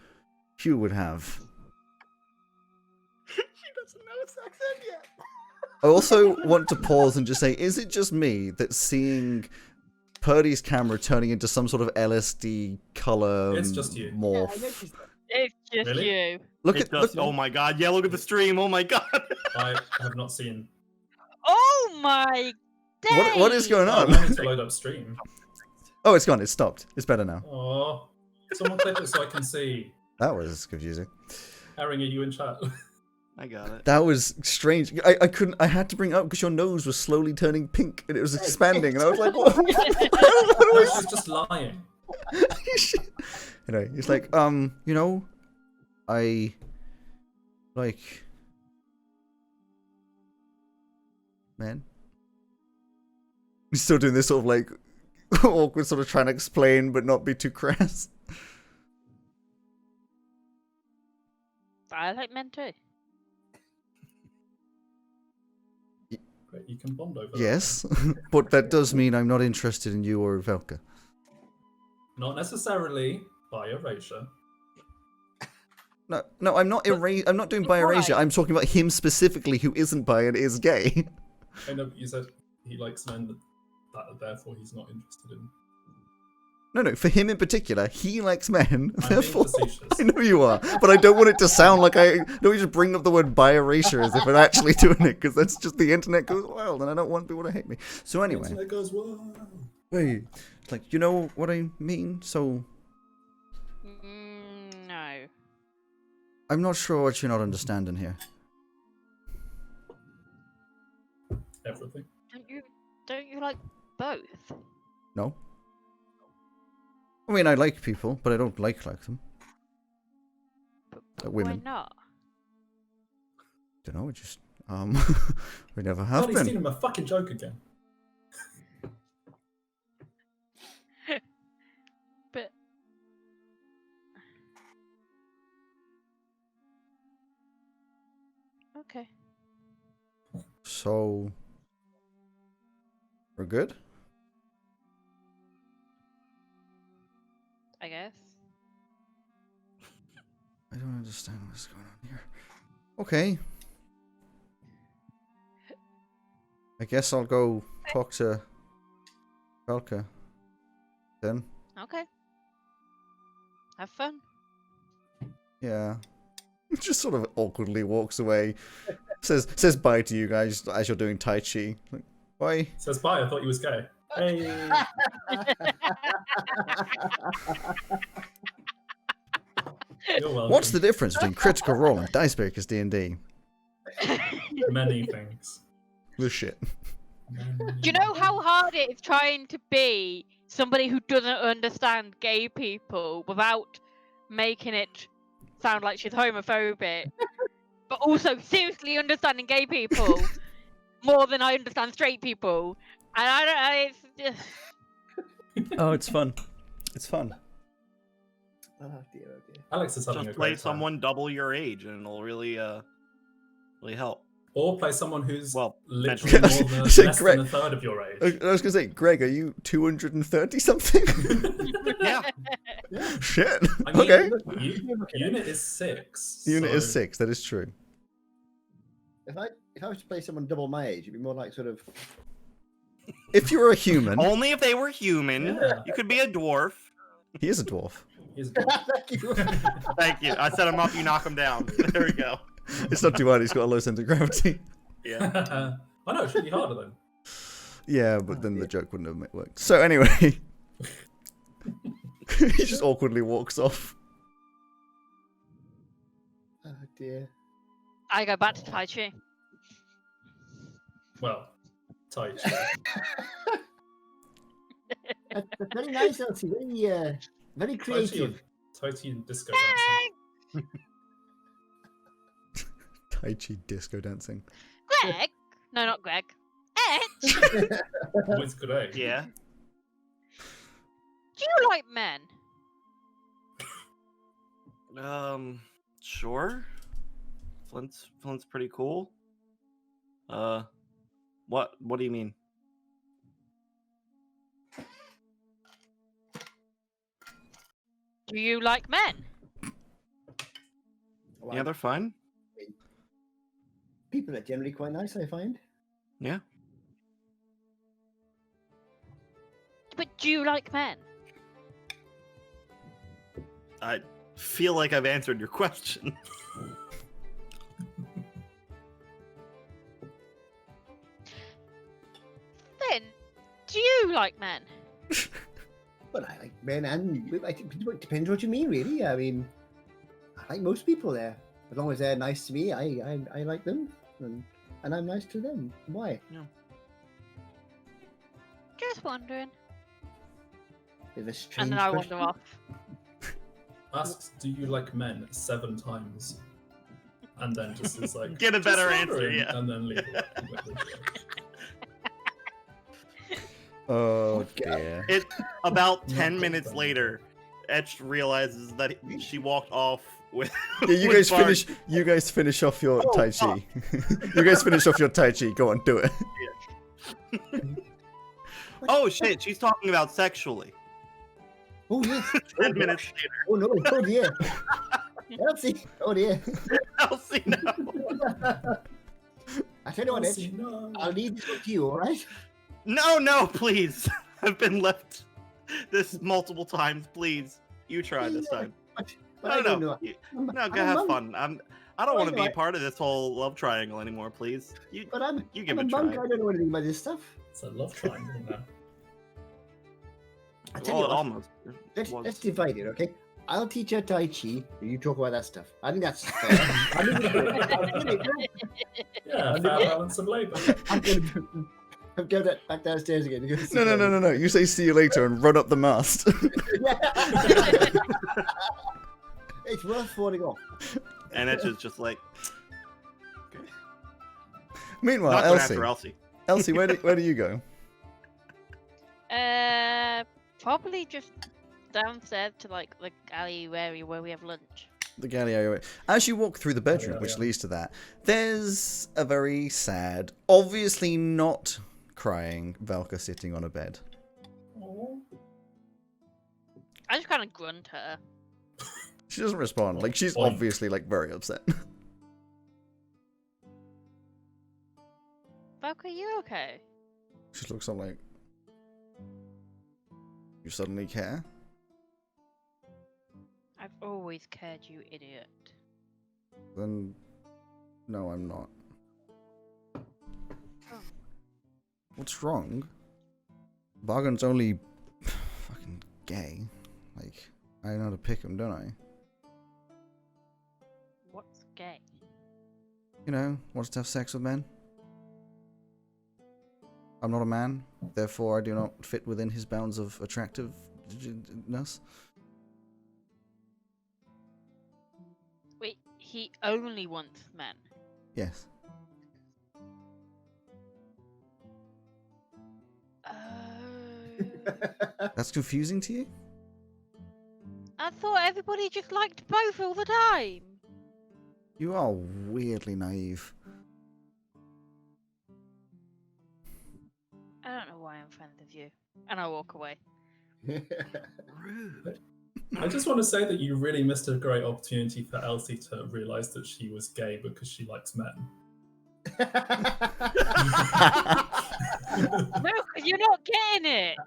Hugh would have. She doesn't know his accent yet. I also want to pause and just say, is it just me that seeing Purdy's camera turning into some sort of LSD color It's just you. morph? It's just Really? you. Look It at does. look, Oh my god! Yeah, look at the stream. Oh my god! I have not seen. Oh my days! what is going I on? wanted to load up stream. Oh, it's gone. It's stopped. It's better now. Oh, someone clip it so I can see. That was confusing. Aaron, are you in chat? I got it. That was strange. I couldn't. I had to bring it up because your nose was slowly turning pink and it was expanding, and I was like, "What?" No, she's just lying. Anyway, he's like, you know, I like men. He's still doing this sort of like awkward, sort of trying to explain but not be too crass. I like men too. Great, you can bond over that. Yes, but that does mean I'm not interested in you or Velka. Not necessarily by erasure. No, I'm not I'm not doing bi erasure. Why? I'm talking about him specifically, who isn't bi and is gay. I know you said he likes men that therefore he's not interested in. No, for him in particular, he likes men. I'm being Therefore, facetious. I know you are, but I don't want it to sound like I don't just bring up the word bi erasure as if I'm actually doing it, because that's just the internet goes wild, and I don't want people to hate me. So anyway, Internet goes, whoa. wait, it's like, you know what I mean? So No. I'm not sure what you're not understanding here. Everything. Don't you like both? No. I mean, I like people, but I don't like them. But women. Why not? Don't know. Just we never have God, he's been. stealing my fucking joke again. But okay. So we're good. I guess. I don't understand what's going on here. Okay. I guess I'll go talk to Velka then. Okay. Have fun. Yeah. Just sort of awkwardly walks away. Says bye to you guys as you're doing Tai Chi. Like, bye. Says bye. I thought he was gay. Hey. You're welcome. What's the difference between Critical Role and Dice Breakers D&D? Many things. The shit. Do you know how hard it is trying to be somebody who doesn't understand gay people without making it sound like she's homophobic, but also seriously understanding gay people more than I understand straight people? And I don't. It's just... Oh, it's fun. It's fun. Oh dear, oh dear. Alex is having a Just great play time. someone double your age, and it'll really help. Or play someone who's Well, literally more than Say less Greg. than a third of your age. I was gonna say, Greg, are you 230 something? Yeah. Yeah. Shit. I mean, Okay. Unit is 6. Unit is so- 6. That is true. If I was to play someone double my age, it'd be more like sort of. If you were a human, Only if they were human. Yeah. You could be a dwarf. he is a dwarf. He's- Thank you. Thank you. I set him up, you knock him down. There we go. It's not too hard. He's got a low center of gravity. Yeah. I know, it's really harder then. Yeah, but then the joke wouldn't have worked. So anyway, he just awkwardly walks off. Oh dear. I go back to Tai Chi. Well, Tai Chi. That's very nice, Elsie. Very creative. Tai Chi and disco dancing. Tai Chi disco dancing. Greg? No, not Greg. Etch, With Greg. Yeah. do you like men? Sure. Flint's pretty cool. What do you mean? Do you like men? Yeah, they're fine. People are generally quite nice, I find. Yeah. But do you like men? I feel like I've answered your question. Then, do you like men? But I like men, and I think it depends what you mean, really. I mean, I like most people there. As long as they're nice to me, I like them, and I'm nice to them. Why? Just wondering. Bit of a strange And then I question. wander off. Asked, do you like men 7 times? And then just is like, Get a "Just better answer, wondering," yeah. And then leave. Oh God. dear. It about Not 10 good minutes then. later, Etch realizes that she walked off with. Yeah, you with guys Bart. finish. You guys finish off your Oh, Tai Chi. You guys finish off your Tai Chi. Go on, do it. Oh shit! She's talking about sexually. Oh yes. 10 minutes later, Oh no. Oh dear. Elsie. Oh dear. Elsie, no. I tell you what, Elsie, Edge. no. I'll leave this up to you. All right. No, please. I've been left this multiple times. Please, you try this time. But No, I don't know. No, I'm go a have monk. fun. I don't want to be Alright. part of this whole love triangle anymore. Please, you But I'm you give a it a monk. try. I don't know anything about this stuff. It's a love triangle now. I tell Well, you what. almost. It was. Let's divide it, okay? I'll teach her Tai Chi, and you talk about that stuff. I think that's fair. I'll leave it I'll leave it. Yeah, fair balance of labour. I'm going to back downstairs again. You're gonna sit No. down. You say see you later and run up the mast. Yeah. It's worth falling off. And Etch is just like, Meanwhile, not going Elsie. after Elsie. Elsie, where do you go? Probably just downstairs to like the alley area where we have lunch. The galley area. As you walk through the bedroom, Yeah, which yeah. leads to that, there's a very sad, obviously not crying Velka sitting on a bed. Aw. I just kind of grunt her. She doesn't respond. Like, she's Oink. obviously, like, very upset. Velka, you okay? She looks up like, you suddenly care? always cared, you idiot. Then, no, I'm not. Oh. What's wrong? Bargain's only fucking gay. Like, I know how to pick him, don't I? What's gay? You know, wants to have sex with men. I'm not a man, therefore I do not fit within his bounds of attractiveness. Wait, he only wants men. Yes. Oh. That's confusing to you? I thought everybody just liked both all the time. You are weirdly naive. I don't know why I'm friends with you. And I walk away. Rude. I just want to say that you really missed a great opportunity for Elsie to realise that she was gay because she likes men. No, 'cause you're not getting it.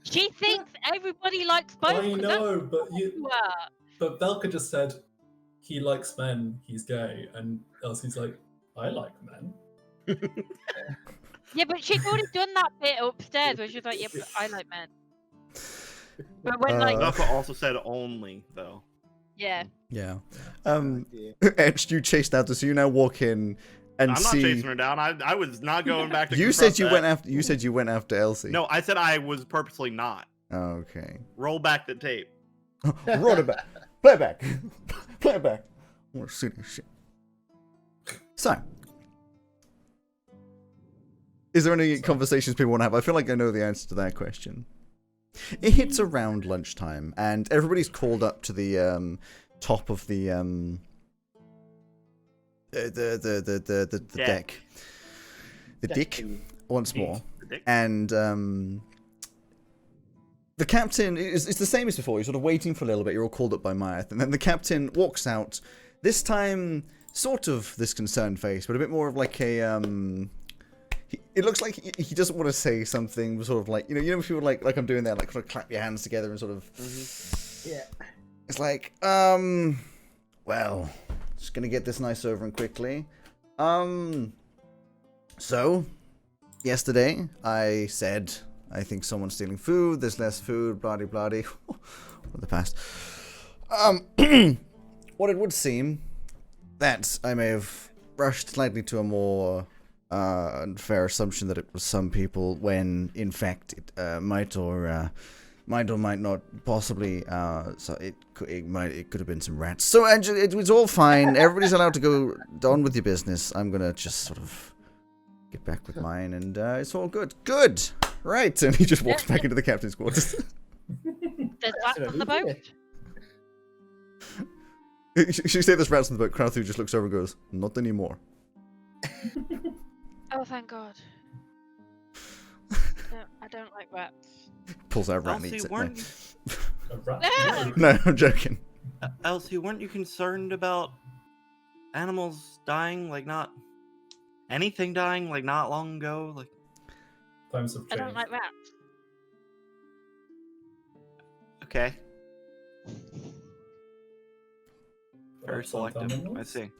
She thinks everybody likes both. I 'cause know, that's but what you are. but Belka just said he likes men, he's gay, and Elsie's like, I like men. Yeah, but she's already done that bit upstairs where she's like, yeah, but I like men. But when, like, Velka also said only, though. yeah. Yeah. Oh, dear. Edge, you chased after, so you now walk in and I'm see. not chasing her down. I was not going back to You confront said you that. went after. You said you went after Elsie. No, I said I was purposely not. Okay. Roll back the tape. Roll it back. Play it back. Play it back. I want to see this shit. So, is there any conversations people want to have? I feel like I know the answer to that question. It hits around lunchtime, and everybody's called up to the top of the deck. The dick Destiny. once more. The dick. And the captain is the same as before. You're sort of waiting for a little bit. You're all called up by Myath, and then the captain walks out. This time, sort of this concerned face, but a bit more of like a it looks like he doesn't want to say something. Sort of like you know when people like I'm doing there, like sort of clap your hands together and sort of. Yeah. It's like well, just gonna get this nice over and quickly. So, yesterday I said I think someone's stealing food. There's less food. Blah blah blah. From the past. What it would seem that I may have rushed slightly to a more unfair assumption that it was some people when in fact it might or might not possibly. So it could have been some rats. So Angela, it was all fine. Everybody's allowed to go on with your business. I'm gonna just sort of get back with mine, and it's all good. Good, right? And he just walks back into the captain's quarters. There's rats on the boat. She said there's rats on the boat. Crowthu just looks over and goes, "Not anymore." Oh, thank God. I don't like rats. Pulls out a rat and Elsie, eats it. weren't you, A rat. No! No, I'm joking. Elsie, weren't you concerned about animals dying? Like not anything dying? Like not long ago? Like Times have I changed. don't like rats. okay, very Rats aren't selective. I animals? see.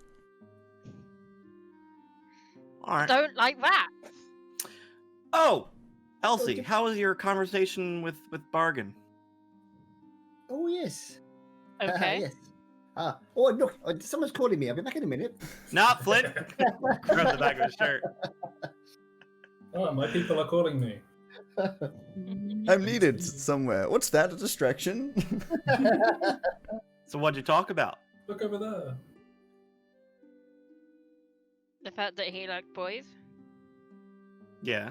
All I right. don't like rats. Oh, Elsie, how was your conversation with Bargain? Oh, yes. Okay. Yes. Oh, look. Someone's calling me. I'll be back in a minute. Not Flint. Grab the back of his shirt. Oh, my people are calling me. I'm needed somewhere. What's that? A distraction? So what'd you talk about? Look over there. The fact that he liked boys. Yeah.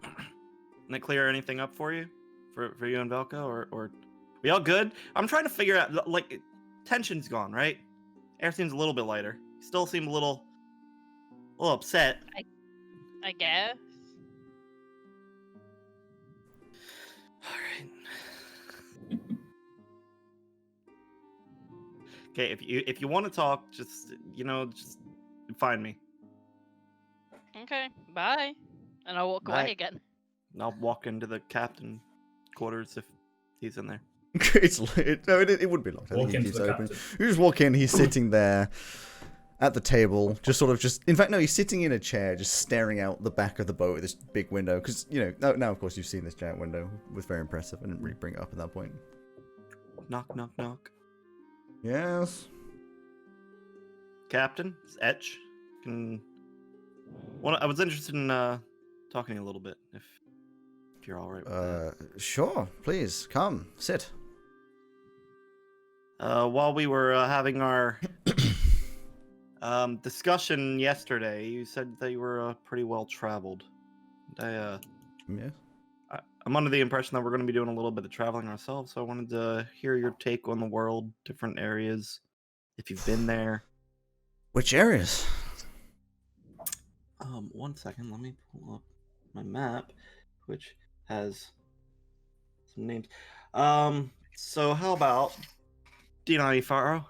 Didn't it clear anything up for you? For you and Velka? Or we all good? I'm trying to figure out, like, tension's gone, right? Air seems a little bit lighter. Still seem a little upset. I guess. All right. Okay, if you want to talk, just just find me. Okay, bye. And I'll walk Bye. away again. And I'll walk into the captain quarters if he's in there. it would be locked. I think Walk it into keeps the open. captain. You just walk in, he's sitting there at the table, in fact, no, he's sitting in a chair, just staring out the back of the boat with this big window, because, now, of course, you've seen this giant window. It was very impressive. I didn't really bring it up at that point. Knock, knock, knock. Yes? Captain, it's Etch. I was interested in talking a little bit, if you're all right with that. Sure, please, come, sit. While we were having our discussion yesterday, you said that you were pretty well traveled. Yes? I'm under the impression that we're going to be doing a little bit of traveling ourselves, so I wanted to hear your take on the world, different areas, if you've been there. Which areas? 1 second, let me pull up my map, which has some names. So how about Dinari Faro?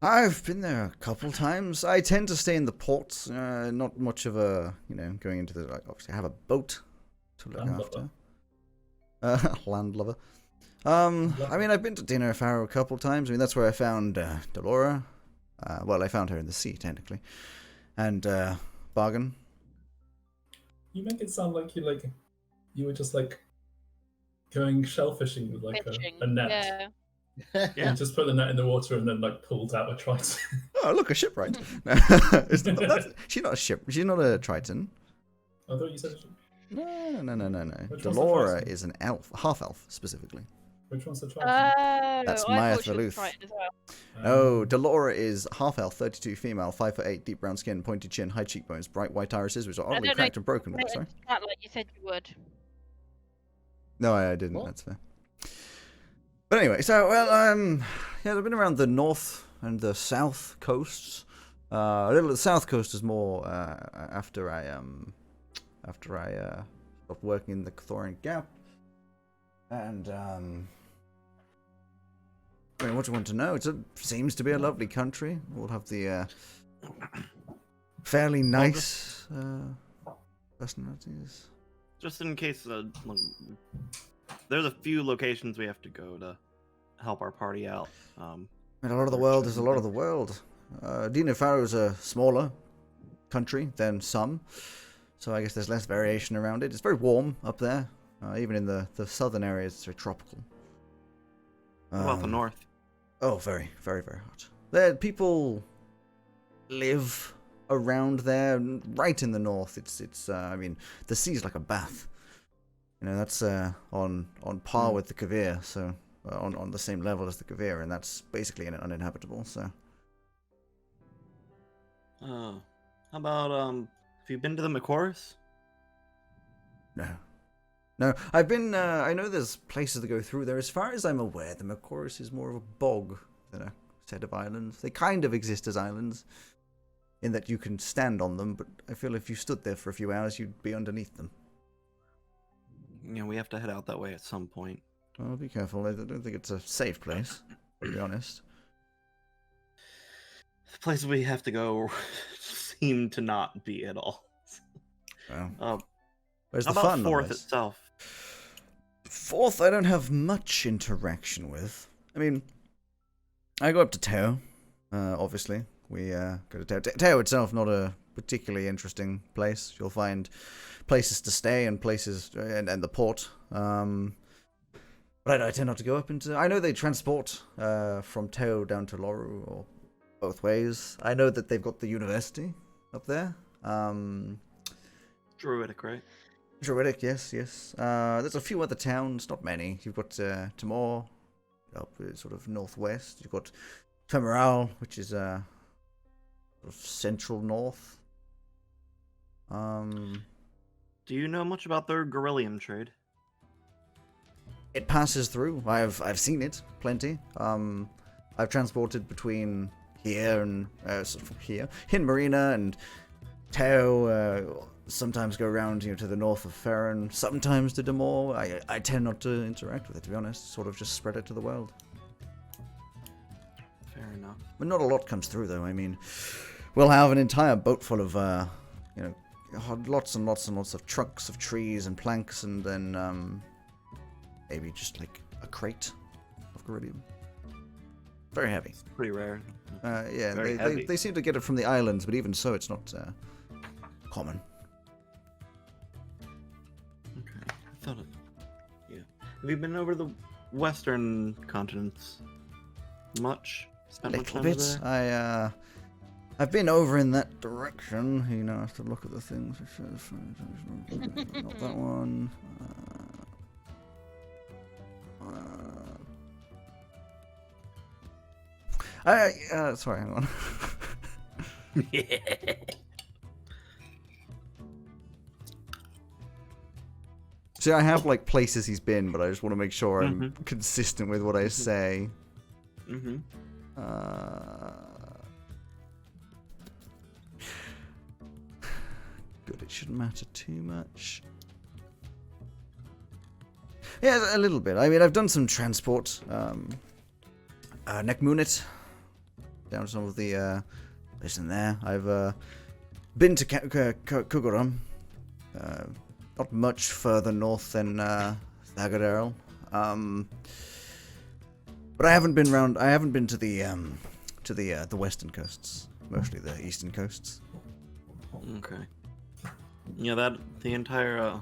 I've been there a couple times. I tend to stay in the ports. Not much of a, going into the. Obviously, I have a boat to look after. Land lover. I mean, I've been to Dinner Faro a couple times. I mean, that's where I found Delora. Well, I found her in the sea, technically. And Bargain. You make it sound like you were just going shellfishing with Fishing. a net. Yeah. Yeah. You just put the net in the water and then pulled out a triton. Oh, look, a shipwright. She's not a ship. She's not a Triton. I thought you said No. Which one's the Delora Triton? is an elf, half elf specifically. which one's the triton? That's I Maya thought she was Thaluth. Triton as well. Oh, Delora is half elf, 32 female, 5'8", deep brown skin, pointy chin, high cheekbones, bright white irises, which are oddly don't know. cracked and broken. With it, sorry. Like you said you would. No, I didn't. What? That's fair. But anyway, so yeah, I've been around the north and the south coasts. The south coast is more after I stopped working in the Cathorian Gap, and I mean, what do you want to know? It seems to be a lovely country. We'll have the fairly nice personalities. Just in case, there's a few locations we have to go to help our party out. I mean, a lot of the world is a lot of the world. Dino Faro is a smaller country than some, so I guess there's less variation around it. It's very warm up there. Even in the southern areas, it's very tropical. What about the north? Oh, very, very, very hot. There, people live around there, right in the north. It's. I mean, the sea's like a bath. That's on par with the Kavir, so on the same level as the Kavir, and that's basically uninhabitable. So. How about have you been to the Macoris? No, I've been. I know there's places to go through there. As far as I'm aware, the Macoris is more of a bog than a set of islands. They kind of exist as islands, in that you can stand on them, but I feel if you stood there for a few hours, you'd be underneath them. Yeah, we have to head out that way at some point. Well, be careful. I don't think it's a safe place, to be honest. The places we have to go seem to not be at all. Well, where's How the about fun? Forth itself? Forth, I don't have much interaction with. I mean, I go up to Teo, obviously. We go to Teo. Teo itself, not a particularly interesting place. You'll find places to stay and places, and the port. But I tend not to go up into... I know they transport from Teo down to Loru, or both ways. I know that they've got the university up there. Druidic, right? Druidic, yes. There's a few other towns, not many. You've got Timor, up sort of northwest. You've got Femoral, which is sort of central north. Do you know much about their Gorillium trade? It passes through. I've seen it plenty. I've transported between here and Hin Marina and Teo. Sometimes go around to the north of Farron. Sometimes to Demore. I tend not to interact with it, to be honest. Sort of just spread it to the world. Fair enough. But not a lot comes through, though. I mean, we'll have an entire boat full of lots and lots and lots of trunks of trees and planks, and then maybe just like a crate of Geridium. Very heavy. It's pretty rare. Yeah, Very they heavy. seem to get it from the islands, but even so, it's not common. Okay. I thought it. Yeah. Have you been over the western continents? Much? A Spent much little time bit. there? I've been over in that direction. You know, I have to look at the things. Not that one. Sorry, hang on. See, I have like places he's been, but I just want to make sure I'm consistent with what I say. Mm-hmm. Good, it shouldn't matter too much. Yeah, a little bit. I mean, I've done some transport. Nekmunit, down to some of the place in there. I've been to Kuguram. Not much further north than Thagaderel. But I haven't been round. I haven't been to the western coasts. Mostly the eastern coasts. Okay. Yeah, the entire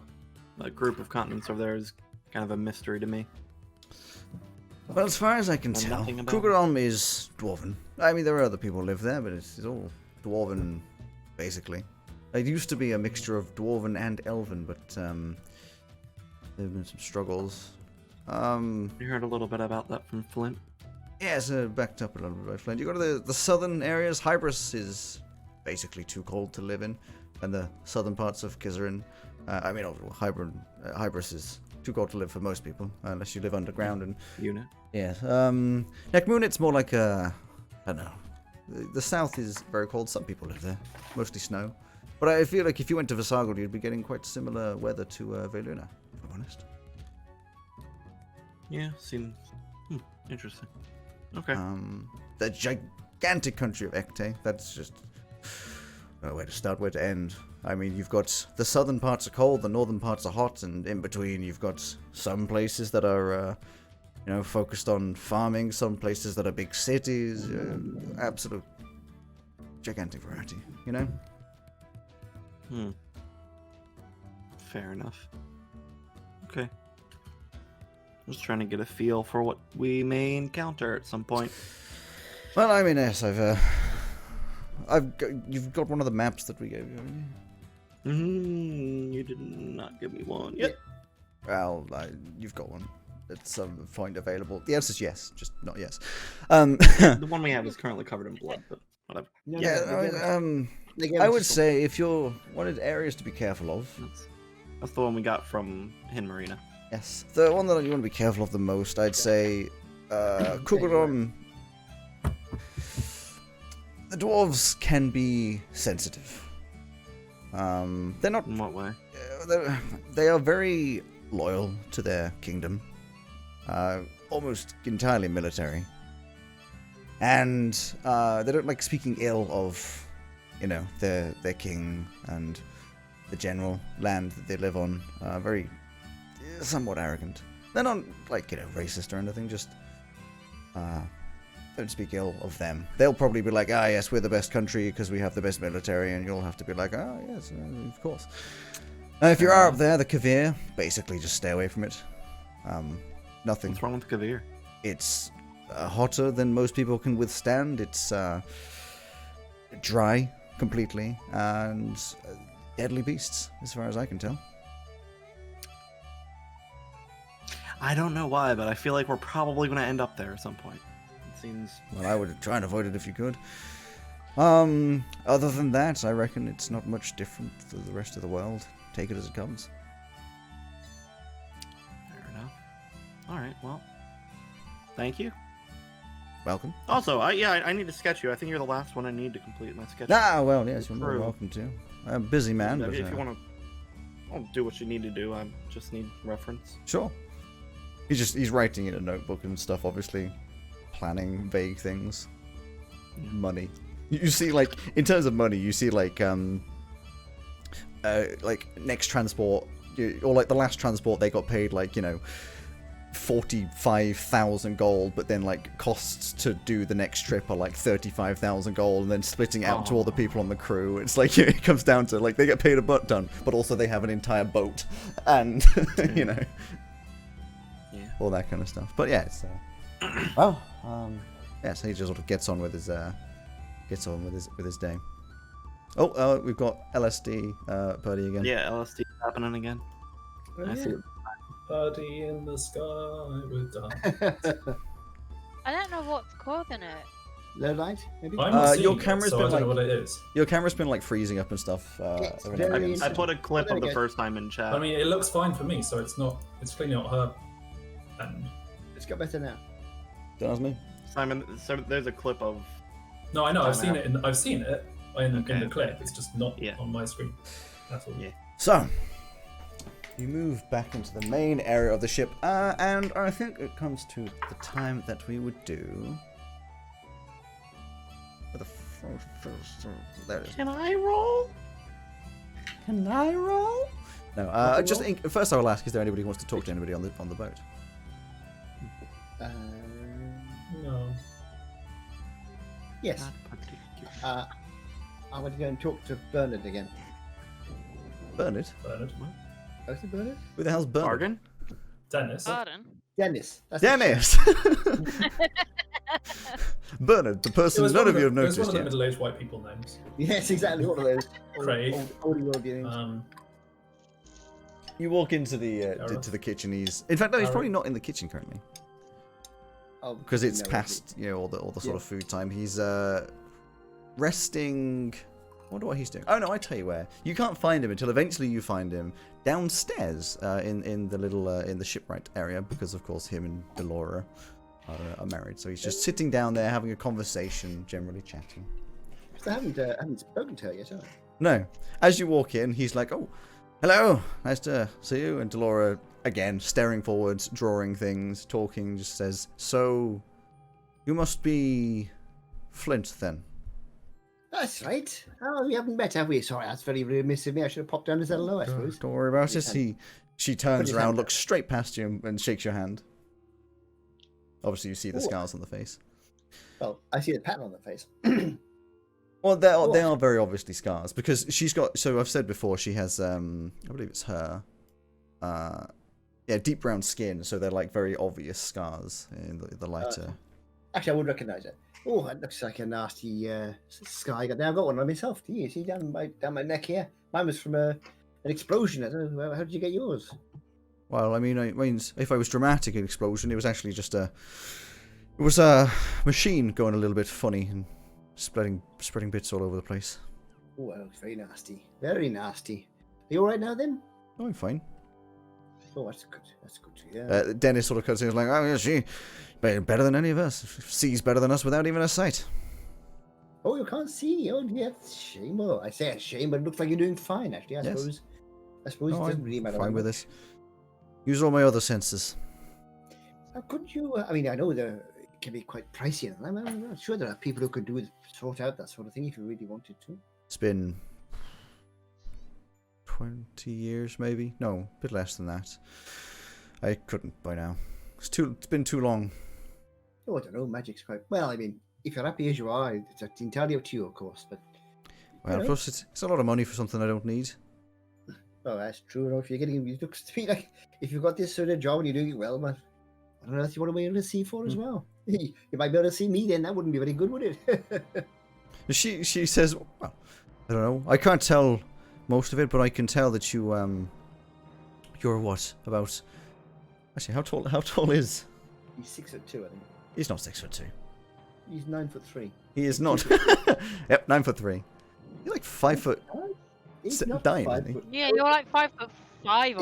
that group of continents over there is kind of a mystery to me. Well, as far as I can Know tell, nothing about Kuguram is dwarven. I mean, there are other people who live there, but it's all dwarven, basically. It used to be a mixture of dwarven and elven, but there have been some struggles. You heard a little bit about that from Flint. Yeah, it's backed up a little bit by Flint. You go to the southern areas. Hybris is basically too cold to live in, and the southern parts of Kizarin. Hybris is too cold to live for most people, unless you live underground. And Unit. yeah, Nekmunit's more like a, I don't know. The south is very cold. Some people live there, mostly snow. But I feel like if you went to Visargol, you'd be getting quite similar weather to Veluna, if I'm honest. Yeah, seems interesting. Okay. The gigantic country of Ekte, that's just where to start, where to end. I mean, you've got the southern parts are cold, the northern parts are hot, and in between you've got some places that are, focused on farming, some places that are big cities, absolute gigantic variety, you know? Fair enough. Okay. I'm just trying to get a feel for what we may encounter at some point. Well, I mean, yes, you've got one of the maps that we gave you, haven't you? You did not give me one yet. Well, you've got one at some point available. The answer is yes, just not yes. The one we have is currently covered in blood, but whatever. I would say if you wanted areas to be careful of, That's the one we got from Hin Marina. yes, the one that you want to be careful of the most, I'd say, Kuguram. The dwarves can be sensitive. They're not. In what way? They are very loyal to their kingdom, almost entirely military, and they don't like speaking ill of, their king and the general land that they live on. Very, somewhat arrogant. They're not like racist or anything. Just don't speak ill of them. They'll probably be like, yes, we're the best country because we have the best military, and you'll have to be like, yes, of course. If you are up there, the Kavir, basically just stay away from it. Nothing. What's wrong with Kavir? It's hotter than most people can withstand. It's dry completely, and deadly beasts, as far as I can tell. I don't know why, but I feel like we're probably going to end up there at some point. It seems... Well, I would try and avoid it if you could. Other than that, I reckon it's not much different to the rest of the world. Take it as it comes. Fair enough. Alright, well. Thank you. Welcome. Also, I need to sketch you. I think you're the last one I need to complete my sketch. Well, yes, you're more True. welcome to. I'm a busy man, but... If you want to... I'll do what you need to do. I just need reference. Sure. He's writing in a notebook and stuff, obviously. Planning vague things. Money. You see, like, in terms of money, you see, like next transport, or like the last transport, they got paid, like, 45,000 gold, but then like costs to do the next trip are like 35,000 gold, and then splitting out to all the people on the crew. It's like it comes down to like they get paid a butt ton, but also they have an entire boat, and you know, all that kind of stuff. But yeah, it's well, yeah. So he just sort of gets on with his day. Oh, we've got LSD Purdy again. Yeah, LSD happening again. Oh, I yeah. see. Birdie in the sky with diamonds. I don't know what's causing it. Low light, maybe. I'm not Your seeing camera's it, so been I don't know like- what it is. Your camera's been like freezing up and stuff. It's every now and very again. I put a clip There of we the go. first time in chat. I mean, it looks fine for me, so it's not. It's clearly not her. And It's got better now. Don't ask me. Simon, so there's a clip of. no, I know. I've Time seen out. it. I've seen it in Okay. the clip. It's just not Yeah. on my screen. That's all. Yeah. So, you move back into the main area of the ship, and I think it comes to the time that we would do. There it is. Can I roll? Can I roll? No. Roll? Just first, I will ask: is there anybody who wants to talk to anybody on the boat? No. Yes. Not particular. I want to go and talk to Bernard again. Bernard? Bernard. Oh, is it Bernard? Who the hell's Bernard? Bargain? Dennis. Pardon. Dennis. That's it. Dennis! Bernard, the It person was none one of you have it was noticed one of the yet. middle-aged white people names. Yes, exactly. One of those. Craig. Old world names. You walk into the Gareth. to the kitchen. In fact, no, he's Gareth. probably not in the kitchen currently Oh, because it's no, past all the sort Yeah. of food time. He's resting. I wonder what he's doing. Oh no, I tell you where. You can't find him until eventually you find him downstairs in the little in the shipwright area, because of course him and Delora are married. So he's just sitting down there having a conversation, generally chatting. I haven't spoken to her yet, have I? No. As you walk in, he's like, "Oh, hello, nice to see you." And Delora, again, staring forwards, drawing things, talking, just says, "So, you must be Flint, then?" That's right. Oh, we haven't met, have we? Sorry, that's very remiss of me. I should have popped down and said hello, I suppose. Don't worry about Put it. his She turns his around, hand looks straight past you, and shakes your hand. Obviously, you see the Ooh. scars on the face. Well, I see the pattern on the face. Well, they What? are very obviously scars, because she's got. So I've said before, she has. I believe it's her. Yeah, deep brown skin, so they're like very obvious scars in the lighter. Actually, I would recognise it. Oh, that looks like a nasty scar I got there. I've got one on myself. Do you see down my neck here? Mine was from an explosion. I don't know. How did you get yours? Well, I mean, if I was dramatic in explosion, it was actually just a machine going a little bit funny and spreading bits all over the place. Oh, that looks very nasty. Very nasty. Are you all right now, then? Oh, I'm fine. Oh, that's good. That's good to hear. Dennis sort of cuts in, he's like, "Oh, yeah, she better than any of us. Sees better than us without even a sight." Oh, you can't see. Oh, yeah, it's a shame. Well, I say a shame, but it looks like you're doing fine, actually. I Yes. suppose. I suppose No, it doesn't I'm really matter. fine that with much. this. Use all my other senses. How could you? I mean, I know it can be quite pricey, and I'm not sure there are people who could sort out that sort of thing if you really wanted to. It's been 20 years, maybe. No, a bit less than that. I couldn't by now. It's been too long. Oh, I don't know. Magic's quite well. I mean, if you're happy as you are, it's entirely up to you, of course. But Well, know. plus it's a lot of money for something I don't need. oh, that's true. You know, if you're getting, it looks to me like if you've got this sort of job and you're doing it well, man. I don't know if you want to be able to see for as well. You might be able to see me then. That wouldn't be very good, would it? She says, "Well, I don't know. I can't tell most of it, but I can tell that you're what about? Actually, how tall is? He's 6'2", I think. He's not 6'2". He's 9'3". He is not. Yep, 9'3". You're like 5 foot. He's Sit not down, 5 isn't he? foot. Yeah, you're like 5'5" or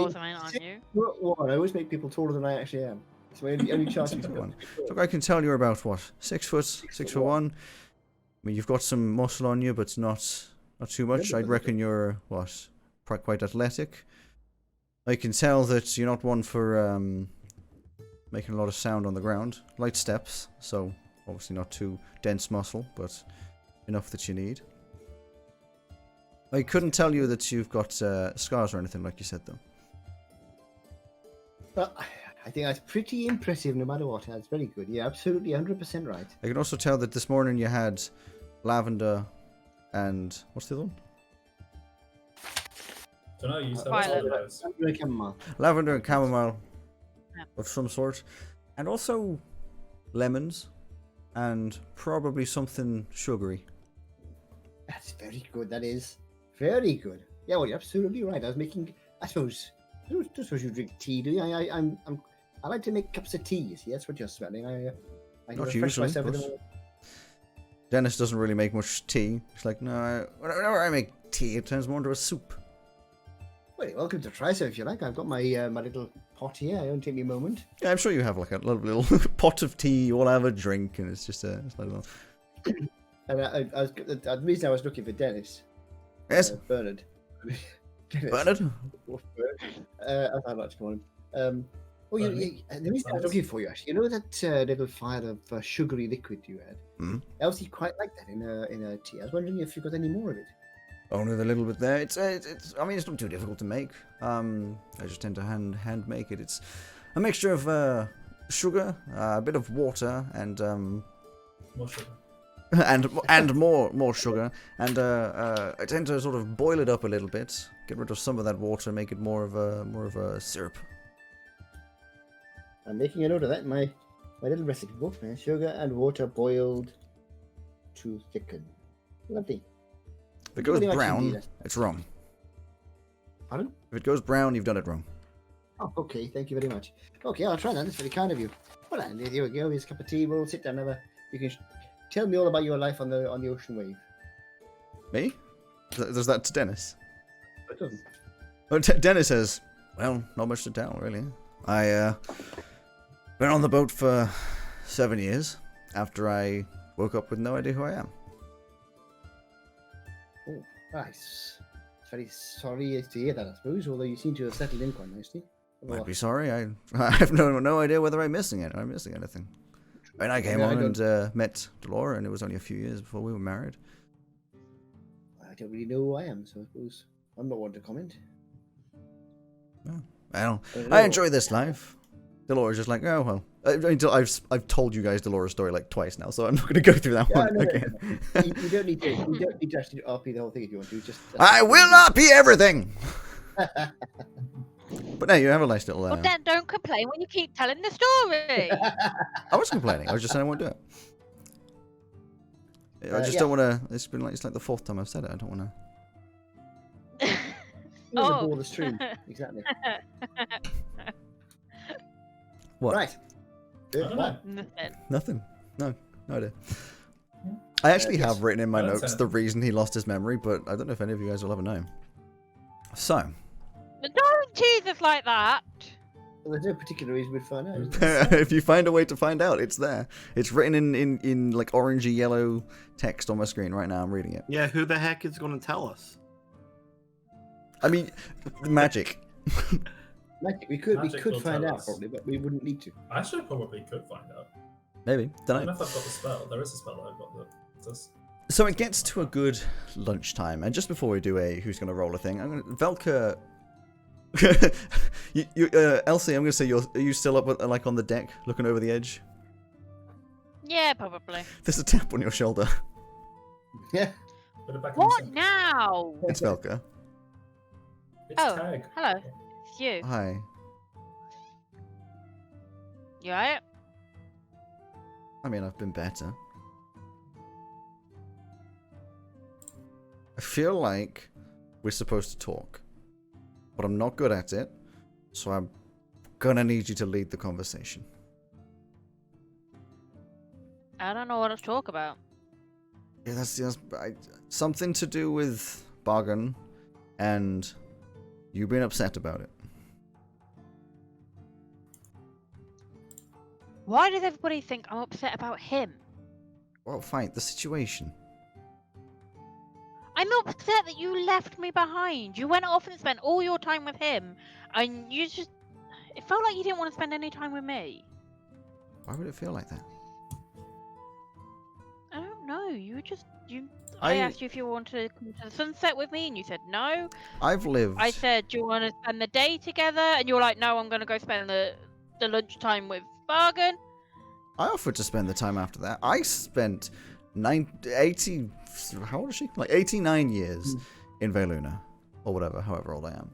He's something, aren't you? What? I always make people taller than I actually am. It's my only chance. 6'1". Look, I can tell you're about what? 6 foot, 6'1". I mean, you've got some muscle on you, but not too much. I'd reckon you're what? Quite athletic. I can tell that you're not one for making a lot of sound on the ground. Light steps, so obviously not too dense muscle, but enough that you need. I couldn't tell you that you've got scars or anything like you said, though. Well, I think that's pretty impressive no matter what. That's very good. You're absolutely 100% right. I can also tell that this morning you had lavender and what's the other one? Don't know, you said Violet. all those. Lavender and chamomile Yeah. of some sort, and also lemons, and probably something sugary. That's very good. That is very good. Yeah, well, you're absolutely right. I suppose you drink tea, do you? I like to make cups of tea. You see, that's what you're smelling. I Not refresh usually, myself with but- them. Dennis doesn't really make much tea. He's like, no, whenever I make tea, it turns more into a soup. Well, you're welcome to try some if you like. I've got my my little pot here. It won't take me a moment. Yeah, I'm sure you have like a little pot of tea. You all have a drink, and it's just it's like a little... And the reason I was looking for Dennis, Yes, Bernard. Dennis. Bernard. I'd like to call him. The reason I was looking for you, actually, you know that little file of sugary liquid you had? Mhm. Elsie quite liked that in a tea. I was wondering if you got any more of it. Only the little bit there. It's I mean, it's not too difficult to make. I just tend to hand make it. It's a mixture of sugar, a bit of water, and More sugar. and more sugar, and I tend to sort of boil it up a little bit, get rid of some of that water, make it more of a syrup. I'm making a note of that in my little recipe book. Sugar and water boiled to thicken. Lovely. If it goes Very much brown, indeed. it's wrong. Pardon? If it goes brown, you've done it wrong. Oh, okay. Thank you very much. Okay, I'll try that. That's very kind of you. Well, then, here we go. Here's a cup of tea. We'll sit down. You can tell me all about your life on the ocean wave. Me? Does that to Dennis? It doesn't. Well, Dennis says, well, not much to tell, really. I been on the boat for 7 years after I woke up with no idea who I am. Oh, nice. Very sorry to hear that, I suppose, although you seem to have settled in quite nicely. Might be sorry. I have no idea whether I'm missing it. Or I'm missing anything. When I came on and met Delora, and it was only a few years before we were married. I don't really know who I am, so I suppose I'm not one to comment. Well, I enjoy this life. Delora's just like, oh well. I've told you guys Delora's story like twice now, so I'm not going to go through that one again. You don't need to. You don't need to actually RP the whole thing if you want to. Just. I will not be everything. But no, you have a nice little. Well, then don't complain when you keep telling the story. I wasn't complaining. I was just saying I won't do it. I just don't want to. It's like the fourth time I've said it. I don't want to. Oh. Ball the stream. Exactly. What? Right. I don't know. Nothing. No idea. I actually yes. have written in my That's notes it. the reason he lost his memory, but I don't know if any of you guys will ever know. So, But don't tease us like that. Well, there's no particular reason we'd find out. is there? if you find a way to find out, it's there. It's written in like orangey yellow text on my screen right now. I'm reading it. Yeah, who the heck is going to tell us? I mean, magic. Magic, we could Magic will find tell out us. probably, but we wouldn't need to. I actually probably could find out. Maybe. I Don't don't know. know if I've got the spell. There is a spell I've got that does. So it gets to a good lunchtime, and just before we do a who's gonna roll a thing, I'm gonna Velka. Elsie, I'm gonna say are you still up like on the deck, looking over the edge? Yeah, probably. There's a tap on your shoulder. Yeah. Put it back What in the now? It's Velka. It's Oh, tag. hello. It's you. Hi. You alright? I mean, I've been better. I feel like we're supposed to talk, but I'm not good at it, so I'm gonna need you to lead the conversation. I don't know what to talk about. Yeah, that's something to do with Bargain, and you being upset about it. Why does everybody think I'm upset about him? Well, fine, the situation. I'm upset that you left me behind. You went off and spent all your time with him, and you just... It felt like you didn't want to spend any time with me. Why would it feel like that? I don't know. You were just... I asked you if you wanted to come to the sunset with me, and you said no. I've lived. I said, do you want to spend the day together? And you were like, no, I'm going to go spend the the lunchtime with Bargain. I offered to spend the time after that. I spent 80... How old is she? Like 89 years in Veluna. Or whatever, however old I am.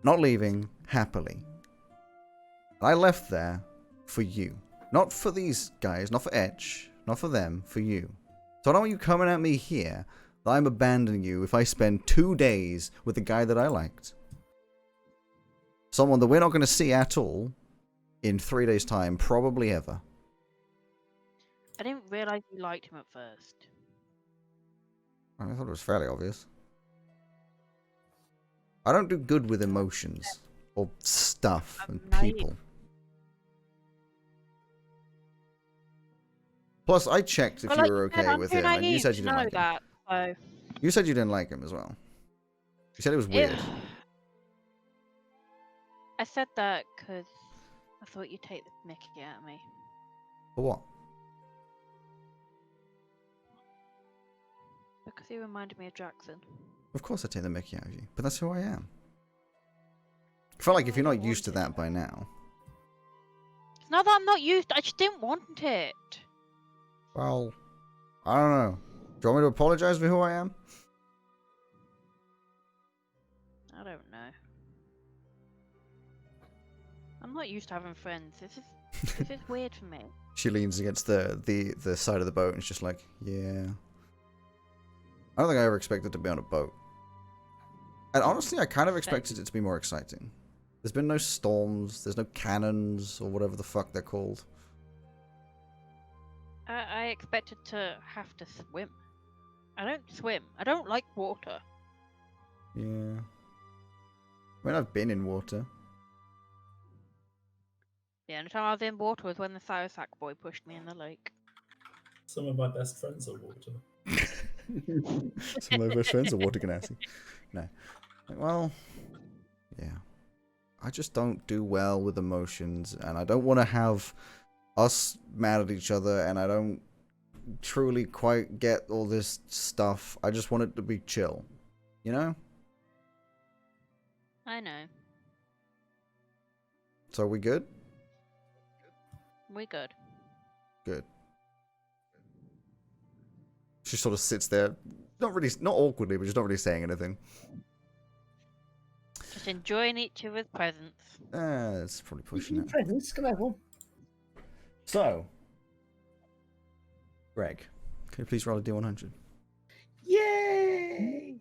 Not leaving happily. I left there for you. Not for these guys, not for Etch, not for them, for you. So I don't want you coming at me here that I'm abandoning you if I spend 2 days with the guy that I liked. Someone that we're not going to see at all in 3 days' time, probably ever. I didn't realise you liked him at first. I thought it was fairly obvious. I don't do good with emotions or stuff and people. Plus, I checked if Well, you like were you said, okay I'm with too him, and you naive said to you didn't know like him. that, so... You said you didn't like him as well. You said it was weird. I said that because I thought you'd take the mickey out of me. For what? Because he reminded me of Jackson. Of course I take the mickey out of you, but that's who I am. I feel like if you're not used to that by now... It's not that I'm not used, I just didn't want it. Well, I don't know. Do you want me to apologize for who I am? I don't know. I'm not used to having friends. This is weird for me. She leans against the side of the boat and is just like, yeah. I don't think I ever expected to be on a boat. And honestly, I kind of expected it to be more exciting. There's been no storms, there's no cannons, or whatever the fuck they're called. I expected to have to swim. I don't swim. I don't like water. Yeah. I mean, I've been in water. The only time I was in water was when the Sauersack boy pushed me in the lake. Some of my best friends are water. Some of my best friends are water ganassi. No. Well, yeah. I just don't do well with emotions, and I don't want to have us mad at each other, and I don't truly quite get all this stuff. I just want it to be chill. You know? I know. So are we good? We good. Good. She sort of sits there, not awkwardly, but just not really saying anything. Just enjoying each other's presence. That's probably pushing it. Presents, can I have one? So, Greg, can you please roll a D100? Yay!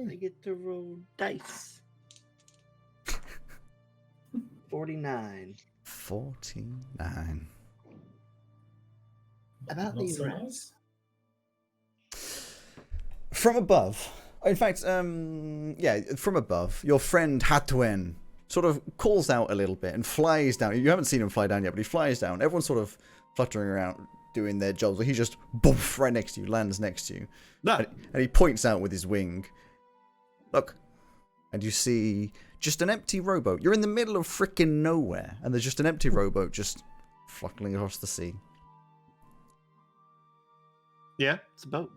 I get to roll dice. 49. 49. About Not these so rats. nice. From above. In fact, yeah, from above, your friend Hatuen sort of calls out a little bit and flies down. You haven't seen him fly down yet, but he flies down. Everyone's sort of fluttering around doing their jobs. He just, boof, right next to you, lands next to you. No. And he points out with his wing. Look. And you see just an empty rowboat. You're in the middle of frickin' nowhere. And there's just an empty rowboat just fluttering across the sea. Yeah, it's a boat.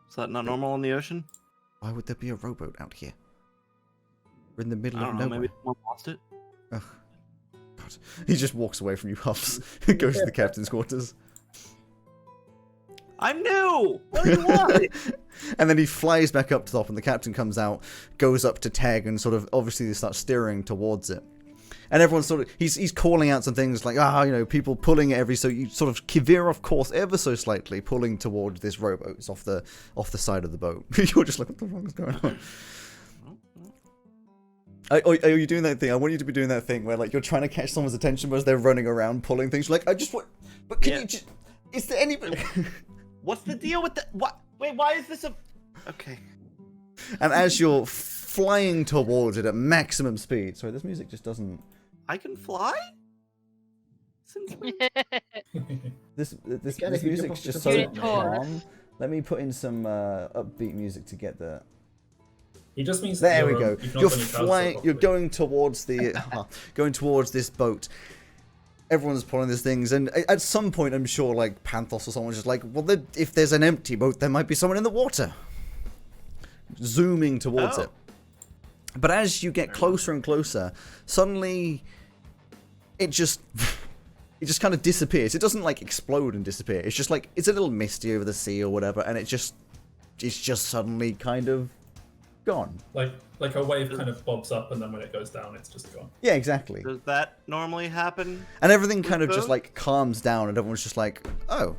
Is that not normal in the ocean? Why would there be a rowboat out here? We're in the middle I of don't know. nowhere. Maybe someone lost it. Ugh. God. He just walks away from you, huffs, goes to the captain's quarters. I'm new! What do you want? And then he flies back up to the top, and the captain comes out, goes up to Teg, and sort of, obviously they start steering towards it. And everyone's sort of, he's calling out some things like, you know, people pulling it so you sort of veer off course ever so slightly, pulling towards this rowboat. It's off the side of the boat. You're just like, what the fuck is going on? Are you doing that thing? I want you to be doing that thing where, like, you're trying to catch someone's attention as they're running around pulling things. You're like, I just want, but can you just, is there anybody? What's the deal with the, what? Wait, why is this a, okay. And as you're flying towards it at maximum speed, sorry, this music just doesn't, I can fly? Since when? this Again, if you jump music's off the just top so of it. calm. Let me put in some upbeat music to get the. He just means There we you're, go. you've not You're done your crowd flying. surf You're properly. going towards the, going towards this boat. Everyone's pulling these things, and at some point, I'm sure, like Panthos or someone's just like, well, if there's an empty boat, there might be someone in the water. Zooming towards it. But as you get closer and closer, suddenly it just kind of disappears. It doesn't like explode and disappear. It's just like it's a little misty over the sea or whatever, and it's just suddenly kind of gone. Like a wave kind of bobs up, and then when it goes down, it's just gone. Yeah, exactly. Does that normally happen? And everything kind of both? just like calms down, and everyone's just like, oh,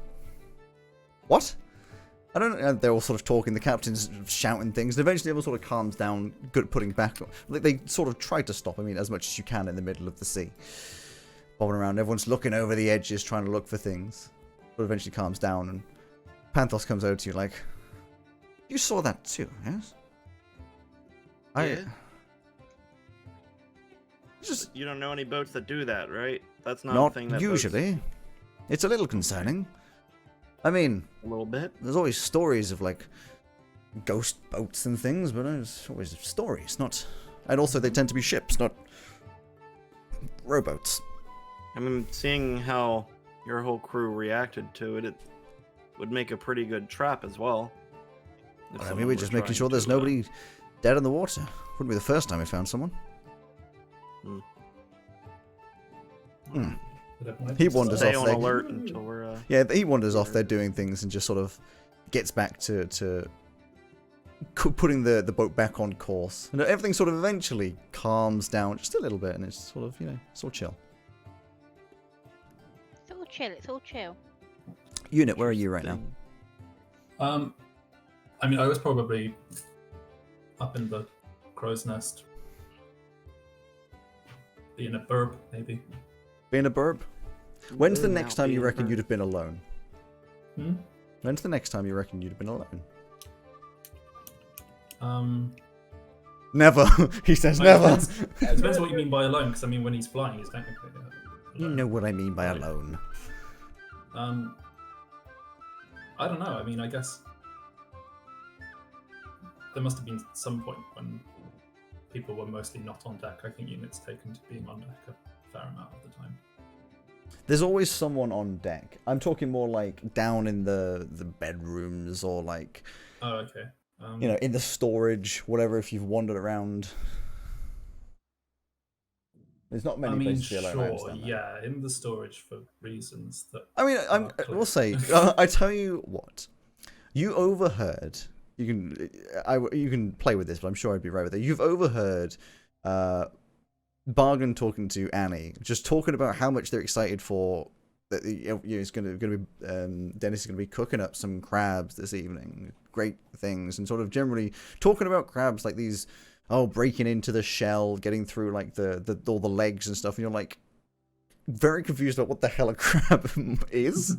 what? I don't know. They're all sort of talking. The captain's shouting things, and eventually everyone sort of calms down. Good, putting back. Like they sort of try to stop. I mean, as much as you can in the middle of the sea, bobbing around. Everyone's looking over the edges, trying to look for things. But eventually calms down, and Panthos comes over to you like, "You saw that too, yes?" Yeah. Just You don't know any boats that do that, right? That's not, not a thing that usually. It's a little concerning. I mean, boats- a little bit. there's always stories of like ghost boats and things, but it's always stories, not. And also, they tend to be ships, not rowboats. I mean, seeing how your whole crew reacted to it, it would make a pretty good trap as well. If I someone mean, we're were just making trying sure there's to, nobody dead in the water. Wouldn't be the first time we found someone. But it might He just wanders stay off on there. alert until we're. Yeah, he wanders off there doing things and just sort of gets back to putting the boat back on course. And everything sort of eventually calms down just a little bit, and it's sort of, it's all chill. It's all chill. It's all chill. Unit, where are you right now? I mean, I was probably up in the crow's nest. Be in a burb, maybe. Being a burb? When's the Now next time you being reckon burp. you'd have been alone? Hmm? When's the next time you reckon you'd have been alone? Never. He says Well, never. it depends what you mean by alone, because I mean, when he's flying, he's technically You alone. know what I mean by alone. I don't know. I mean, I guess there must have been some point when people were mostly not on deck. I think units taken to being on deck a fair amount of the time. There's always someone on deck. I'm talking more like down in the bedrooms or like, Oh, okay. in the storage, whatever, if you've wandered around. There's not many I mean, places to be alone. I sure, understand that. yeah, in the storage for reasons that. I mean, I clear. will say, I tell you what, you overheard. You can play with this, but I'm sure I'd be right with it. You've overheard Bargain talking to Annie, just talking about how much they're excited for. That it's going to be Dennis is going to be cooking up some crabs this evening. Great things, and sort of generally talking about crabs like these. Oh, breaking into the shell, getting through like the all the legs and stuff, and you're like very confused about what the hell a crab is.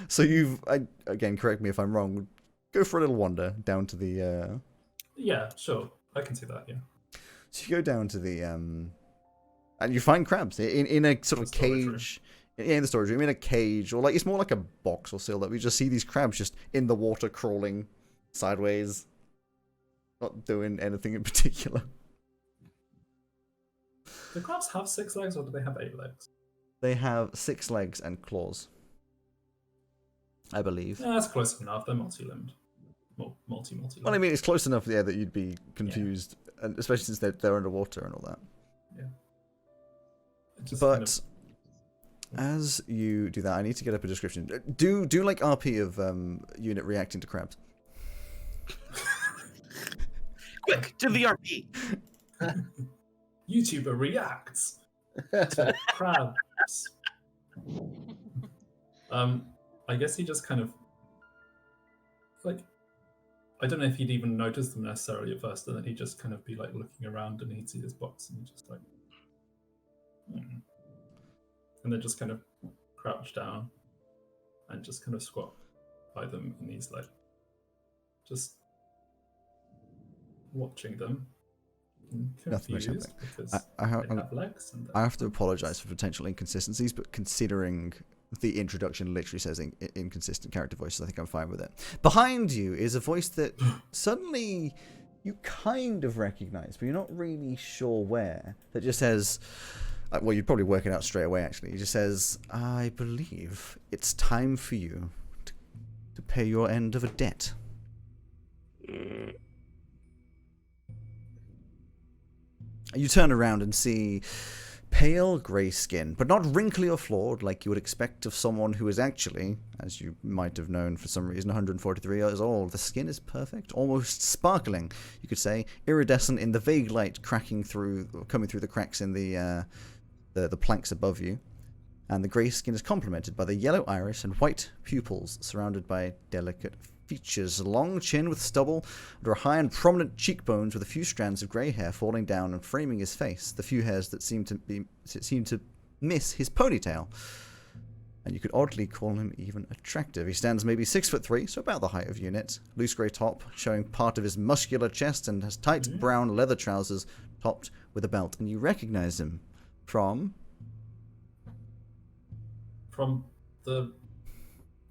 So again, correct me if I'm wrong. Go for a little wander down to the. Yeah, sure, I can see that. Yeah. So you go down to the and you find crabs in a sort of The storage room. cage. Yeah, in the storage room, in a cage, or like it's more like a box or sill that we just see these crabs just in the water crawling sideways, not doing anything in particular. Do crabs have 6 legs or do they have 8 legs? They have 6 legs and claws, I believe. Yeah, that's close enough. They're multi-limbed. Multi-limbed. Well, I mean, it's close enough, yeah, that you'd be confused, and especially since they're underwater and all that. It just But kind of- as you do that, I need to get up a description. Do like RP of unit reacting to crabs. Quick to the RP. YouTuber reacts to crabs. I guess he just kind of like, I don't know if he'd even notice them necessarily at first, and then he'd just kind of be like looking around and he'd see this box and he'd just like, and then just kind of crouch down and just kind of squat by them, and he's like just watching them. Nothing much Confused happening. because I they have legs. And have to apologize for potential inconsistencies, but considering the introduction literally says inconsistent character voices, I think I'm fine with it. Behind you is a voice that suddenly you kind of recognize, but you're not really sure where. That just says, well, you'd probably work it out straight away, actually. It just says, I believe it's time for you to pay your end of a debt. You turn around and see Pale grey skin, but not wrinkly or flawed like you would expect of someone who is actually, as you might have known for some reason, 143 years old. The skin is perfect, almost sparkling, you could say, iridescent in the vague light coming through the cracks in the planks above you. And the grey skin is complemented by the yellow iris and white pupils surrounded by delicate features. A long chin with stubble under high and prominent cheekbones with a few strands of grey hair falling down and framing his face. The few hairs that seem to miss his ponytail. And you could oddly call him even attractive. He stands maybe 6'3", so about the height of Unit. Loose grey top, showing part of his muscular chest, and has tight brown leather trousers topped with a belt. And you recognize him from the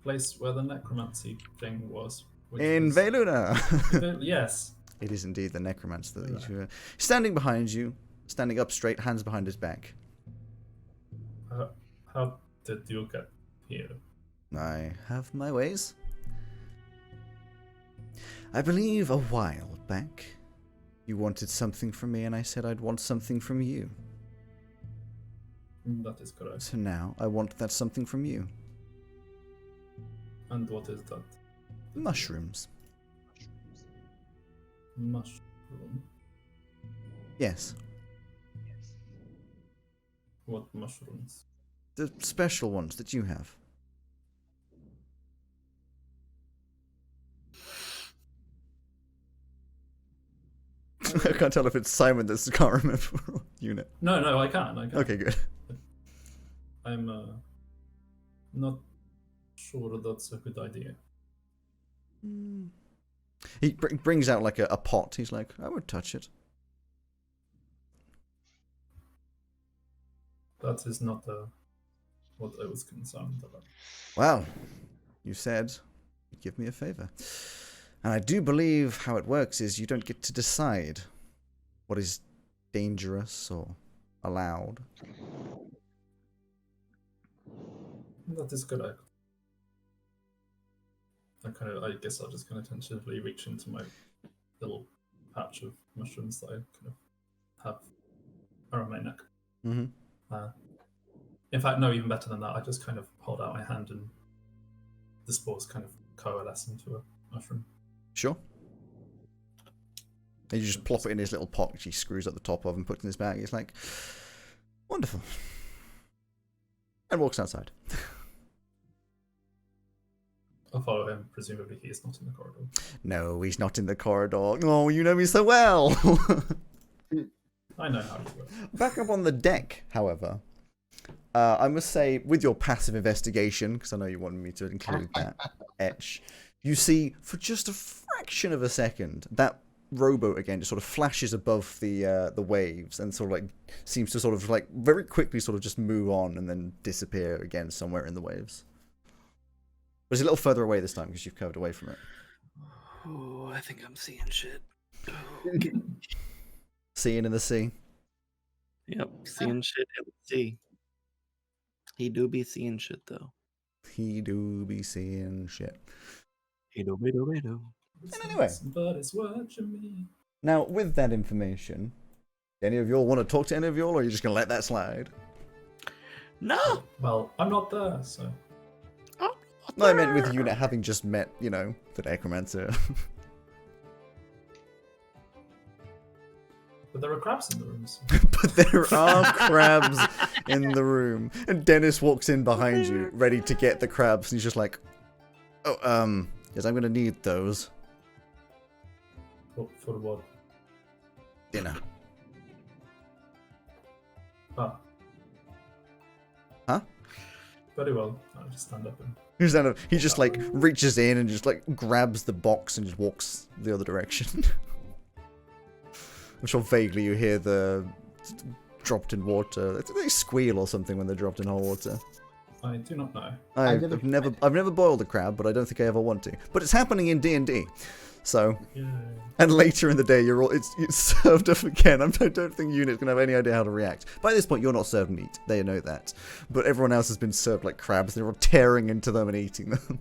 place where the necromancy thing was. in Veluna. Yes. It is indeed the necromancer that you standing behind you, standing up straight, hands behind his back. How did you get here? I have my ways. I believe a while back you wanted something from me and I said I'd want something from you. That is correct. So now I want that something from you. And what is that? Mushrooms. Mushroom? Yes. What mushrooms? The special ones that you have. I can't tell if it's Simon that can't remember Unit. No, I can. Okay, good. I'm not sure that's a good idea. He brings out like a pot. He's like, I would touch it. That is not what I was concerned about. Well, you said you'd give me a favor. And I do believe how it works is you don't get to decide what is dangerous or allowed. That is correct. I guess I'm just going to tentatively reach into my little patch of mushrooms that I kind of have around my neck. Mm-hmm. In fact, no, even better than that. I just kind of hold out my hand and the spores kind of coalesce into a mushroom. Sure. And you just plop it in his little pot, which he screws up the top of and puts in his bag. He's like, wonderful. And walks outside. I'll follow him. Presumably he is not in the corridor. No, he's not in the corridor. Oh, you know me so well. I know how to work. Back up on the deck, however, I must say, with your passive investigation, because I know you wanted me to include that, Etch, you see, for just a fraction of a second, that rowboat again just sort of flashes above the waves and sort of like seems to sort of like very quickly sort of just move on and then disappear again somewhere in the waves. But it's a little further away this time because you've curved away from it. Oh, I think I'm seeing shit. Seeing in the sea. Yep, seeing shit in the sea. He do be seeing shit though. He do be seeing shit. He do be do. And anyway. Somebody's watching me. Now, with that information, any of y'all want to talk to any of y'all, or are you just going to let that slide? No! Well, I'm not there, so... No, I meant with Unit having just met, you know, the necromancer. But there are crabs in the rooms. But there are crabs in the room. And Dennis walks in behind you, ready to get the crabs, and he's just like, oh, yes, I'm going to need those. For what? Dinner. Ah. Huh? Very well. I'll just stand up and... He just like reaches in and just like grabs the box and just walks the other direction. I'm sure vaguely you hear the dropped in water. They squeal or something when they're dropped in hot water. I do not know. I've never boiled a crab, but I don't think I ever want to. But it's happening in D&D. So, Yay. and later in the day, it's served up again. I don't think Unit's gonna have any idea how to react. By this point, you're not served meat. They know that. But everyone else has been served like crabs. They're all tearing into them and eating them.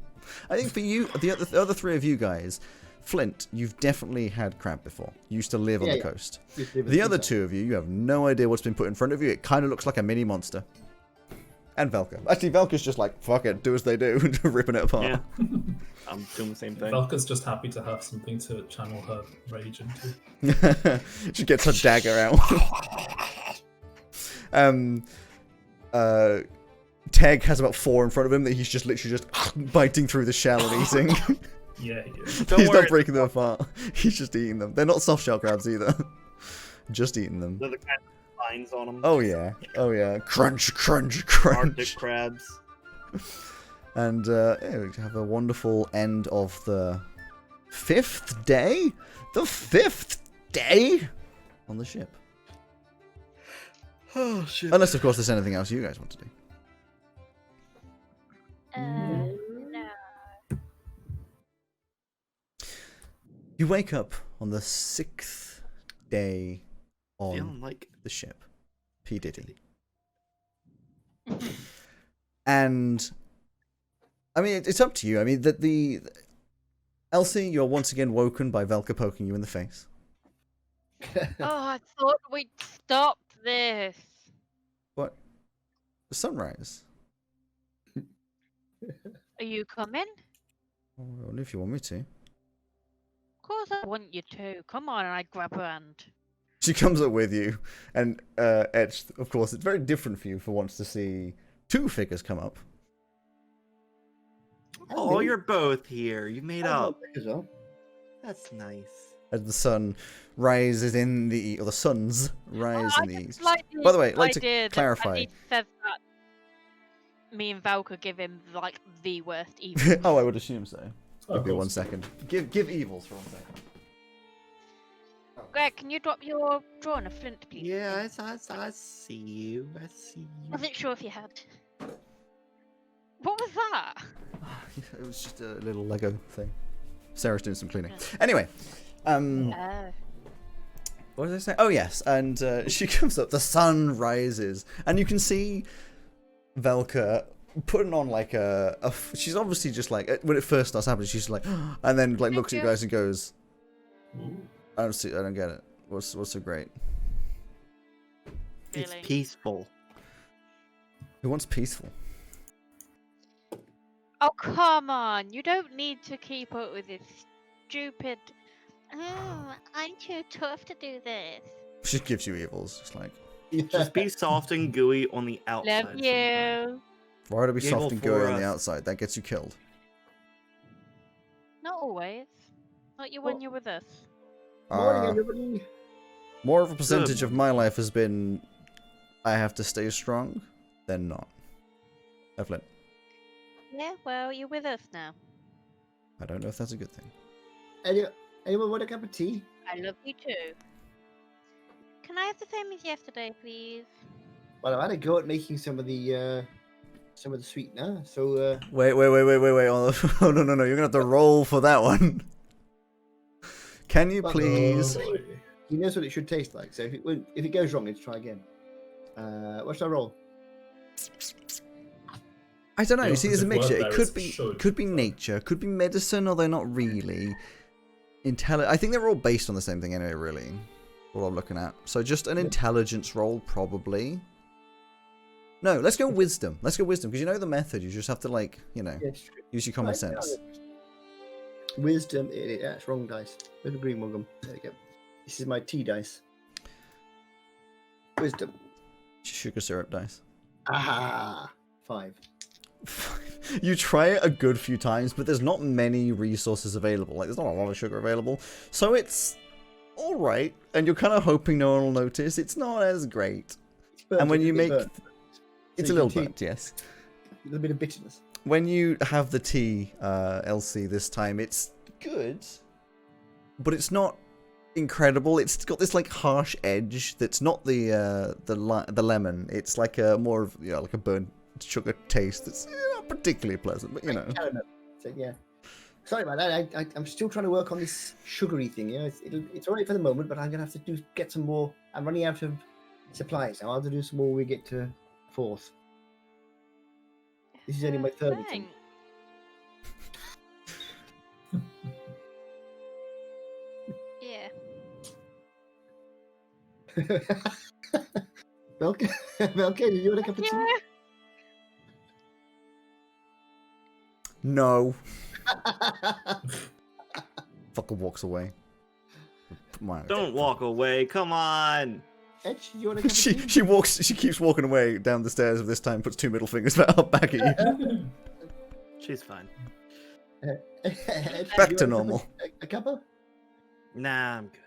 I think for you, the other three of you guys, Flint, you've definitely had crab before. You used to live on the coast. The other two of you, you have no idea what's been put in front of you. It kind of looks like a mini monster. And Velka. Actually, Velka's just like, fuck it, do as they do, ripping it apart. Yeah. I'm doing the same thing. Velka's just happy to have something to channel her rage into. She gets her dagger out. Teg has about 4 in front of him that he's just literally just biting through the shell and eating. Yeah, he is. He's not breaking them apart. He's just eating them. They're not soft shell crabs either. Just eating them. They're the kind of lines on them. Oh yeah. Oh yeah. Crunch, crunch, crunch. Arctic crabs. And yeah, we have a wonderful end of the 5th day? The 5th day on the ship. Oh shit. Unless, of course, there's anything else you guys want to do. No. You wake up on the 6th day Feeling on like the ship. P. Diddy. And I mean, it's up to you. I mean, the Elsie, you're once again woken by Velka poking you in the face. Oh, I thought we'd stopped this. What? The sunrise. Are you coming? Well, if you want me to. Of course I want you to. Come on, and I grab her hand. She comes up with you, and Etch, of course, it's very different for you for once to see 2 figures come up. oh, you're both here. You made up. As well. That's nice. As the sun rises in the east, or the suns rise in the east. Slightly By the way, I'd like to idea that clarify. Andy says that me and Valka give him like the worst evil. Oh, I would assume so. Of Give me 1 course. second. Give evils for 1 second. Greg, can you drop your drawing of Flint, please? Yeah, I see you. I see you. Wasn't sure if you had. What was that? It was just a little Lego thing. Sarah's doing some cleaning. Anyway, what did I say? Oh yes, and she comes up. The sun rises, and you can see Velka putting on like a. She's obviously just like when it first starts happening, she's like, and then like looks at you guys and goes, Ooh. I don't get it. What's so great? It's Really? peaceful. Who wants peaceful? Oh, come on. You don't need to keep up with this stupid. Oh, I'm too tough to do this. She gives you evils. It's like, Just be soft and gooey on the outside. Love you. why would I be Giggle soft and for gooey on the us. outside? That gets you killed. Not always. Not you when you're with us. Morning, everybody. More of a percentage of my life has been I have to stay strong than not. Evelyn, Yeah, well, you're with us now. I don't know if that's a good thing. Anyone want a cup of tea? I love you too. Can I have the same as yesterday, please? Well, I had a go at making some of the sweetener. So Wait. Oh, no. You're going to have to roll for that one. Can you But- please? Oh, boy. he knows what it should taste like. So if it goes wrong, let's try again. What should I roll? I don't know. The You see, there's a opposite mixture. word It there could is be should, could be so- nature, could be medicine, or they're not really. I think they're all based on the same thing anyway, really. What I'm looking at. So just an intelligence roll, probably. No, let's go wisdom. Let's go wisdom, because you know the method. You just have to, like, you know, Yes. use your common Right, sense. Wisdom. That's wrong dice. Where's the green one? There we go. This is my tea dice. Wisdom. Sugar syrup dice. Ah, 5. You try it a good few times, but there's not many resources available. Like, there's not a lot of sugar available. So it's alright, and you're kind of hoping no one will notice. It's not as great. And when you make... It's a little burnt, yes. A little bit of bitterness. When you have the tea, Elsie, this time, it's good, but it's not incredible. It's got this, like, harsh edge that's not the lemon. It's like a more of, like a sugar taste that's not particularly pleasant, but you know. Caramel. So, yeah. Sorry about that. I'm still trying to work on this sugary thing. You know, it's all right for the moment, but I'm gonna have to get some more. I'm running out of supplies now. I'll have to do some more when we get to 4th. This is only my 3rd attempt. Yeah. Velka, did you want a cup of tea? Yeah. No. Fucker walks away. Don't walk away. Come on. Edge, do you want a cup of tea? She keeps walking away down the stairs. This time, puts 2 middle fingers back at you. She's fine. Edge, Back do to you want normal. A cuppa? Nah, I'm good.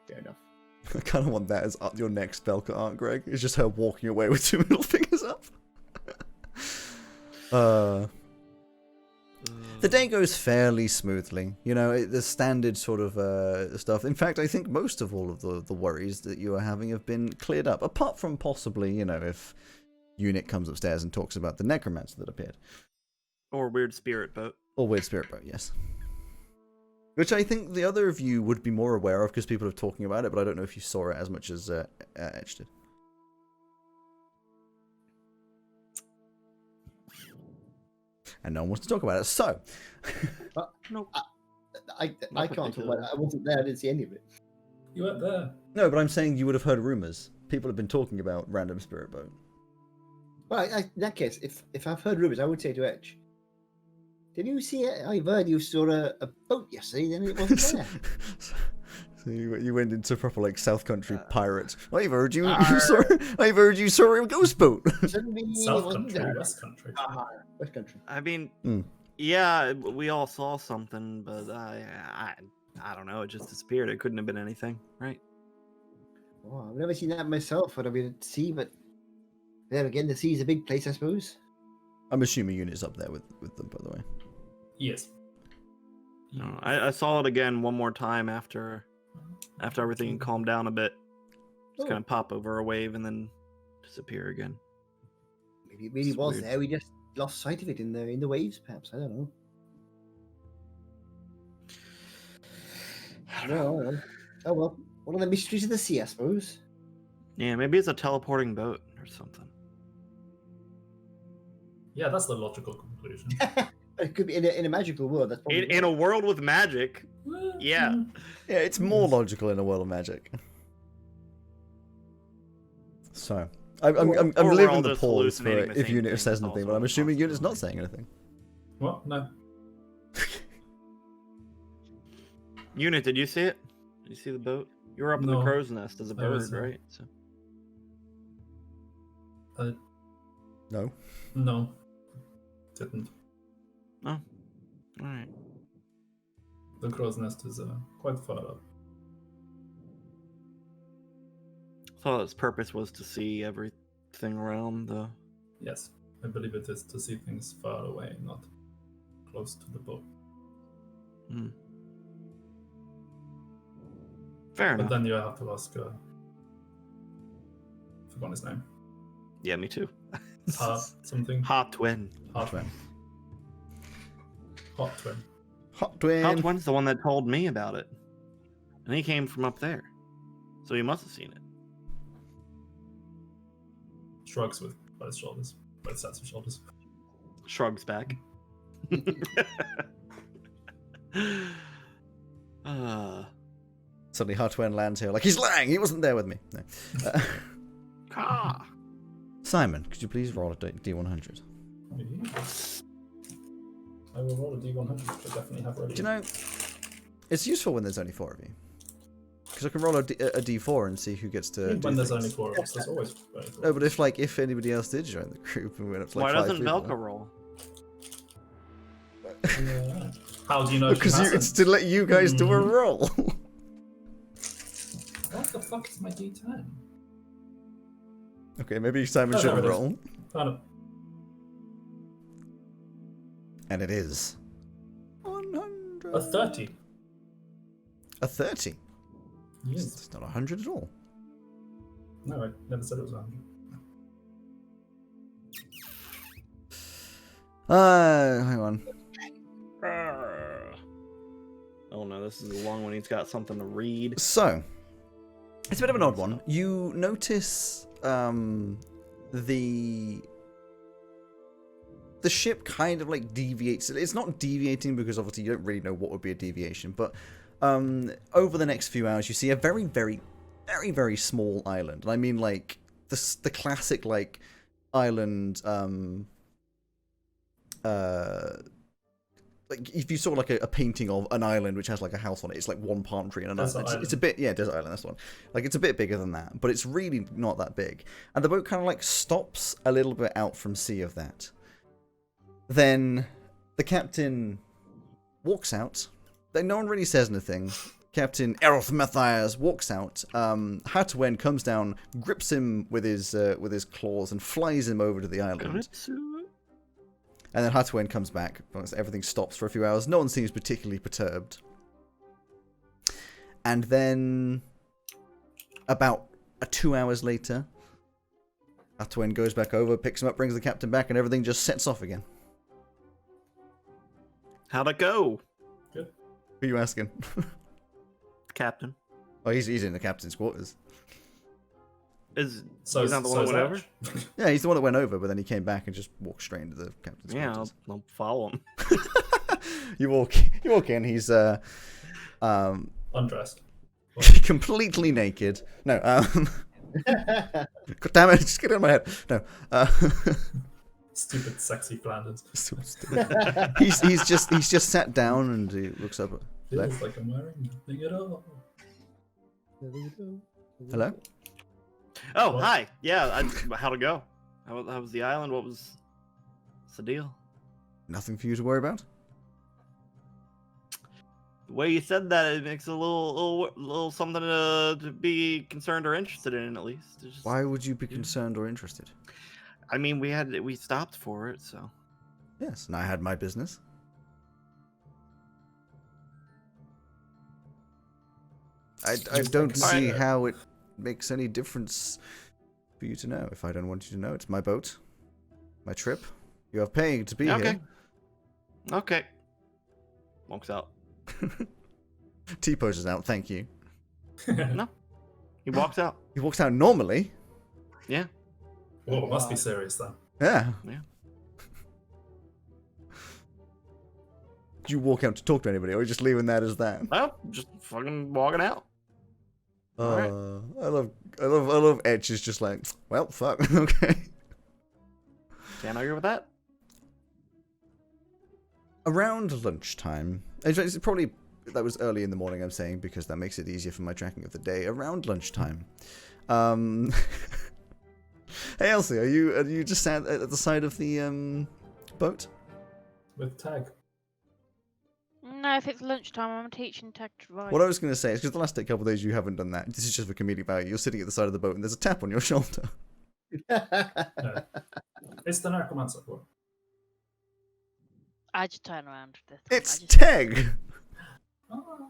Fair enough. I kind of want that as your next Velka art, Greg. It's just her walking away with 2 middle fingers up. The day goes fairly smoothly. You know, the standard sort of stuff. In fact, I think most of all of the worries that you are having have been cleared up. Apart from possibly, you know, if Unit comes upstairs and talks about the necromancer that appeared. Or weird spirit boat. Or Weird Spirit Boat, yes. Which I think the other of you would be more aware of because people are talking about it, but I don't know if you saw it as much as Edge did. And no one wants to talk about it, so... Nope. I can't talk about that. I wasn't there. I didn't see any of it. You weren't there. No, but I'm saying you would have heard rumors. People have been talking about Random Spirit Boat. Well, in that case, if I've heard rumors, I would say to Edge, did you see it? I've heard you saw a boat yesterday, then it wasn't there. So you went into proper like South Country pirates. I've heard you saw a ghost boat. Suddenly it South wasn't country, there. West country. West country. I mean, Hmm. yeah, we all saw something, but I don't know. It just disappeared. It couldn't have been anything, right? Oh, I've never seen that myself. I've been at sea, but then again, the sea is a big place, I suppose. I'm assuming Unit's up there with them, by the way. Yes. No, I saw it again one more time after everything calmed down a bit. Just Oh. kind of pop over a wave and then disappear again. Maybe it really It's was weird. there. We just lost sight of it in the waves, perhaps. I don't know. I don't know. No, oh well. One of the mysteries of the sea, I suppose. Yeah, maybe it's a teleporting boat or something. Yeah, that's the logical conclusion. It could be in a magical world. That's probably In a world with magic, yeah. Yeah, it's more logical in a world of magic. So, I'm Or leaving we're all the just pause for hallucinating the if same Unit thing. says It's anything, also but I'm a assuming Unit's not possibility. saying anything. What? No. Unit, did you see it? Did you see the boat? You were up in the No. crow's nest as a I bird, was, right? So No. No. Didn't. all right. The crow's nest is quite far up. Thought its purpose was to see everything around the. Yes, I believe it is to see things far away, not close to the boat. Hmm. Fair But enough. then you have to ask. Forgot his name. Yeah, me too. Something. Hot Twin. Hot Twin. Hot Twin. Hot Twin. Hot Twin's the one that told me about it, and he came from up there, so he must have seen it. Shrugs with both shoulders, both sets of shoulders. Shrugs back. Suddenly Hot Twin lands here like, he's lying! He wasn't there with me. No. Ah. Simon, could you please roll a D100? I will roll a D100, which I definitely have ready. Do you know, it's useful when there's only 4 of you. Because I can roll a D4 and see who gets to do When there's things. only 4 of us, there's always very good. No, but if anybody else did join the group and we went up to like Why 5 doesn't people. Velka roll? Yeah. How do you know? Because she it's hasn't? to let you guys do a roll. What the fuck is my D10? Okay, maybe Simon Oh, should there it is. roll. Found it. And it is 100. A 30. A 30. Yes. It's not 100 at all. No, I never said it was 100. Hang on. Oh no, this is a long one. He's got something to read. So, it's a bit of an odd one. You notice the ship kind of like deviates. It's not deviating because obviously you don't really know what would be a deviation, but over the next few hours you see a very, very, very, very small island. And I mean like the classic like island like if you saw like a painting of an island which has like a house on it, it's like one palm tree and an Desert island. It's a bit, yeah, desert island, that's the one. Like it's a bit bigger than that, but it's really not that big. And the boat kind of like stops a little bit out from sea of that. Then the captain walks out. Then no one really says anything. Captain Eroth Mathias walks out. Hatwen comes down, grips him with his claws, and flies him over to the island. And then Hatwen comes back. Everything stops for a few hours. No one seems particularly perturbed. And then, about 2 hours later, Hatwen goes back over, picks him up, brings the captain back, and everything just sets off again. How'd it go, Who are you asking? Captain? Oh, he's in the captain's quarters. He's So not the one that went over? Yeah, he's the one that went over, but then he came back and just walked straight into the captain's Yeah, quarters. I'll follow him. You walk in. He's Undressed. completely naked. No, God damn it! Just get out of my head. No, Stupid, sexy Flanders. he's just sat down and he looks up. Feels like I'm wearing nothing at all. Hello. Oh, What? hi. Yeah, how'd it go? How was the island? What's the deal? Nothing for you to worry about. The way you said that, it makes a little something to be concerned or interested in, at least. It's just- Why would you be concerned or interested? I mean, we stopped for it, so. Yes, and I had my business. I don't see how it makes any difference for you to know. If I don't want you to know, it's my boat, my trip. You are paying to be Okay. Okay. Walks out. here. T-poses out. Thank you. No. He walks out. He walks out normally. Yeah. Whoa, it must be serious then. Yeah. Yeah. Do you walk out to talk to anybody, or are you just leaving that as that? Well, just fucking walking out. Alright. I love Edge is just like, well, fuck, okay. Can't argue with that. Around lunchtime, it's probably, that was early in the morning I'm saying, because that makes it easier for my tracking of the day. Around lunchtime, hey Elsie, are you just sat at the side of the boat? With tag. No, if it's lunchtime, I'm teaching tech to ride. What I was going to say is because the last couple of days you haven't done that. This is just for comedic value. You're sitting at the side of the boat and there's a tap on your shoulder. No. It's the Necromancer. What? I just turn around. It's Teg, Oh,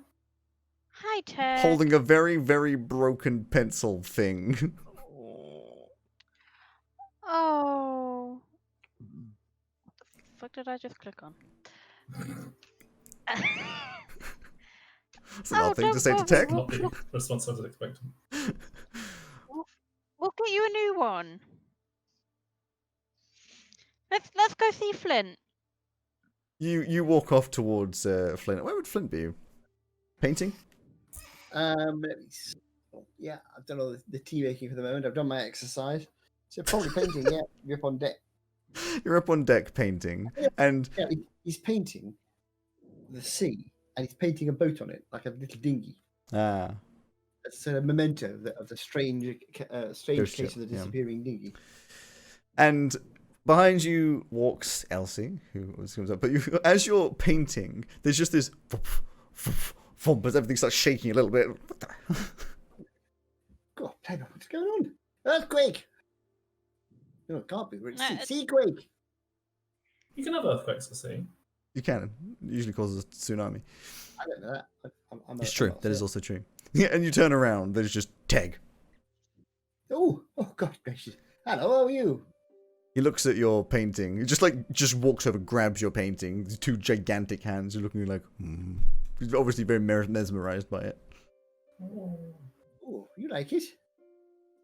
Hi, Ted. holding a very, very broken pencil thing. Oh. What the fuck did I just click on? That's an odd thing to say to don't Teg. bother. not the response I was expecting. We'll get you a new one. Let's go see Flint. You walk off towards Flint. Where would Flint be? Painting? Let me see. Yeah, I've done all the tea making for the moment. I've done my exercise. So probably painting, yeah. You're up on deck. You're up on deck painting, and Yeah, he's painting the sea, and he's painting a boat on it, like a little dinghy. It's a memento of the strange Ghost case ship, of the yeah. disappearing dinghy. and behind you walks Elsie, who comes up. But as you're painting, there's just this, as everything starts shaking a little bit. What the? God, hang on, what's going on? Earthquake! No, it can't be. It's No, it's- seaquake. You can have earthquakes at sea. You can. It usually causes a tsunami. I don't know that. It's true. That is also true. Yeah, and you turn around. There's just Teg. Oh, God gracious. Hello, how are you? He looks at your painting. He just walks over, grabs your painting. These two gigantic hands. You're looking like, He's obviously very mesmerized by it. Oh, you like it?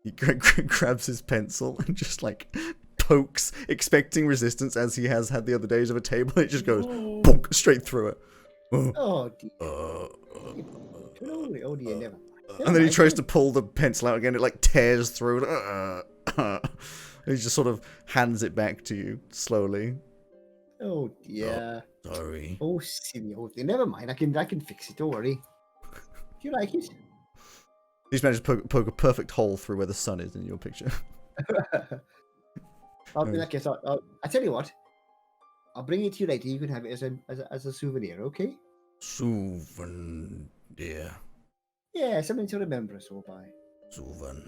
He grabs his pencil and just like pokes, expecting resistance as he has had the other days of a table. It just goes bonk straight through it. Oh, dear. Oh, dear, never. And then he tries to pull the pencil out again. It like tears through. He just sort of hands it back to you slowly. Oh, dear. Sorry. Oh, silly old thing. Never mind. I can fix it. Don't worry. Do you like it? He's managed to poke a perfect hole through where the sun is in your picture. In that case, I tell you what. I'll bring it to you later. You can have it as a souvenir, okay? Souvenir. Yeah, something to remember us all by. Souvenir.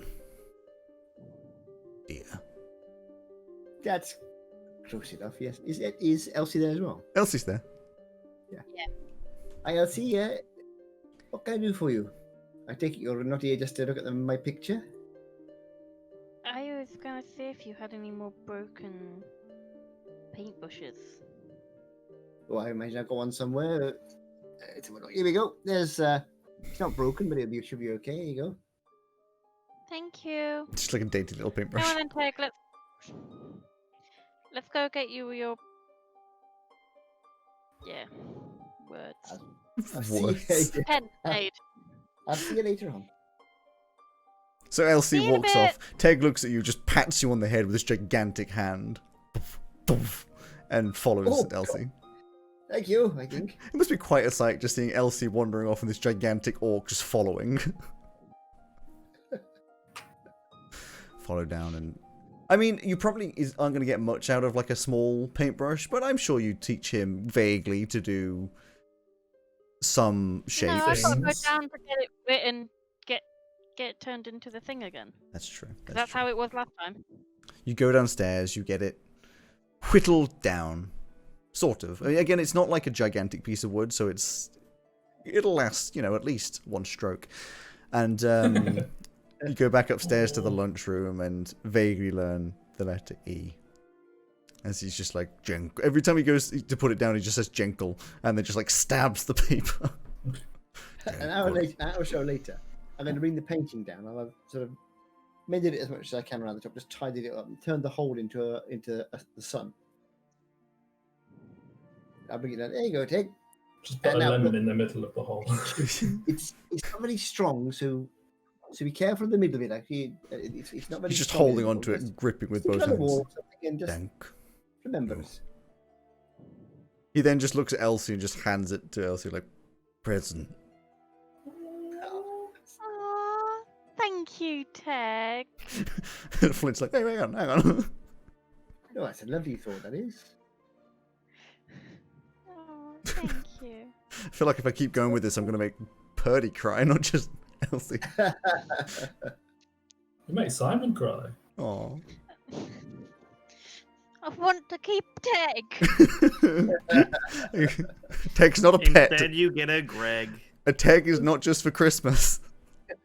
That's close enough. Yes. Is Elsie there as well? Elsie's there. Hi, Elsie. What can I do for you? I take it you're not here just to look at my picture. I was gonna see if you had any more broken paintbrushes. Oh, I imagine I've got one somewhere. Here we go. There's it's not broken, but should be okay. Here you go. Thank you. Just like a dainty little Now paintbrush. then, Teg, let's go get you your words. I'll see you Words. later. Pen made. I'll see you later on. So Elsie See you in a walks bit. off. Teg looks at you, just pats you on the head with this gigantic hand. Poof, poof, and follows Oh, Elsie. Thank you, I think. It must be quite a sight just seeing Elsie wandering off and this gigantic orc just following. Follow down and... I mean, you probably aren't going to get much out of like a small paintbrush, but I'm sure you teach him vaguely to do some shapes. No, I've got to go Things. down to get it written, get it turned into the thing again. That's true. 'Cause that's true. how it was last time. You go downstairs, you get it whittled down. Sort of. I mean, again, it's not like a gigantic piece of wood, so it'll last, at least one stroke. And you go back upstairs to the lunchroom and vaguely learn the letter E. As he's just like, every time he goes to put it down, he just says Jenkel, and then just like stabs the paper. An hour or so later, I'm going to bring the painting down. I'll have sort of mended it as much as I can around the top, just tidied it up, and turned the hole into the sun. I'll bring it down. There you go, Tig. Just put a now, lemon look. in the middle of the hole. It's not very strong, so be careful of the middle of it. Actually, it's not very. He's just strong holding anymore. onto it Just and gripping with stick both it on the hands. wall or something and just Dank. remember us. He then just looks at Elsie and just hands it to Elsie like, present. Aww, thank you, Teg. Flint's like, hey, hang on. Oh, that's a lovely thought, that is. Oh, thank you. I feel like if I keep going with this, I'm going to make Purdy cry, not just Elsie. You make Simon cry. Aww. I want to keep Teg. Teg's not a pet. Instead, you get a Greg. A Teg is not just for Christmas.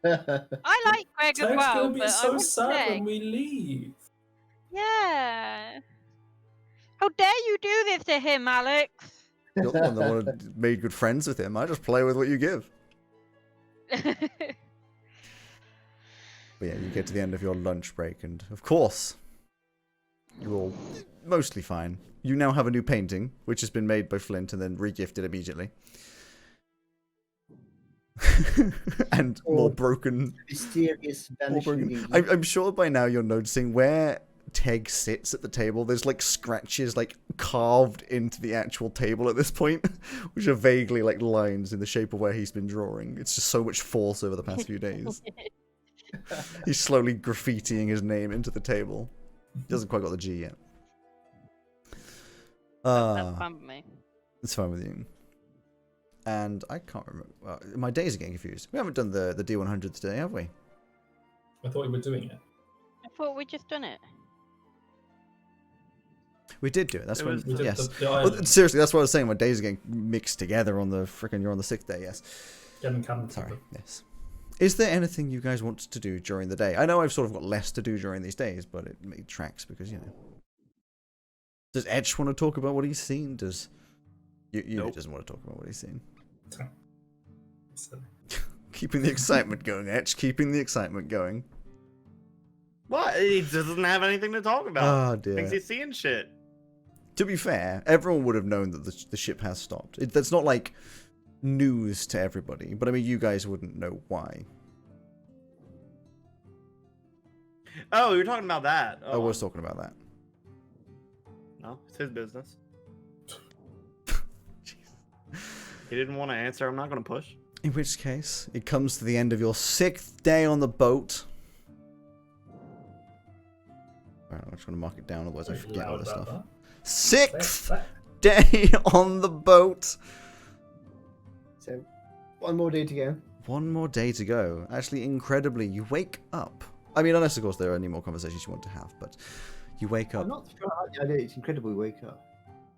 I like Greg as Teg's well, gonna be but I so want sad Teg. when we leave. Yeah. How dare you do this to him, Alex? You're the one that wanted, made good friends with him. I just play with what you give. But yeah, you get to the end of your lunch break, and of course, you're all mostly fine. You now have a new painting, which has been made by Flint and then regifted immediately. And more broken. Mysterious More vanishing. broken. I'm sure by now you're noticing where Teg sits at the table. There's like scratches like carved into the actual table at this point, which are vaguely like lines in the shape of where he's been drawing. It's just so much force over the past few days. He's slowly graffitiing his name into the table. He hasn't quite got the G yet. That's fine with me. It's fine with you. And I can't remember. My days are getting confused. We haven't done the D100 today, have we? I thought we were doing it. I thought we'd just done it. We did do it. That's It when. was- We did Yes. the Well, island. seriously, that's what I was saying. My days are getting mixed together on the frickin' you're on the 6th day, yes. Getting canon Sorry, together. yes. Is there anything you guys want to do during the day? I know I've sort of got less to do during these days, but it tracks because, Does Etch want to talk about what he's seen? Does you Nope. doesn't want to talk about what he's seen? So, Keeping the excitement going, Etch. Keeping the excitement going. What? He doesn't have anything to talk about. Oh dear. Thinks he's seeing shit. To be fair, everyone would have known that the ship has stopped. That's not like news to everybody, but I mean, you guys wouldn't know why. Oh, you're talking about that. I was talking about that. No, it's his business. He didn't want to answer. I'm not going to push. In which case, it comes to the end of your 6th day on the boat. Alright, I'm just going to mark it down, otherwise I forget all loud this about stuff. that. 6th day on the boat. So, one more day to go. One more day to go. Actually, incredibly, you wake up. I mean, unless, of course, there are any more conversations you want to have, but you wake up. I'm not sure. I know it's incredible we wake up.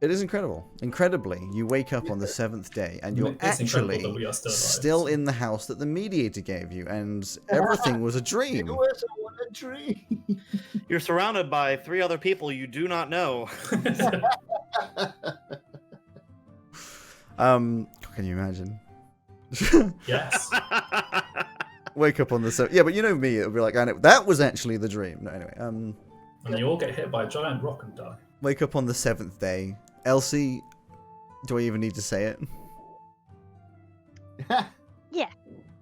It is incredible. Incredibly, you wake up on the 7th day, and you're It's incredible that actually we are still alive, still so- in the house that the mediator gave you, and everything was a It dream. was a dream. You're surrounded by 3 other people you do not know. Can you imagine? Yes. Wake up on the 7th. Yeah, but you know me, it'll be like, I know, that was actually the dream. No, anyway, And you all get hit by a giant rock and die. wake up on the 7th day. Elsie, do I even need to say it?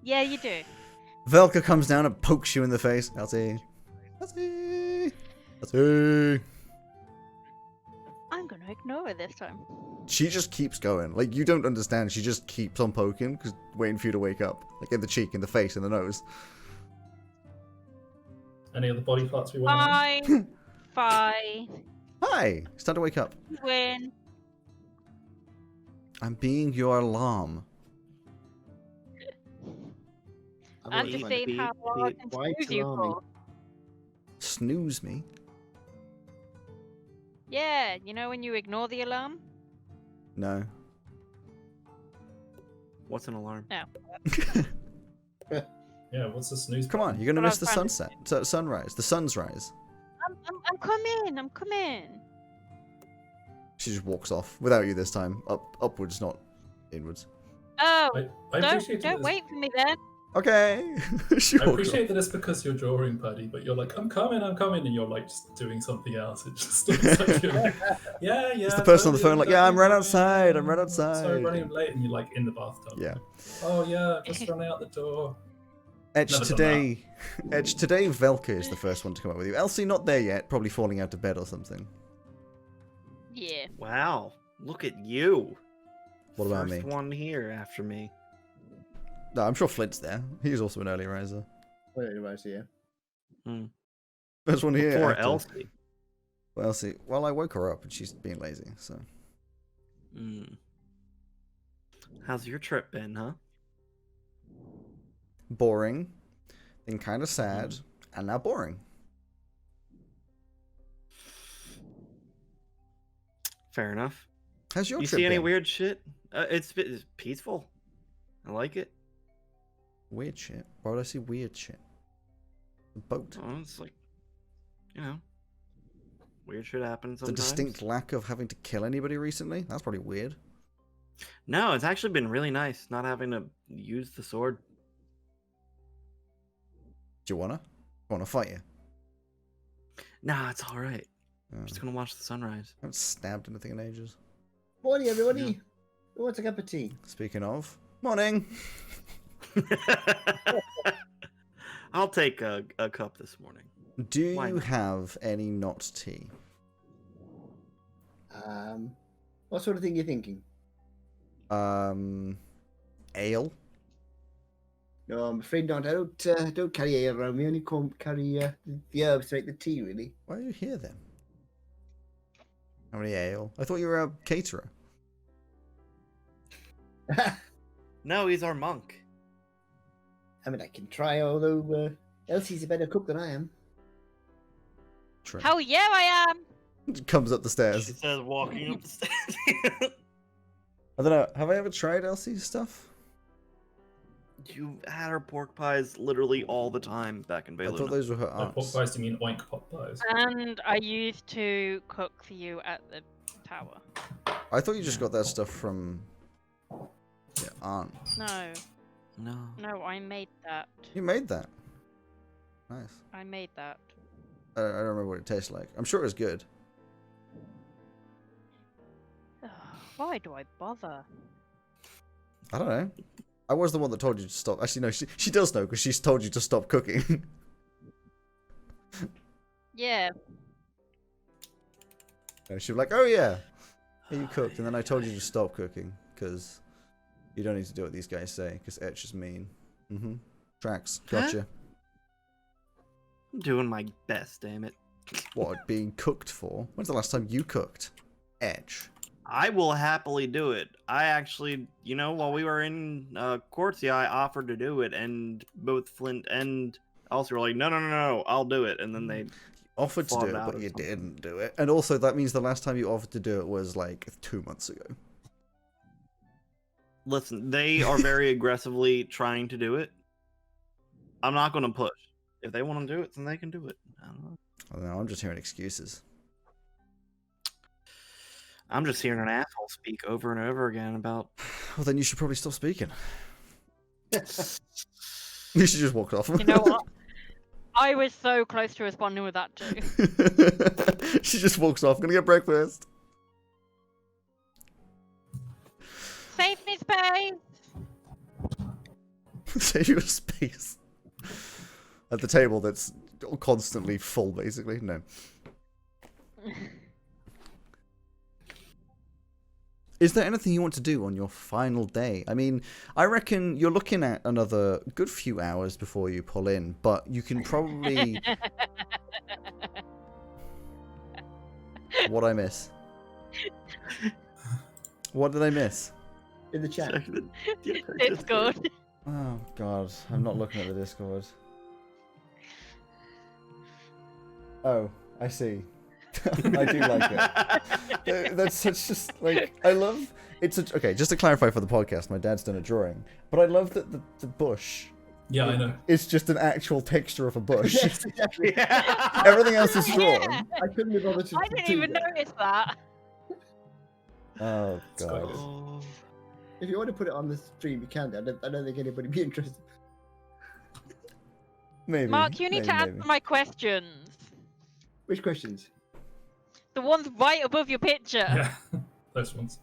Yeah, you do. Velka comes down and pokes you in the face. Elsie. Elsie. Elsie. I'm gonna ignore it this time. She just keeps going. Like, you don't understand. She just keeps on poking, cause waiting for you to wake up. Like, in the cheek, in the face, in the nose. Any other body parts we want to know? Fine. Hi! It's time to wake up. Win. I'm being your alarm. I'm just saying how long I can Quite snooze you alarming. for. Snooze me? Yeah, you know when you ignore the alarm? No. What's an alarm? Yeah, what's the snooze? Come on, you're gonna What I miss the was trying to sunset. Sunrise. The sun's rise. I'm coming. I'm coming. She just walks off. Without you this time. Upwards, not inwards. Oh, I appreciate don't that wait for me then. Okay. She I walks appreciate that it's because you're drawing, Paddy, but you're like, I'm coming, and you're like just doing something else. It just looks like you're like, yeah. It's the person on the phone like, yeah, I'm right outside. I'm right Sorry, outside. running late, and you're like in the bathtub. Yeah. Oh yeah, I'm just running out the door. Edge Never done today. Edge today. Velka is the first one to come up with you. Elsie not there yet. Probably falling out of bed or something. Yeah. Wow. Look at you. What about First me? one here after me. No, I'm sure Flint's there. He's also an early riser. Well, anyways, yeah. First one here. Poor active. Elsie. Well, Elsie. Well, I woke her up and she's being lazy. So Mm. How's your trip been, huh? boring, then kind of sad, and now boring. Fair enough. How's your You trip see any been? weird shit? It's peaceful. I like it. Weird shit. Why would I see weird shit? The boat. Oh, it's like, you know, weird shit happens The sometimes. distinct lack of having to kill anybody recently. That's probably weird. No, it's actually been really nice not having to use the sword. Do you wanna? Wanna fight you? Nah, it's all right. Oh, I'm just gonna watch the sunrise. I haven't stabbed anything in ages. Morning, everybody. Yeah. Who wants a cup of tea? Speaking of, morning. I'll take a cup this morning. Do Why you not? have any not tea? What sort of thing are you thinking? Ale. No, I'm afraid not. I don't carry ale around me. I only carry the herbs to make the tea, really. Why are you here then? How many ale? I thought you were a caterer. No, he's our monk. I mean, I can try, although Elsie's a better cook than I am. True. Hell yeah, I am. Comes up the She stairs. says walking up the stairs. I don't know. Have I ever tried Elsie's stuff? You had her pork pies literally all the time back in I thought Bayluna. those were her By pot aunts. pies, you mean oink pot pies? And I used to cook for you at the tower. I thought you just got that stuff from your aunt. No, No. no, I made that. You made that. Nice. I made that. I don't remember what it tastes like. I'm sure it was good. Why do I bother? I don't know. I was the one that told you to stop. Actually, no, she does know because she's told you to stop cooking. Yeah. No, she'd be like, oh yeah, you cooked. And then I told you to stop cooking because you don't need to do what these guys say because Etch is mean. Mm-hmm. Tracks. Gotcha. I'm doing my best, damn it. What, being cooked for? When's the last time you cooked? Etch. I will happily do it. I actually, while we were in Quartzia, I offered to do it, and both Flint and Elsie were like, no, I'll do it. And then they Offered to fought do it, out but or you something. didn't do it. And also, that means the last time you offered to do it was like 2 months ago. Listen, they are very aggressively trying to do it. I'm not going to push. If they want to do it, then they can do it. I don't know. I don't know, I'm just hearing excuses. I'm just hearing an asshole speak over and over again about. Well, then you should probably stop speaking. You should just walk off. You know what? I was so close to responding with that too. She just walks off. Gonna get breakfast. Save me space! Save your space. At the table that's constantly full, basically. No. Is there anything you want to do on your final day? I mean, I reckon you're looking at another good few hours before you pull in, but you can probably... What'd I miss? What did I miss? In the chat. It's good. Oh, God. I'm not looking at the Discord. Oh, I see. I do like it. That's such just like I love. It's a, okay. Just to clarify for the podcast, my dad's done a drawing, but I love that the bush. Yeah, I know. It's just an actual texture of a bush. Yes, exactly. Everything else is drawn. Yeah. I couldn't be bothered to I didn't do even that. notice that. Oh It's quite God. good. Oh. If you want to put it on the stream, you can. I don't think anybody would be interested. Maybe. Mark, you need to maybe. answer my questions. Which questions? The ones right above your picture. Yeah, those ones.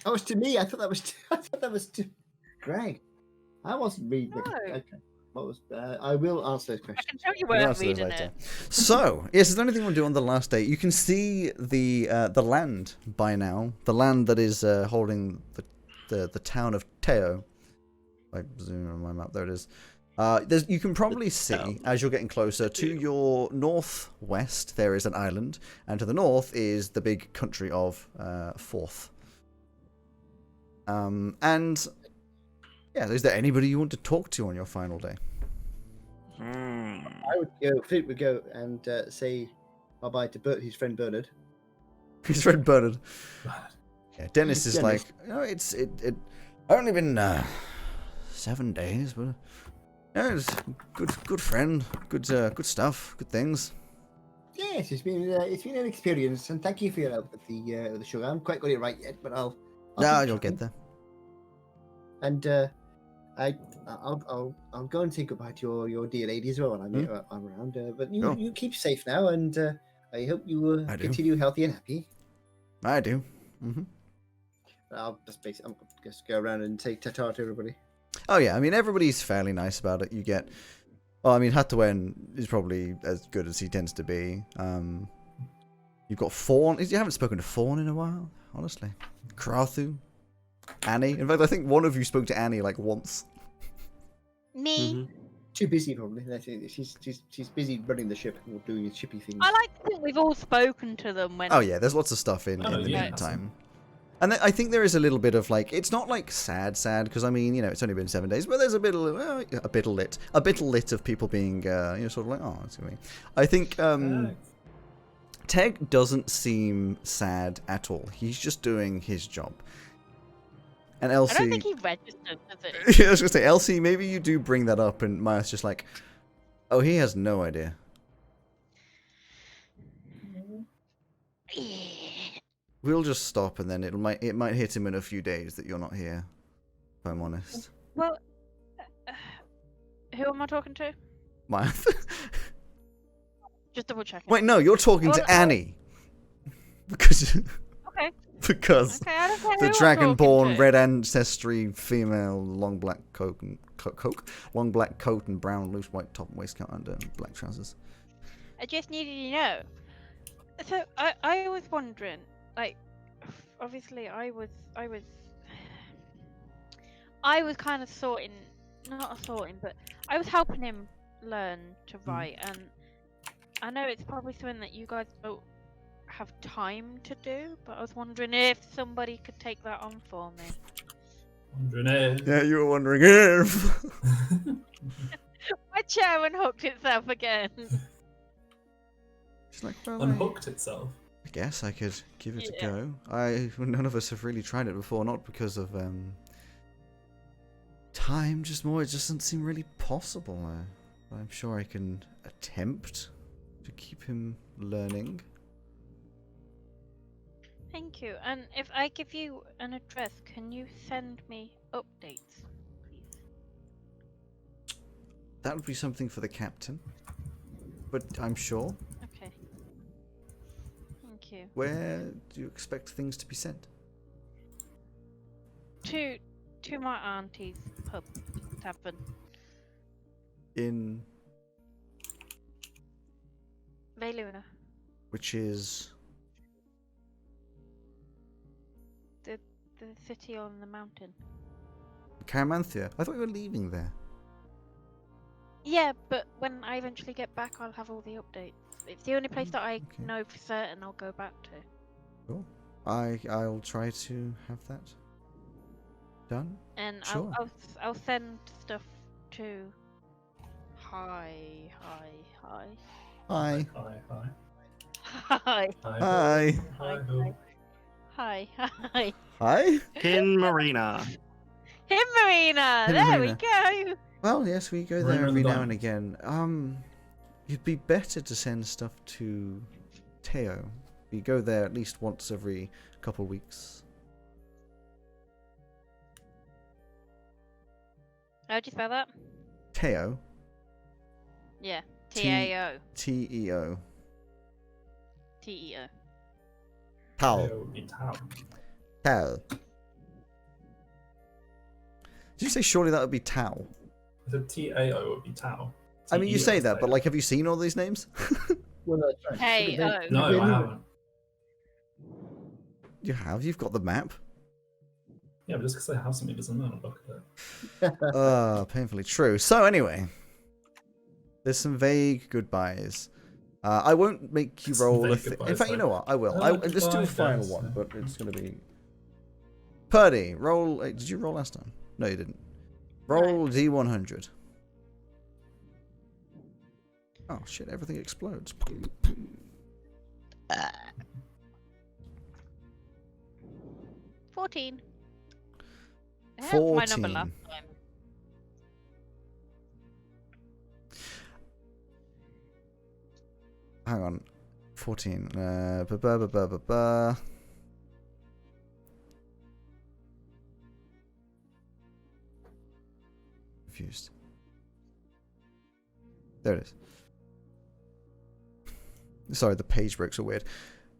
Oh, it's to me. I thought that was to Greg. I wasn't reading. No. Okay. What was? I will answer those I questions. can show you We'll where I'm answer those reading later. it. So, yes, is there anything you want to do on the last day? You can see the land by now. The land that is holding the town of Teo. I zoom on my map. There it is. You can probably see, as you're getting closer, to your northwest there is an island, and to the north is the big country of Forth. And yeah, is there anybody you want to talk to on your final day? I would go. Flint would go and say bye to his friend Bernard. His friend Bernard. Yeah, Dennis is Dennis. like, it's only been 7 days, but it's good friend, good stuff, good things. Yes, it's been an experience, and thank you for your help with the sugar. I haven't quite got it right yet, but I'll No, keep you'll trying. get there. And I'll go and say goodbye to your dear lady as well when I'm around. But Sure. you keep safe now, and I hope you I do. continue healthy and happy. I do. Hmm. I'll just go around and say ta-ta to everybody. Oh yeah, I mean everybody's fairly nice about it. You get, well, I mean Hatuen is probably as good as he tends to be. You've got Fawn. You haven't spoken to Fawn in a while, honestly. Krathu, Annie. In fact, I think one of you spoke to Annie like once. Me. Too busy probably. I think she's busy running the ship or doing shippy things. I like to think we've all spoken to them when. Oh yeah, there's lots of stuff in Oh, the yeah. meantime. And I think there is a little bit of like, it's not like sad, because I mean, it's only been 7 days, but there's a bit lit of people being, sort of like, oh, that's gonna be. I think Teg doesn't seem sad at all. He's just doing his job. And I don't Elsie, think he registered, does yeah, I was gonna say, Elsie, maybe you do bring that up, and Maya's just like, oh, he has no idea. he? We'll just stop, and then it might hit him in a few days that you're not here. If I'm honest, Well, who am I talking to? Maya. Just double checking. Wait, no, you're talking Oh, to no. Annie. Because Okay. because Okay, I don't care the who I'm talking dragonborn, to. red ancestry, female, long black coat and long black coat and brown loose white top and waistcoat under and black trousers. I just needed to know. So I was wondering, like, obviously I was kind of sorting, but I was helping him learn to write, and I know it's probably something that you guys don't have time to do, but I was wondering if somebody could take that on for me. Wondering Yeah, you were wondering if. My chair unhooked itself again. She's like, well, unhooked itself. I guess I could give it Yeah. a go. None of us have really tried it before, not because of time, just more. It just doesn't seem really possible. I'm sure I can attempt to keep him learning. Thank you. And if I give you an address, can you send me updates, please? That would be something for the captain, but I'm sure. Okay. Thank you. Where do you expect things to be sent? To my auntie's pub tavern. In Vayluna. which is The city on the mountain. Caramanthia. I thought you were leaving there. Yeah, but when I eventually get back, I'll have all the updates. It's the only place that I Okay. know for certain I'll go back to. Cool. I'll try to have that done. And Sure. I'll send stuff to. Hi. Hi. Hi, Hi. hi. Hi. Ho. Hi. Hi. Pin Marina. Him Marina! Him There Marina. we go! Well, yes, we go Marina there and every the now and again. It'd be better to send stuff to Teo. We go there at least once every couple of weeks. How'd you spell that? Teo. Yeah. T- T-A-O. T-E-O. T-E-O. Tao. Teo in town. Tao. Did you say surely that would be Tao? I said T-A-O would be Tao. I mean, you say that, but Teo. like, have you seen all these names? Well, that's right. Hey, But oh. then- No, then- I haven't. You have. You've got the map. Yeah, but just because I have something doesn't mean I'll look at it. Painfully true. So anyway, there's some vague goodbyes. I won't make you Some roll. vague In goodbyes, fact, you know what? I will. Oh, Let's do a goodbye, final guys. one, but it's gonna be. Purdy, roll. Did you roll last time? No, you didn't. Roll D100. Oh shit! Everything explodes. 14. That was my 14. number last time. Hang on. 14. Ba-ba-ba-ba-ba-ba. Confused. There it is. Sorry, the page breaks are weird.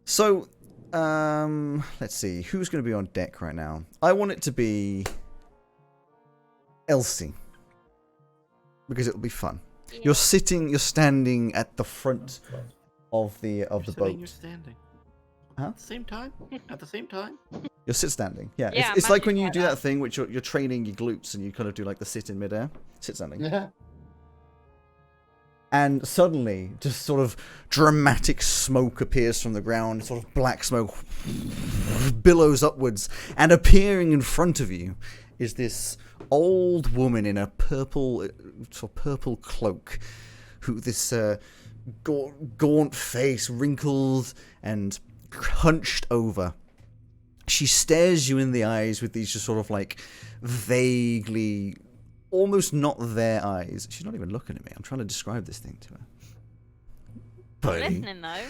So, let's see. Who's going to be on deck right now? I want it to be Elsie. Because it'll be fun. Yeah. You're standing at the front God. of the You're boat. sitting, you're standing. Huh? At the same time? At the same time? You're sit standing. Yeah. Yeah, It's like when imagine you like do that that. thing which you're training your glutes and you kind of do like the sit in midair. Sit standing. Yeah. And suddenly, just sort of dramatic smoke appears from the ground, sort of black smoke billows upwards, and appearing in front of you is this old woman in a purple cloak, who this gaunt face, wrinkled and hunched over, She stares you in the eyes with these just sort of like vaguely, almost not their eyes. She's not even looking at me. I'm trying to describe this thing to her. I'm Buddy. listening though.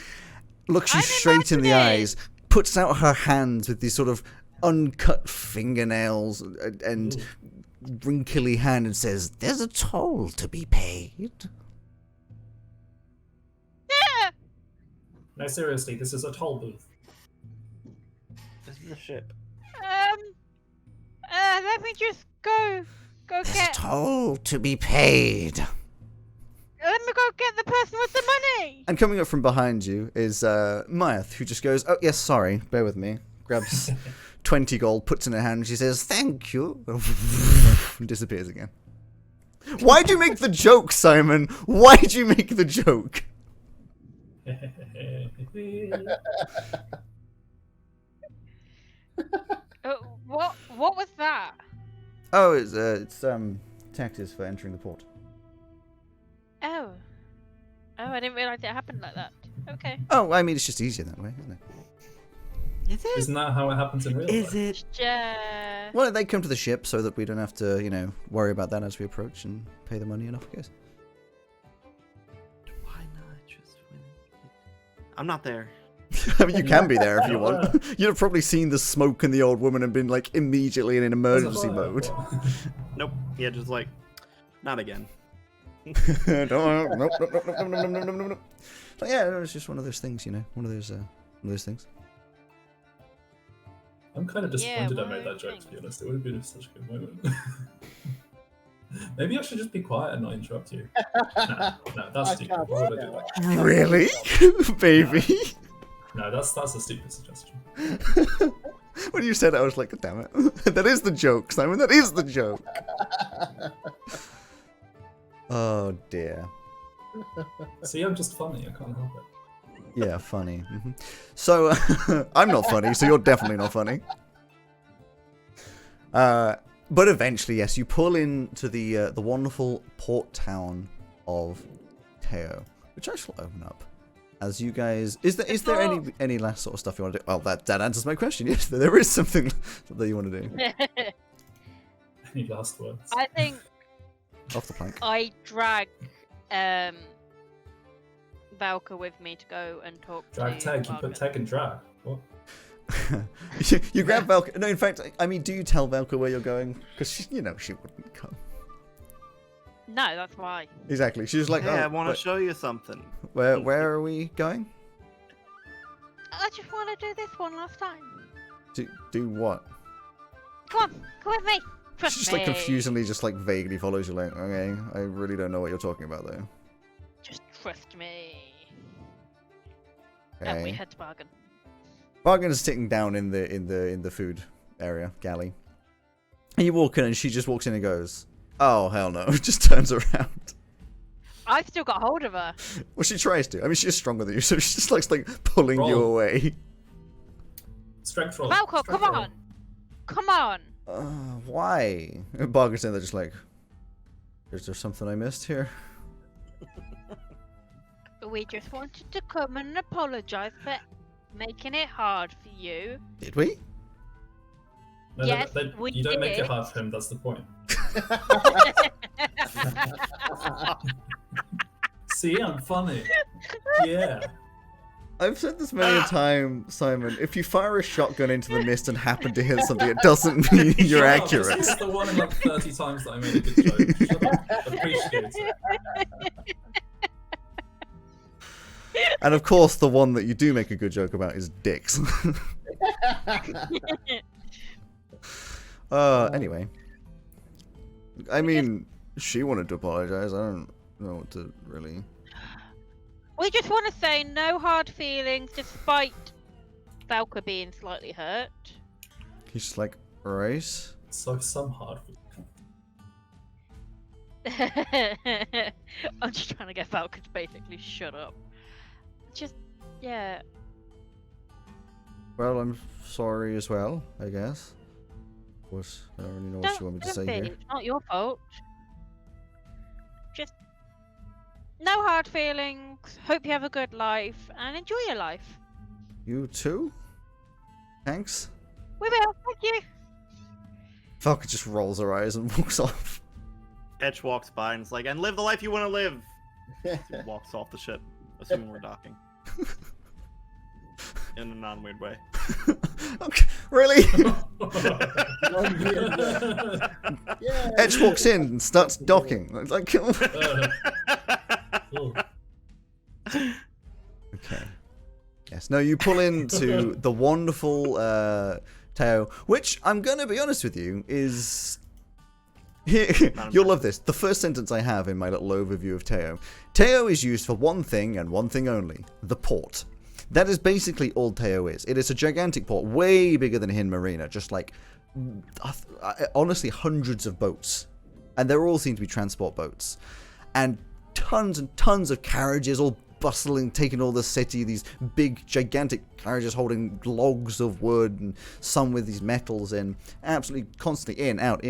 Looks you I'm straight in the imagining. eyes, puts out her hands with these sort of uncut fingernails and wrinkly hand and says, "There's a toll to be paid." Yeah. No, seriously, this is a toll booth. This is a ship. Let me just go There's a get. toll to be paid. Let me go get the person with the money. And coming up from behind you is Myath, who just goes, "Oh, yes, sorry, bear with me." Grabs 20 gold, puts in her hand, she says, "Thank you," and disappears again. Why'd you make the joke, Simon? Why'd you make the joke? What was that? Oh, it's taxes for entering the port. Oh, I didn't realize it happened like that. Okay. Oh, I mean, it's just easier that way, isn't it? Is it? Isn't that how it happens in real life? Is it? Yeah. Well, they come to the ship so that we don't have to, worry about that as we approach and pay the money and off it goes. Why not just win? I'm not there. I mean, you can be there if you want. You'd have probably seen the smoke and the old woman and been, like, immediately in an emergency mode. Nope. Yeah, just like, not again. Nope. But yeah, it's just one of those things, one of those things. I'm kind of Yeah, disappointed I one made of that those joke, to be things. honest. It would have been such a good moment. Maybe I should just be quiet and not interrupt you. No, that's I stupid. can't Why would I do do that. that? Really? Baby? No, that's a stupid suggestion. When you said it, I was like, damn it. That is the joke, Simon. That is the joke. Oh, dear. See, I'm just funny. I can't help it. Yeah, funny. So, I'm not funny, so you're definitely not funny. But eventually, yes, you pull into the wonderful port town of Teo, which I shall open up. As you guys, is there any last sort of stuff you want to do? Well, that answers my question. Yes, there is something that you want to do Any last words? I think off the plank. I drag Valka with me to go and talk Drag to tag. You Margaret. put tag and drag. What? You grab Velka. No, in fact, I mean, do you tell Velka where you're going? Because she wouldn't come. No, that's why. Exactly. She's like, Hey, oh, I want to wait, show you something. where are we going? I just want to do this one last time. Do what? Come on, come with me. Trust She just me. like confusingly, just like vaguely follows you. Like, okay, I really don't know what you're talking about though. Just trust me. And we Okay. head to Bargain. Bargain is sitting down in the food area galley. And you walk in, and she just walks in and goes, "Oh hell no!" Just turns around. I've still got hold of her. Well, she tries to. I mean, she's stronger than you, so she just likes like pulling you Roll. away. Strength roll. Valko, Strength come roll. on. Come on. Why? And Bargain's in there just like, is there something I missed here? We just wanted to come and apologise for making it hard for you. Did we? No, Yes, you we don't make it did. hard for him. That's the point. See, I'm funny. Yeah. I've said this many a time, Simon. If you fire a shotgun into the mist and happen to hit something, it doesn't mean you're Shut up, accurate. This is the one in like 30 times that I made a good joke. Shut up. Appreciate it. And of course, the one that you do make a good joke about is dicks. Anyway. I mean, she wanted to apologize. I don't know what to really... We just want to say no hard feelings despite Valka being slightly hurt. He's just like, right? It's like some hard. I'm just trying to get Valka to basically shut up. Just, yeah. Well, I'm sorry as well, I guess. But I don't really know what she wanted me to say be. here. It's not your fault. Just no hard feelings. Hope you have a good life and enjoy your life. You too? Thanks? We will, thank you. Falca just rolls her eyes and walks off. Etch walks by and is like, and live the life you want to live. He walks off the ship, assuming we're docking. In a non-weird way. Okay, really? Yeah. Etch walks in and starts docking. It's like, Oh. okay. Yes. No, you pull into the wonderful Teo, which I'm gonna be honest with you is. You'll love this. The first sentence I have in my little overview of Teo. Teo is used for one thing and one thing only: the port. That is basically all Teo is. It is a gigantic port, way bigger than Hin Marina. Just like, honestly, hundreds of boats, and they all seem to be transport boats, and tons of carriages, all bustling, taking all the city. These big, gigantic carriages holding logs of wood, and some with these metals in, absolutely constantly in, out,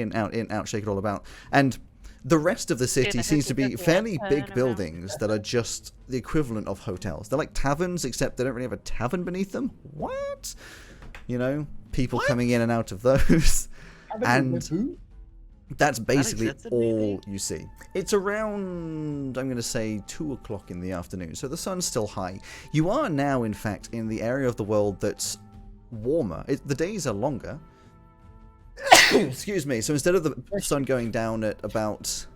shake it all about. And the rest of the city seems to be fairly big buildings that are just the equivalent of hotels. They're like taverns, except they don't really have a tavern beneath them. What? You know, people coming in and out of those. And that's basically all you see. It's around, I'm going to say, 2 o'clock in the afternoon, so the sun's still high. You are now, in fact, in the area of the world that's warmer. The days are longer. Excuse me. So instead of the sun going down at about,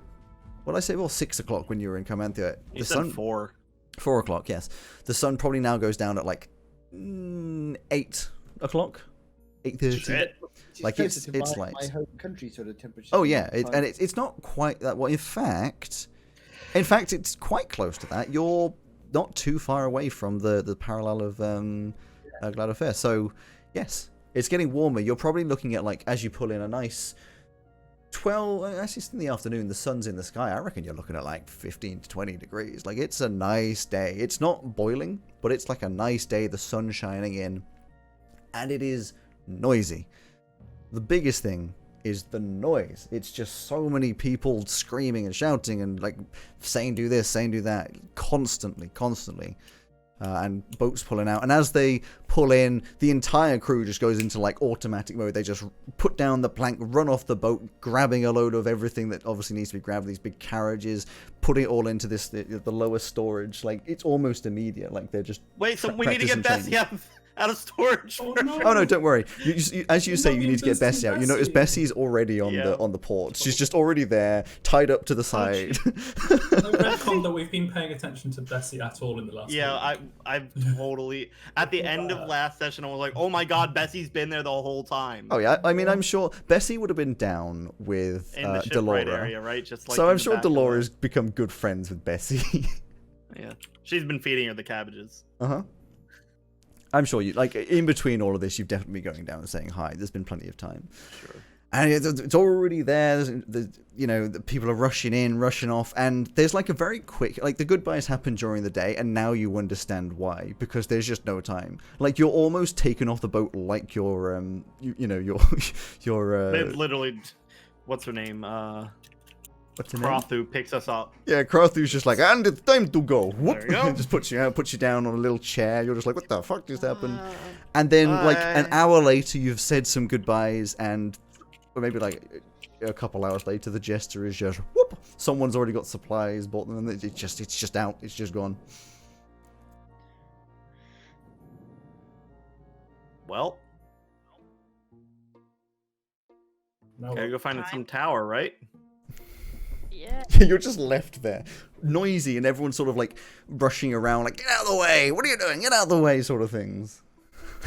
what did I say? Well, 6 o'clock when you were in Carmanthia. You said 4. 4 o'clock, yes. The sun probably now goes down at like 8 o'clock, 8:30. Shit. Like it's light. My home country sort of temperature. Oh yeah, it's not quite that. Well, in fact, it's quite close to that. You're not too far away from the parallel of Glad Fair. So yes, it's getting warmer. You're probably looking at, like, as you pull in, a nice 12. Actually, it's in the afternoon. The sun's in the sky. I reckon you're looking at like 15 to 20 degrees. Like, it's a nice day. It's not boiling, but it's like a nice day. The sun shining in, and it is noisy. The biggest thing is the noise. It's just so many people screaming and shouting and, like, saying do this, saying do that, constantly. And boats pulling out. And as they pull in, the entire crew just goes into, like, automatic mode. They just put down the plank, run off the boat, grabbing a load of everything that obviously needs to be grabbed, these big carriages, putting it all into the lower storage. Like, it's almost immediate. Like, they're just Wait, so we need to get practicing Bessie out of storage. Oh, no. Oh no, don't worry. As you say, Not you need to get Bessie out. You notice Bessie's already on Yeah. the port. She's just already there, tied up to the side. No retcon that we've been paying attention to Bessie at all in the last Yeah, week. I've totally. At the end of last session, I was like, oh my god, Bessie's been there the whole time. Oh yeah, I mean, I'm sure Bessie would have been down with In the shipwright Delora. area, right? Just like So in I'm the sure back of Delora's become good friends with Bessie. Yeah, she's been feeding her the cabbages. Uh-huh. I'm sure you, like, in between all of this, you've definitely been going down and saying hi. There's been plenty of time. Sure. And it's already there. The people are rushing in, rushing off, and there's, like, a very quick, like, the goodbyes happen during the day, and now you understand why, because there's just no time. Like, you're almost taken off the boat like you're, your They've literally, what's her name? what's her name? Krothu picks us up. Yeah, Krothu's just like, and it's time to go. Whoop. There you go. Just puts you down on a little chair. You're just like, what the fuck just happened? And then, like, an hour later, you've said some goodbyes, and or maybe like a couple hours later, the jester is just whoop. Someone's already got supplies, bought them, and it's just out. It's just gone. Well, No, gotta go find some tower, right? Yeah. You're just left there, noisy, and everyone's sort of like rushing around, like, get out of the way. What are you doing? Get out of the way, sort of things.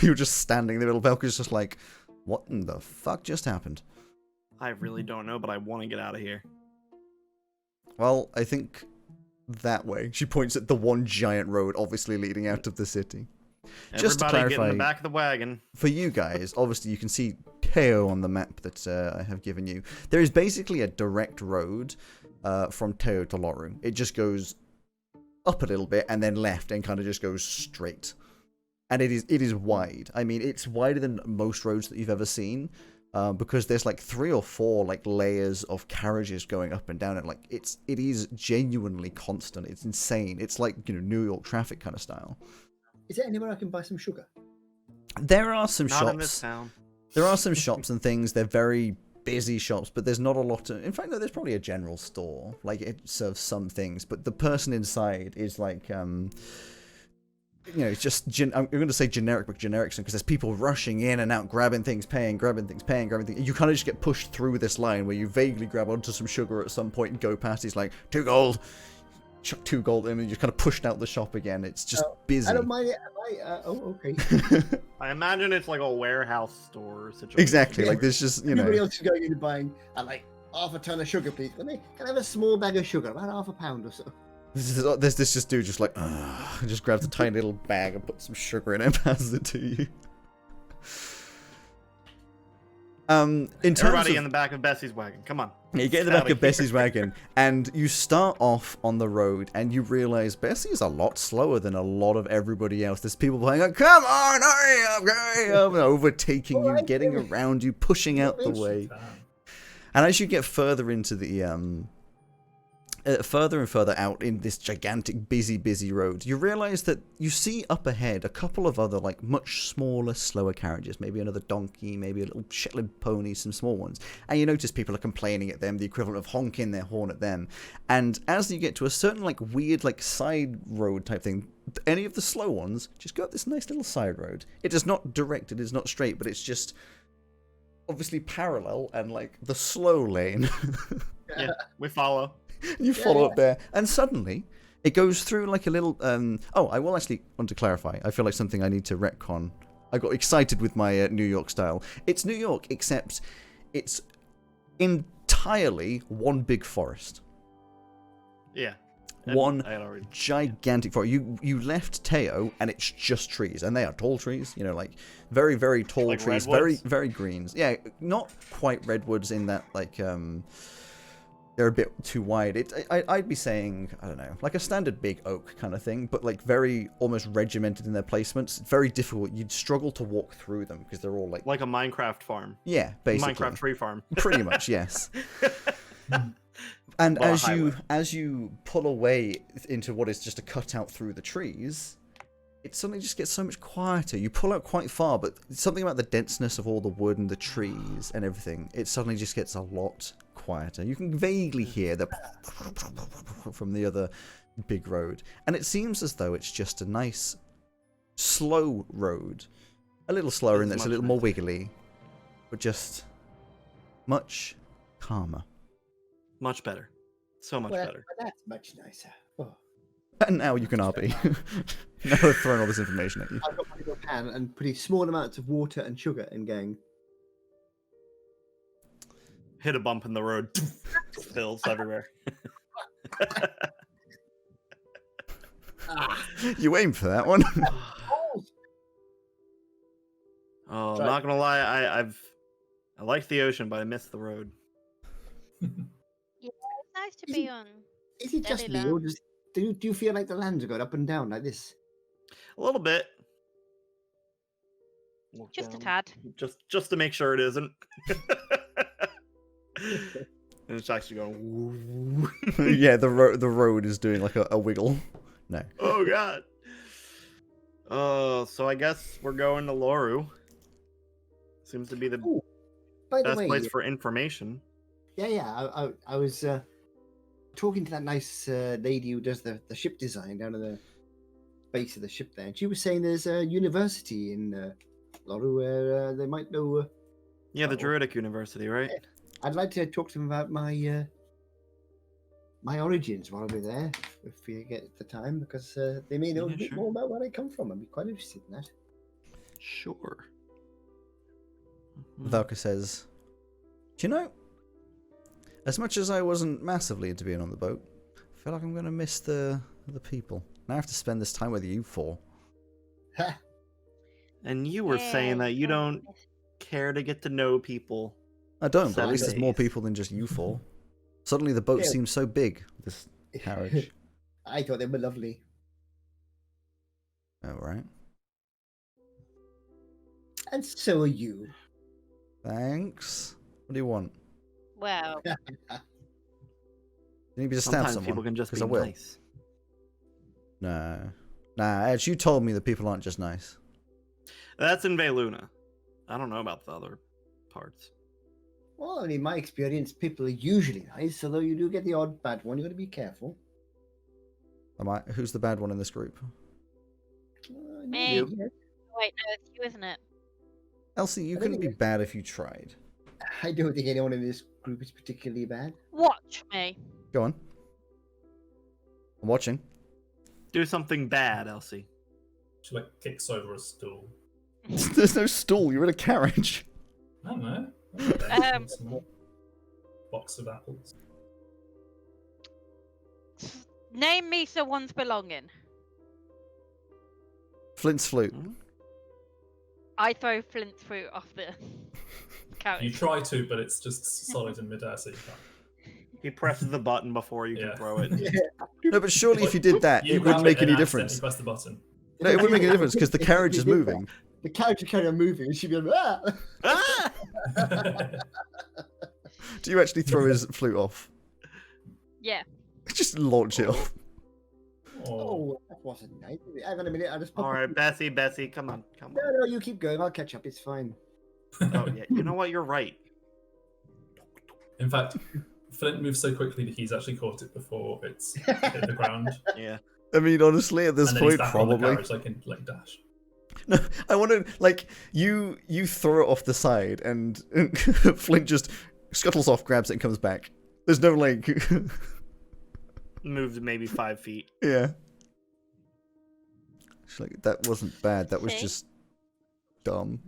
You're just standing there. Little Velka's just like, what in the fuck just happened? I really don't know, but I want to get out of here. Well, I think that way. She points at the one giant road, obviously leading out of the city. Just to Everybody get in clarify, the back of the wagon. for you guys, obviously you can see Teo on the map that I have given you. There is basically a direct road from Teo to Loru. It just goes up a little bit and then left and kind of just goes straight. And it is wide. I mean, it's wider than most roads that you've ever seen. Because there's like 3 or 4 like layers of carriages going up and down it. Like it is genuinely constant. It's insane. It's like, New York traffic kind of style. Is there anywhere I can buy some sugar? There are some Not in this shops. town. There are some shops and things. They're very busy shops, but there's not a lot of... In fact, no, there's probably a general store. Like, it serves some things, but the person inside is like... it's just... I'm going to say generic, but generic, because there's people rushing in and out, grabbing things, paying, grabbing things, paying, grabbing things. You kind of just get pushed through this line where you vaguely grab onto some sugar at some point and go past. He's like, 2 gold. Chuck 2 gold in, and you're kind of pushed out the shop again. It's just busy. I don't mind it. Okay. I imagine it's like a warehouse store situation. Exactly. Like, there's just, Everybody else is going in and buying like half a ton of sugar, please. Can I have a small bag of sugar, about half a pound or so? There's this just dude just like, just grabs a tiny little bag and puts some sugar in it and passes it to you. In terms Everybody of, in the back of Bessie's wagon. Come on. you get in the back of Bessie's wagon, and you start off on the road, and you realize Bessie is a lot slower than a lot of everybody else. There's people playing like, come on, hurry up, and overtaking you, getting around you, pushing out the way. And as you get further into the further and further out in this gigantic, busy road, you realize that you see up ahead a couple of other, like, much smaller, slower carriages. Maybe another donkey, maybe a little Shetland pony, some small ones. And you notice people are complaining at them, the equivalent of honking their horn at them. And as you get to a certain, like, weird, like, side road type thing, any of the slow ones just go up this nice little side road. It is not direct, it is not straight, but it's just obviously parallel and, like, the slow lane. Yeah, we follow. You follow up there, and suddenly it goes through like a little. I will actually want to clarify. I feel like something I need to retcon. I got excited with my New York style. It's New York, except it's entirely one big forest. Yeah. One I had already... gigantic forest. You left Teo, and it's just trees, and they are tall trees. You know, like very, very tall Like trees, redwoods? very, very greens. Yeah, not quite redwoods in that like they're a bit too wide. I'd be saying, I don't know, like a standard big oak kind of thing, but like very almost regimented in their placements. It's very difficult. You'd struggle to walk through them because they're all like Like a Minecraft farm. yeah, basically. Minecraft tree farm. Pretty much, yes. And Well, as you pull away into what is just a cutout through the trees, it suddenly just gets so much quieter. You pull out quite far, but something about the denseness of all the wood and the trees and everything, it suddenly just gets a lot quieter. You can vaguely hear the from the other big road, and it seems as though it's just a nice slow road, a little slower in that it's a little more wiggly, but just much calmer. Much better. So much better. That's much nicer. Oh. And now you can RB. Now I've thrown all this information at you. I've got my little pan and pretty small amounts of water and sugar in gang. Hit a bump in the road. Spills everywhere. You aimed for that one. Oh, I'm Sorry. not gonna lie, I like the ocean, but I miss the road. It's nice to be on. Is it just me, Steady or do you feel like the lands are going up and down like this? A little bit. Look Just a down. tad. Just to make sure it isn't. And it's actually going. Woo. Yeah, the road is doing like a wiggle. No. Oh god. So I guess we're going to Loru. Seems to be the Ooh, By the best way, place for information. I was talking to that nice lady who does the ship design down at the base of the ship there, and she was saying there's a university in Loru where they might know. Yeah, the Oh. Druidic University, right? I'd like to talk to them about my my origins while we're there, if we get the time, because they may know Yeah, a bit sure. more about where I come from. I'd be quite interested in that. Sure. Valka says, do you know, as much as I wasn't massively into being on the boat, I feel like I'm going to miss the people. Now I have to spend this time with you four. Ha! And you were saying that you don't care to get to know people. I don't, but at least there's more Saturdays. people than just you four. Suddenly the boat Yeah. seems so big, this carriage. I thought they were lovely. Oh, right. And so are you. Thanks. What do you want? Well, You need me to stab Sometimes someone? people can just be 'Cause I will. nice. No. Nah, Edge, you told me that people aren't just nice. That's in Veluna. I don't know about the other parts. Well, in my experience, people are usually nice, although you do get the odd bad one. You got to be careful. Who's the bad one in this group? Me. You. yeah. Wait, no, it's you, isn't it? Elsie, you I couldn't think be bad if you tried. I don't think anyone in this group is particularly bad. Watch me. Go on. I'm watching. Do something bad, Elsie. She like kicks over a stool. There's no stool. You're in a carriage. I don't know. Some box of apples. Name me someone's belonging. Flint's flute. I throw Flint's fruit off the You carriage. try to, but it's just solid in midair, so you can't. He presses the button before you Yeah. can throw it. No, but surely if you did that, You it wouldn't grab make and any accidentally difference. Press the button. No, it wouldn't make any difference because the If carriage you is did that, moving. The carriage would carry on moving, and she'd be like, ah! Ah! Do you actually throw his flute off? Yeah. Just launch it off. Oh, that wasn't nice. Hang on a minute, I just popped All right, Bessie, come on. No, you keep going. I'll catch up. It's fine. Oh yeah, you know what? You're right. In fact, Flint moves so quickly that he's actually caught it before it's hit the ground. Yeah. I mean, honestly, at this And then he's point, back on the probably. carriage, like in like Dash. No, I wanted like you throw it off the side, and Flint just scuttles off, grabs it, and comes back. There's no like, Moved maybe 5 feet. yeah. She's like, that wasn't bad. That was See? just dumb.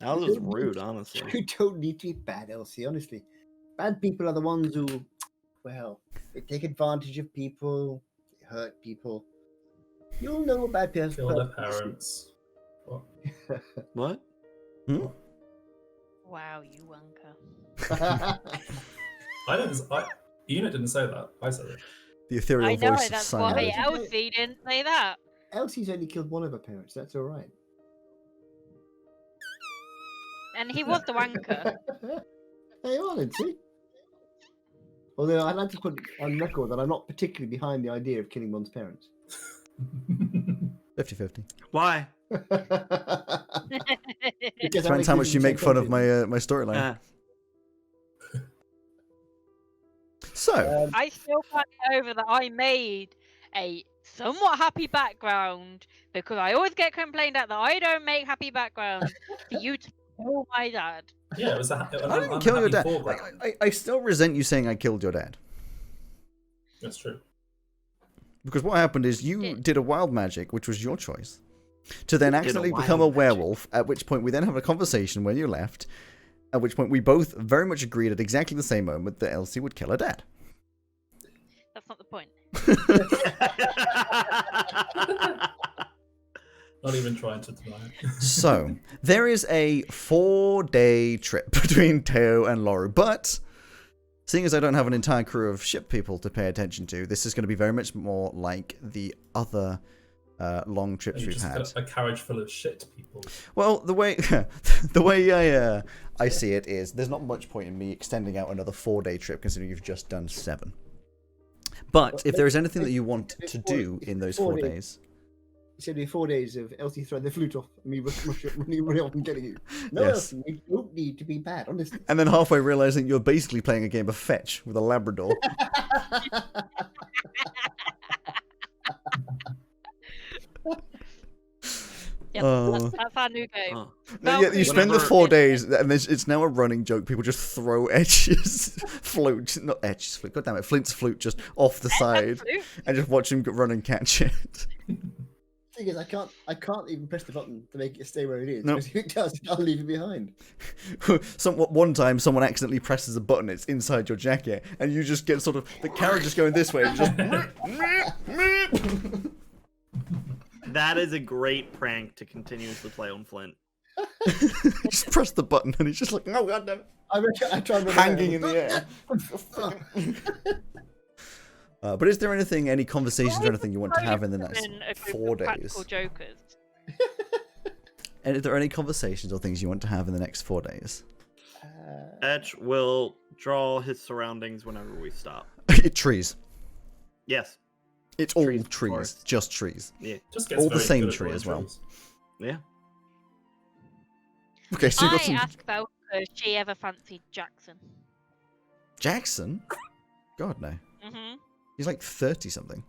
That was just rude, honestly. You don't need to be bad, Elsie, honestly. Bad people are the ones who, well, they take advantage of people, they hurt people. You'll know a bad person. Kill their parents. What? What? Wow, you wanker. Unit didn't say that. I said it. The ethereal I know, voice of that's Simon. why Elsie didn't say that. Elsie's only killed one of her parents. That's all right. And he was the wanker. Hey, on, Lindsay. Although I'd like to put on record that I'm not particularly behind the idea of killing one's parents. 50-50. Why? Depends how much you make fun of my my storyline. Ah. So, I still can't get over that I made a somewhat happy background because I always get complained at that I don't make happy backgrounds for you to kill my dad. Yeah, it was I didn't kill your dad. I still resent you saying I killed your dad. That's true. Because what happened is you did a wild magic, which was your choice, to then Did a accidentally wild become a magic. werewolf, at which point we then have a conversation when you left, at which point we both very much agreed at exactly the same moment that Elsie would kill her dad. That's not the point. Not even trying to deny it. So, there is a 4-day trip between Teo and Lauru, but seeing as I don't have an entire crew of ship people to pay attention to, this is going to be very much more like the other long trips You we've just had. got a carriage full of shit people. Well, the way I see it is, there's not much point in me extending out another 4-day trip, considering you've just done 7. But if there is anything that you want to do in those 4 days, You said in 4 days of Elsie throwing the flute off and me running off and getting you. No, Yes. Elsie, you don't need to be bad, honestly. and then halfway realizing you're basically playing a game of fetch with a Labrador. Yeah, Oh. that's our new game. Oh. No, yeah, you spend the Whenever 4 days, and it's now a running joke. People just throw Edge's flute, not Edge's flute, god damn it, Flint's flute just off the side, Flute. and just watch him run and catch it. Thing is, I can't even press the button to make it stay where it is. Nope. Because if it does, I'll leave it behind. One time, someone accidentally presses a button, it's inside your jacket, and you just get sort of, the carriage is going this way, and you just... That is a great prank to continuously play on Flint. just press the button, and he's just like, oh god damn it. I try and run Hanging in away. the air. But is there any conversations or anything you want to have in the next In a group 4 of practical days? jokers. And are there any conversations or things you want to have in the next 4 days? Etch will draw his surroundings whenever we stop. Trees. Yes. It's all Trees, of trees, course. just trees. Yeah. Just gets All the very same good at tree drawing as well. trees. Yeah. Okay, so you got I some. ask about if she ever fancied Jackson. Jackson? God, no. Mm-hmm. He's like 30 something.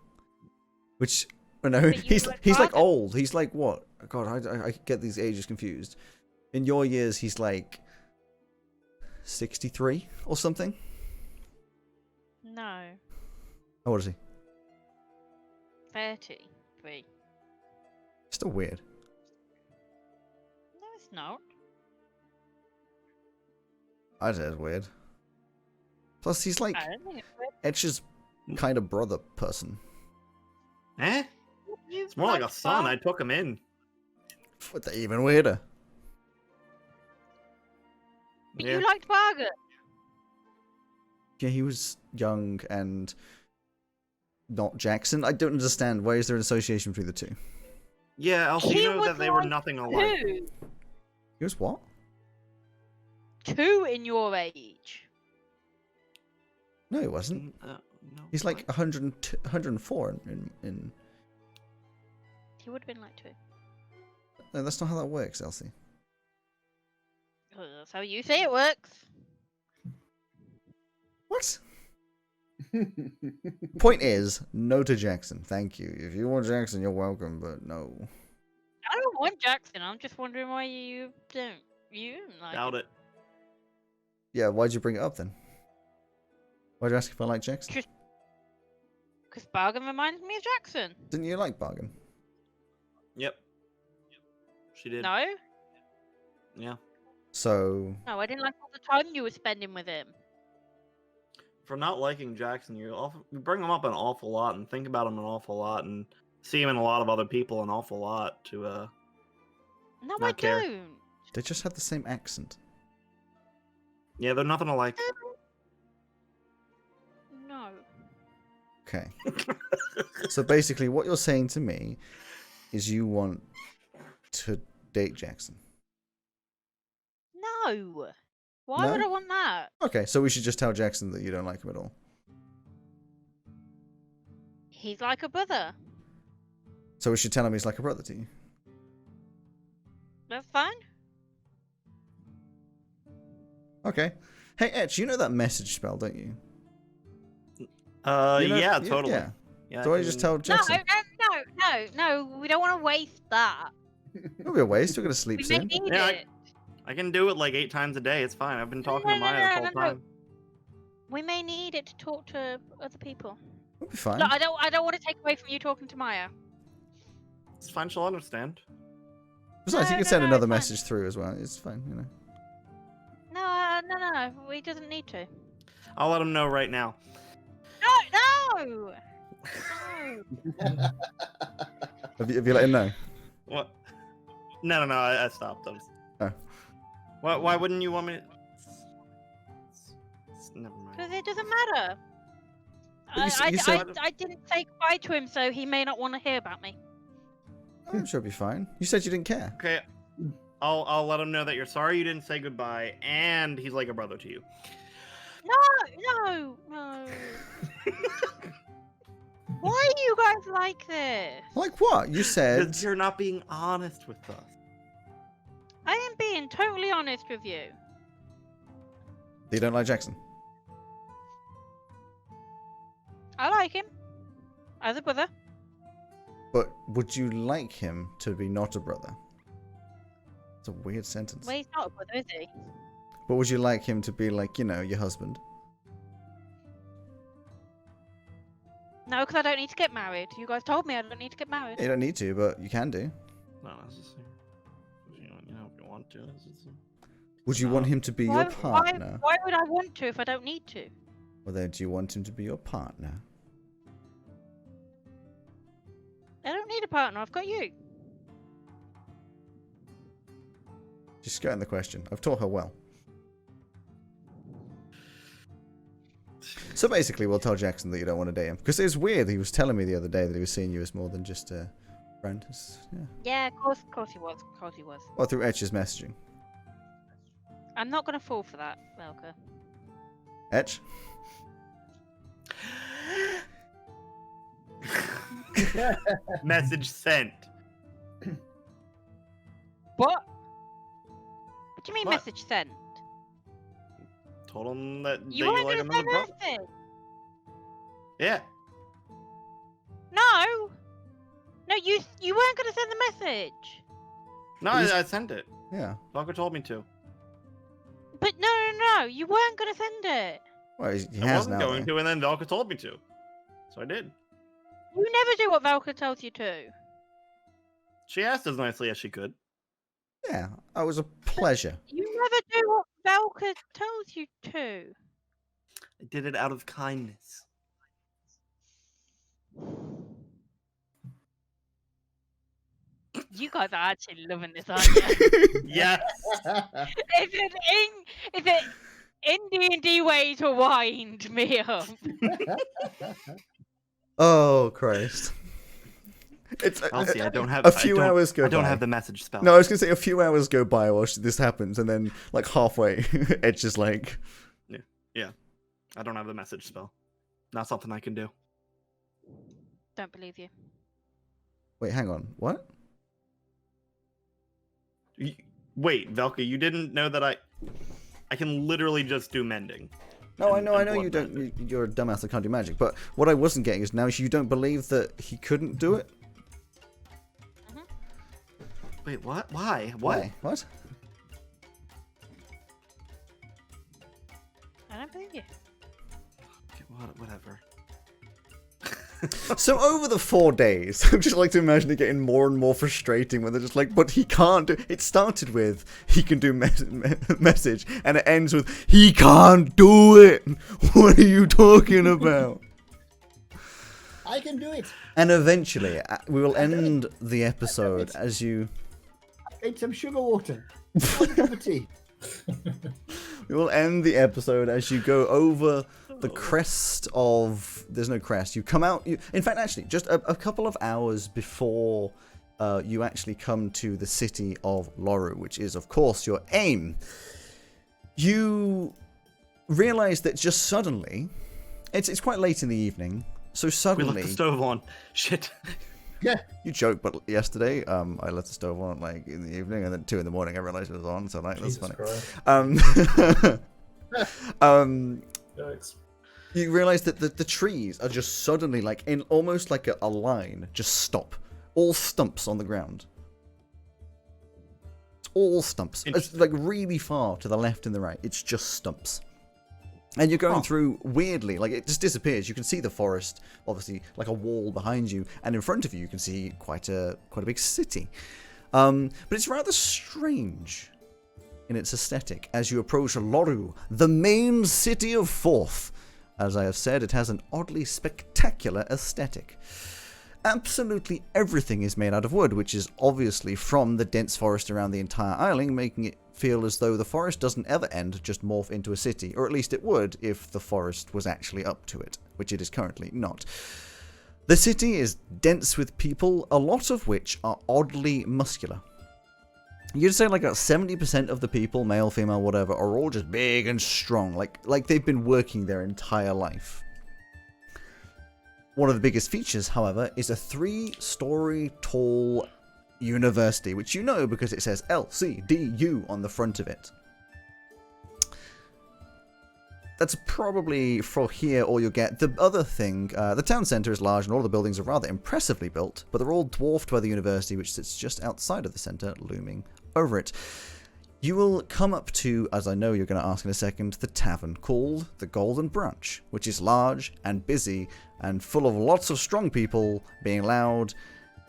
Which, no, But you he's like like Bargain. old. He's like what? God, I get these ages confused. In your years, he's like 63 or something. No, How old is he? 33. Still weird. No, it's not. I say it's weird. Plus, he's like I don't think it's weird. Etch's kind of brother person. Eh? You It's more like a liked son. I Bargain. took him in. What, they're even weirder. Yeah. You liked Bargain. Yeah, he was young and not Jackson. I don't understand. Why is there an association between the two? Yeah, Elsie, He you know was that they were like nothing alike. He was what? Two in your age. No, he wasn't. No, He's like 104 in... He would have been like 2. No, that's not how that works, Elsie. Oh, that's how you say it works. What? Point is, no to Jackson. Thank you. If you want Jackson, you're welcome, but no. I don't want Jackson. I'm just wondering why you don't. You don't like Doubt him. it. Yeah, why'd you bring it up then? Why'd you ask if I like Jackson? Because Bargain reminds me of Jackson. Didn't you like Bargain? Yep. She did. No? Yeah. So, No, I didn't like all the time you were spending with him. For not liking Jackson, you bring him up an awful lot and think about him an awful lot and see him in a lot of other people an awful lot to No, I Not care. don't. they just have the same accent. Yeah, they're nothing alike. No. Okay. So basically, what you're saying to me is you want to date Jackson. No. Why would No? I want that? Okay, so we should just tell Jackson that you don't like him at all. He's like a brother. So we should tell him he's like a brother to you. That's fine. Okay. Hey, Etch, you know that message spell, don't you? You know- Yeah, totally. Yeah. Yeah, So why don't you just tell No, Jackson? no. We don't want to waste that. It'll be a waste. You're going to sleep We may soon. need Yeah, it. I can do it like 8 times a day. It's fine. I've been talking to Maya this whole time. We may need it to talk to other people. It'll be fine. Look, I don't want to take away from you talking to Maya. It's fine. She'll understand. Besides, you No, can no, send no, another it's fine. message through as well. It's fine, you know. No. We doesn't need to. I'll let him know right now. No. Have you let him know? What? No. I stopped. Oh. Why wouldn't you want me? Never mind. Because it doesn't matter. But you said- I didn't say goodbye to him, so he may not want to hear about me. I'm sure it'll be fine. You said you didn't care. Okay. I'll let him know that you're sorry you didn't say goodbye, and he's like a brother to you. No. Why are you guys like this? Like what? You said... Because you're not being honest with us. I am being totally honest with you. You don't like Jackson. I like him. As a brother. But would you like him to be not a brother? It's a weird sentence. Well, he's not a brother, is he? But would you like him to be like, you know, your husband? No, because I don't need to get married. You guys told me I don't need to get married. You don't need to, but you can do. No, it's just, you know, if you want to. Would you want him to be your partner? Why would I want to if I don't need to? Well, then, do you want him to be your partner? I don't need a partner. I've got you. She's skirting the question. I've taught her well. So basically, we'll tell Jackson that you don't want to date him. Because it's weird. He was telling me the other day that he was seeing you as more than just a friend. Yeah. Yeah, of course he was. Of course he was. Or through Etch's messaging. I'm not going to fall for that, Velka. Etch? Message sent. What? What do you mean What? message sent? Told him that You they weren't like gonna another send brother. message. Yeah. No. No, you weren't gonna send the message. No, He's- I sent it. Yeah. Velka told me to. But no, you weren't gonna send it. Well, he I has wasn't now. going though. to, and then Velka told me to. So I did. You never do what Valka tells you to. She asked as nicely as she could. Yeah, it was a pleasure. You never do what Valka tells you to. I did it out of kindness. You guys are actually loving this, aren't you? Yes. It's an D&D way to wind me up. Oh Christ! It's Elsie, I don't have a few hours go I don't by. have the message spell. No, I was gonna say a few hours go by while this happens, and then like halfway, Edge is like, Yeah. I don't have the message spell. Not something I can do. Don't believe you. "Wait, hang on, what?" Wait, Velka, you didn't know that I can literally just do mending. No, I And- know and you blood don't. mending. You're a dumbass that can't do magic. But what I wasn't getting is now you don't believe that he couldn't do it. Wait, what? Why? What? Why? What? I don't believe you. Okay, whatever. So over the 4 days, I just like to imagine it getting more and more frustrating when they're just like, but he can't do. It started with he can do message, and it ends with he can't do it. What are you talking about? I can do it. And eventually, we will end the episode as you. Made some sugar water. One cup of tea. We will end the episode as you go over the crest of. There's no crest. You come out. In fact, actually, just a couple of hours before you actually come to the city of Loru, which is, of course, your aim. You realize that just suddenly, it's quite late in the evening. So We suddenly, left the stove on. Shit. Yeah. you joke, but yesterday, I left the stove on like in the evening, and then 2 in the morning, I realized it was on. So like, that's Jesus funny. Christ. Yikes. You realize that the trees are just suddenly like in almost like a line, just stop. All stumps on the ground. It's all stumps. It's Interesting. like really far to the left and the right. It's just stumps. And you're going Huh. through weirdly, like it just disappears. You can see the forest, obviously, like a wall behind you, and in front of you, you can see quite a big city. But it's rather strange in its aesthetic as you approach Loru, the main city of Forth. As I have said, it has an oddly spectacular aesthetic. Absolutely everything is made out of wood, which is obviously from the dense forest around the entire island, making it feel as though the forest doesn't ever end, just morph into a city. Or at least it would if the forest was actually up to it, which it is currently not. The city is dense with people, a lot of which are oddly muscular. You'd say like 70% of the people, male, female, whatever, are all just big and strong, like they've been working their entire life. One of the biggest features, however, is a 3-story tall university, which you know because it says LCDU on the front of it. That's probably for here all you'll get. The other thing, the town centre is large and all the buildings are rather impressively built, but they're all dwarfed by the university, which sits just outside of the centre, looming over it. You will come up to, as I know you're going to ask in a second, the tavern called the Golden Branch, which is large and busy and full of lots of strong people being loud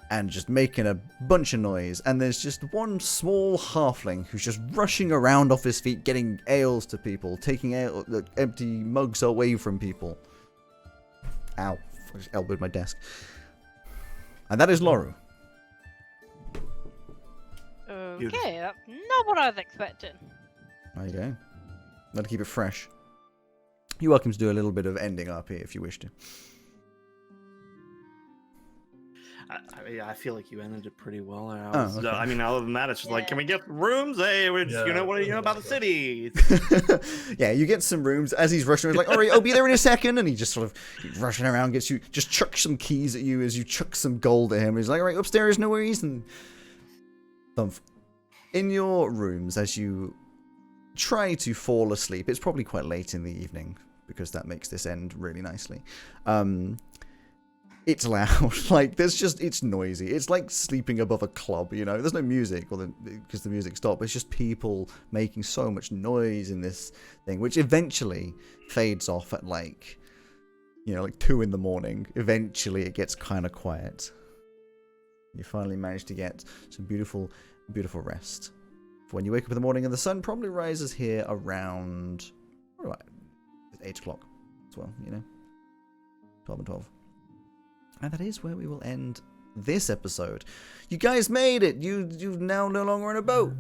and just making a bunch of noise. And there's just one small halfling who's just rushing around off his feet, getting ales to people, taking empty mugs away from people. Ow, I just elbowed my desk. And that is Loru. Okay, that's not what I was expecting. There you go. Got to keep it fresh. You're welcome to do a little bit of ending RP if you wish to. I feel like you ended it pretty well. Okay. I mean, other than that, it's just like, can we get rooms? Hey, we're just, Yeah, what do you know about the something city? Yeah, you get some rooms. As he's rushing, he's like, all right, I'll be there in a second. And he just sort of keeps rushing around, gets you, just chucks some keys at you as you chuck some gold at him. He's like, all right, upstairs, no worries. And thump. In your rooms, as you try to fall asleep. It's probably quite late in the evening because that makes this end really nicely. It's loud. Like, it's noisy. It's like sleeping above a club, you know? There's no music, because the music stopped. It's just people making so much noise in this thing, which eventually fades off at like 2 in the morning. Eventually it gets kind of quiet. You finally manage to get some beautiful, beautiful rest. For when you wake up in the morning, and the sun probably rises here around 8 o'clock as well, 12 and 12. And that is where we will end this episode. You guys made it. You're now no longer in a boat.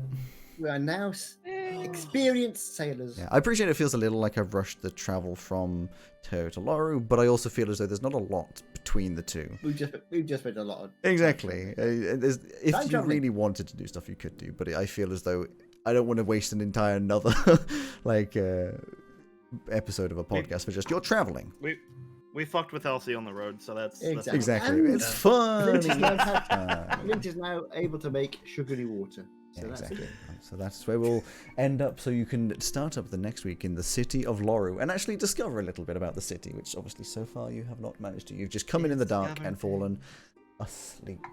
We are now experienced sailors. Yeah, I appreciate it feels a little like I've rushed the travel from Teo to Loru, but I also feel as though there's not a lot between the two. We've just made a lot of... Exactly. If you really wanted to do stuff, you could do, but I feel as though I don't want to waste an entire another episode of a podcast for just you're traveling. We fucked with Elsie on the road, so that's Exactly. And It's fun. Lynch is now able to make sugary water. So Yeah, that's exactly. it. So that's where we'll end up. So you can start up the next week in the city of Loru and actually discover a little bit about the city, which obviously so far you have not managed to. You've just come in the dark and fallen asleep.